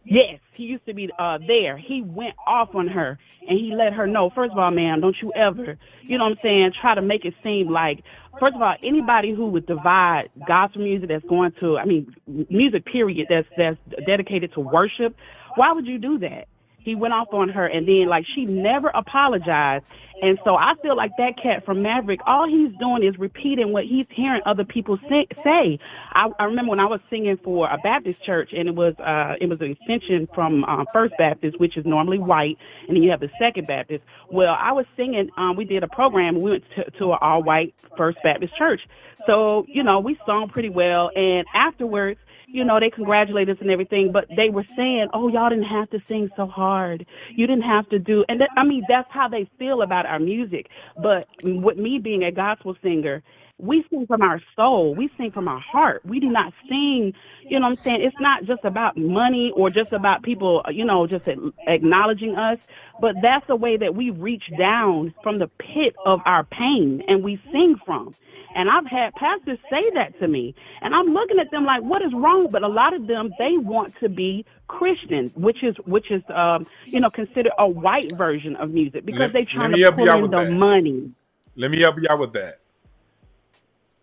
Yes, he used to be there. He went off on her, and he let her know, first of all, ma'am, don't you ever, you know what I'm saying, try to make it seem like, first of all, anybody who would divide gospel music that's going to, I mean, music period that's dedicated to worship, why would you do that? He went off on her, and then like she never apologized. And so I feel like that cat from Maverick, all he's doing is repeating what he's hearing other people say. I remember when I was singing for a Baptist church, and it was an extension from First Baptist, which is normally white, and then you have the Second Baptist. Well, I was singing. We did a program. We went to an all-white First Baptist church. So we sung pretty well, and afterwards, they congratulated us and everything, but they were saying, oh, y'all didn't have to sing so hard. You didn't have to do, and that's how they feel about our music. But with me being a gospel singer, we sing from our soul. We sing from our heart. We do not sing, what I'm saying? It's not just about money or just about people, just acknowledging us, but that's the way that we reach down from the pit of our pain and we sing from. And I've had pastors say that to me, and I'm looking at them like, what is wrong? But a lot of them, they want to be Christian, which is considered a white version of music because they're trying to pull in the money. Let me help you out with that.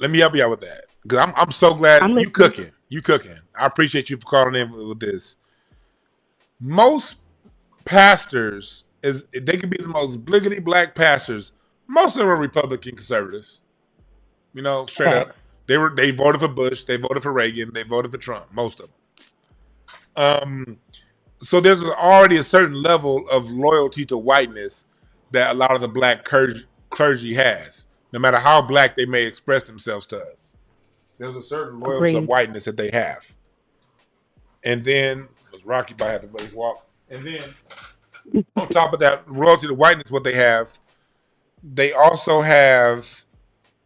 Because I'm so glad you cooking. You cooking. I appreciate you for calling in with this. Most pastors, they can be the most bliggity black pastors. Most of them are Republican conservatives. Straight up. They voted for Bush. They voted for Reagan. They voted for Trump. Most of them. So there's already a certain level of loyalty to whiteness that a lot of the black clergy has. No matter how black they may express themselves to us, there's a certain loyalty to whiteness that they have. And then was Rocky by had to let walk. And then on top of that loyalty to whiteness, what they have, they also have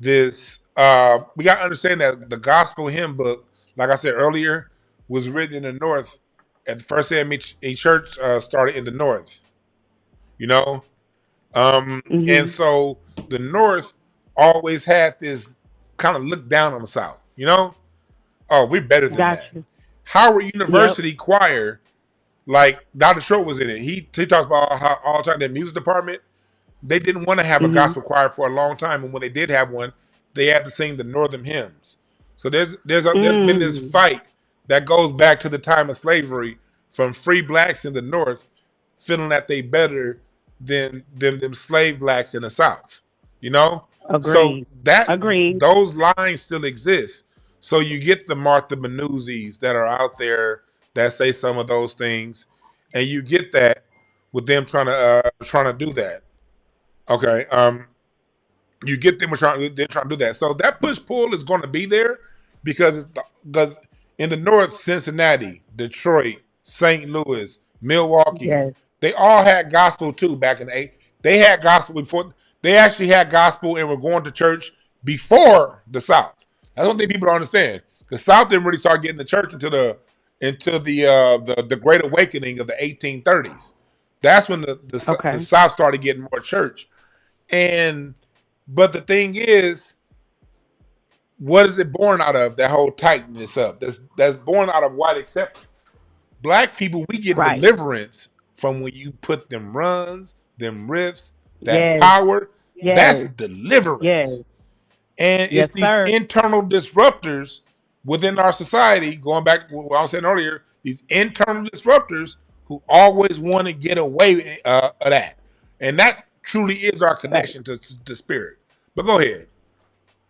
this. We got to understand that the gospel hymn book, like I said earlier, was written in the North. At the first AME church started in the North. And so the North always had this kind of look down on the South. Oh, we're better than that. Howard University choir, like Dr. Short was in it. He talks about how all the time their music department, they didn't want to have a gospel choir for a long time, and when they did have one, they had to sing the northern hymns. So there's been this fight that goes back to the time of slavery from free blacks in the North feeling that they better than them slave blacks in the South. Agreed. So those lines still exist. So you get the Martha Manuzzis that are out there that say some of those things, and you get that with them trying to do that. Okay. You get them trying to do that. So that push pull is going to be there because in the North, Cincinnati, Detroit, St. Louis, Milwaukee, they all had gospel too back in the 80s. They had gospel before. They actually had gospel and were going to church before the South. That's one thing people don't understand. The South didn't really start getting to church until the Great Awakening of the 1830s. That's when the South started getting more church. But the thing is, what is it born out of? That whole tightness up. That's born out of white acceptance. Black people, we get deliverance from when you put them runs, them riffs, that power. That's deliverance. And it's these internal disruptors within our society, going back to what I was saying earlier, these internal disruptors who always want to get away of that. And that truly is our connection to spirit. But go ahead.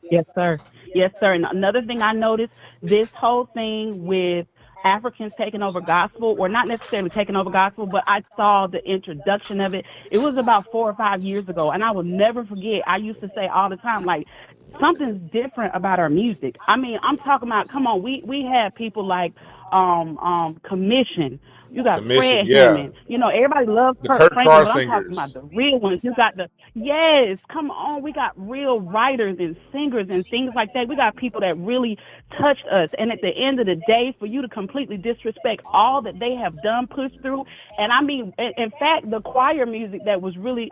Yes, sir. Yes, sir. And another thing I noticed, this whole thing with Africans taking over gospel, or not necessarily taking over gospel, but I saw the introduction of it. It was about 4 or 5 years ago, and I will never forget. I used to say all the time, like, something's different about our music. I mean, I'm talking about, come on, we have people like Commission. You got Fred Hammond. Everybody loves Kurt Franklin, but I'm talking about the real ones. You got come on. We got real writers and singers and things like that. We got people that really touched us. And at the end of the day, for you to completely disrespect all that they have done, pushed through. And I mean, in fact, the choir music that was really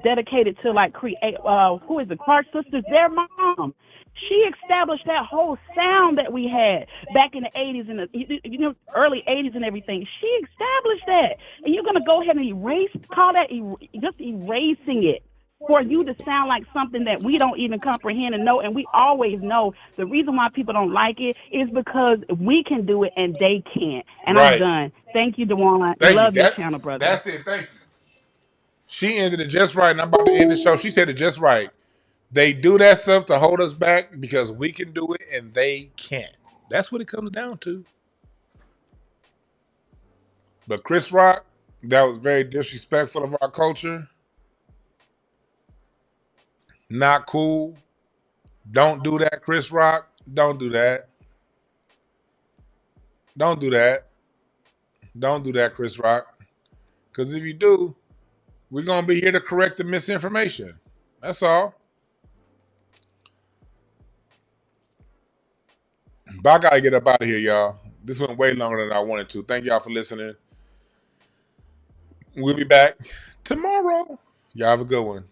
dedicated to like create, who is the Clark sisters, their mom. She established that whole sound that we had back in the 80s and the early 80s and everything. She established that. And you're going to go ahead and call that just erasing it. for you to sound like something that we don't even comprehend and know. And we always know the reason why people don't like it is because we can do it and they can't. And I'm Right. done. Thank you, Dewan. Thank you. Love your channel, brother. That's it. Thank you. She ended it just right, and I'm about to end the show. She said it just right. They do that stuff to hold us back because we can do it and they can't. That's what it comes down to. But Chris Rock, that was very disrespectful of our culture. Not cool. Don't do that, Chris Rock. Don't do that. Don't do that. Don't do that, Chris Rock. Because if you do, we're going to be here to correct the misinformation. That's all. But I got to get up out of here, y'all. This went way longer than I wanted to. Thank y'all for listening. We'll be back tomorrow. Y'all have a good one.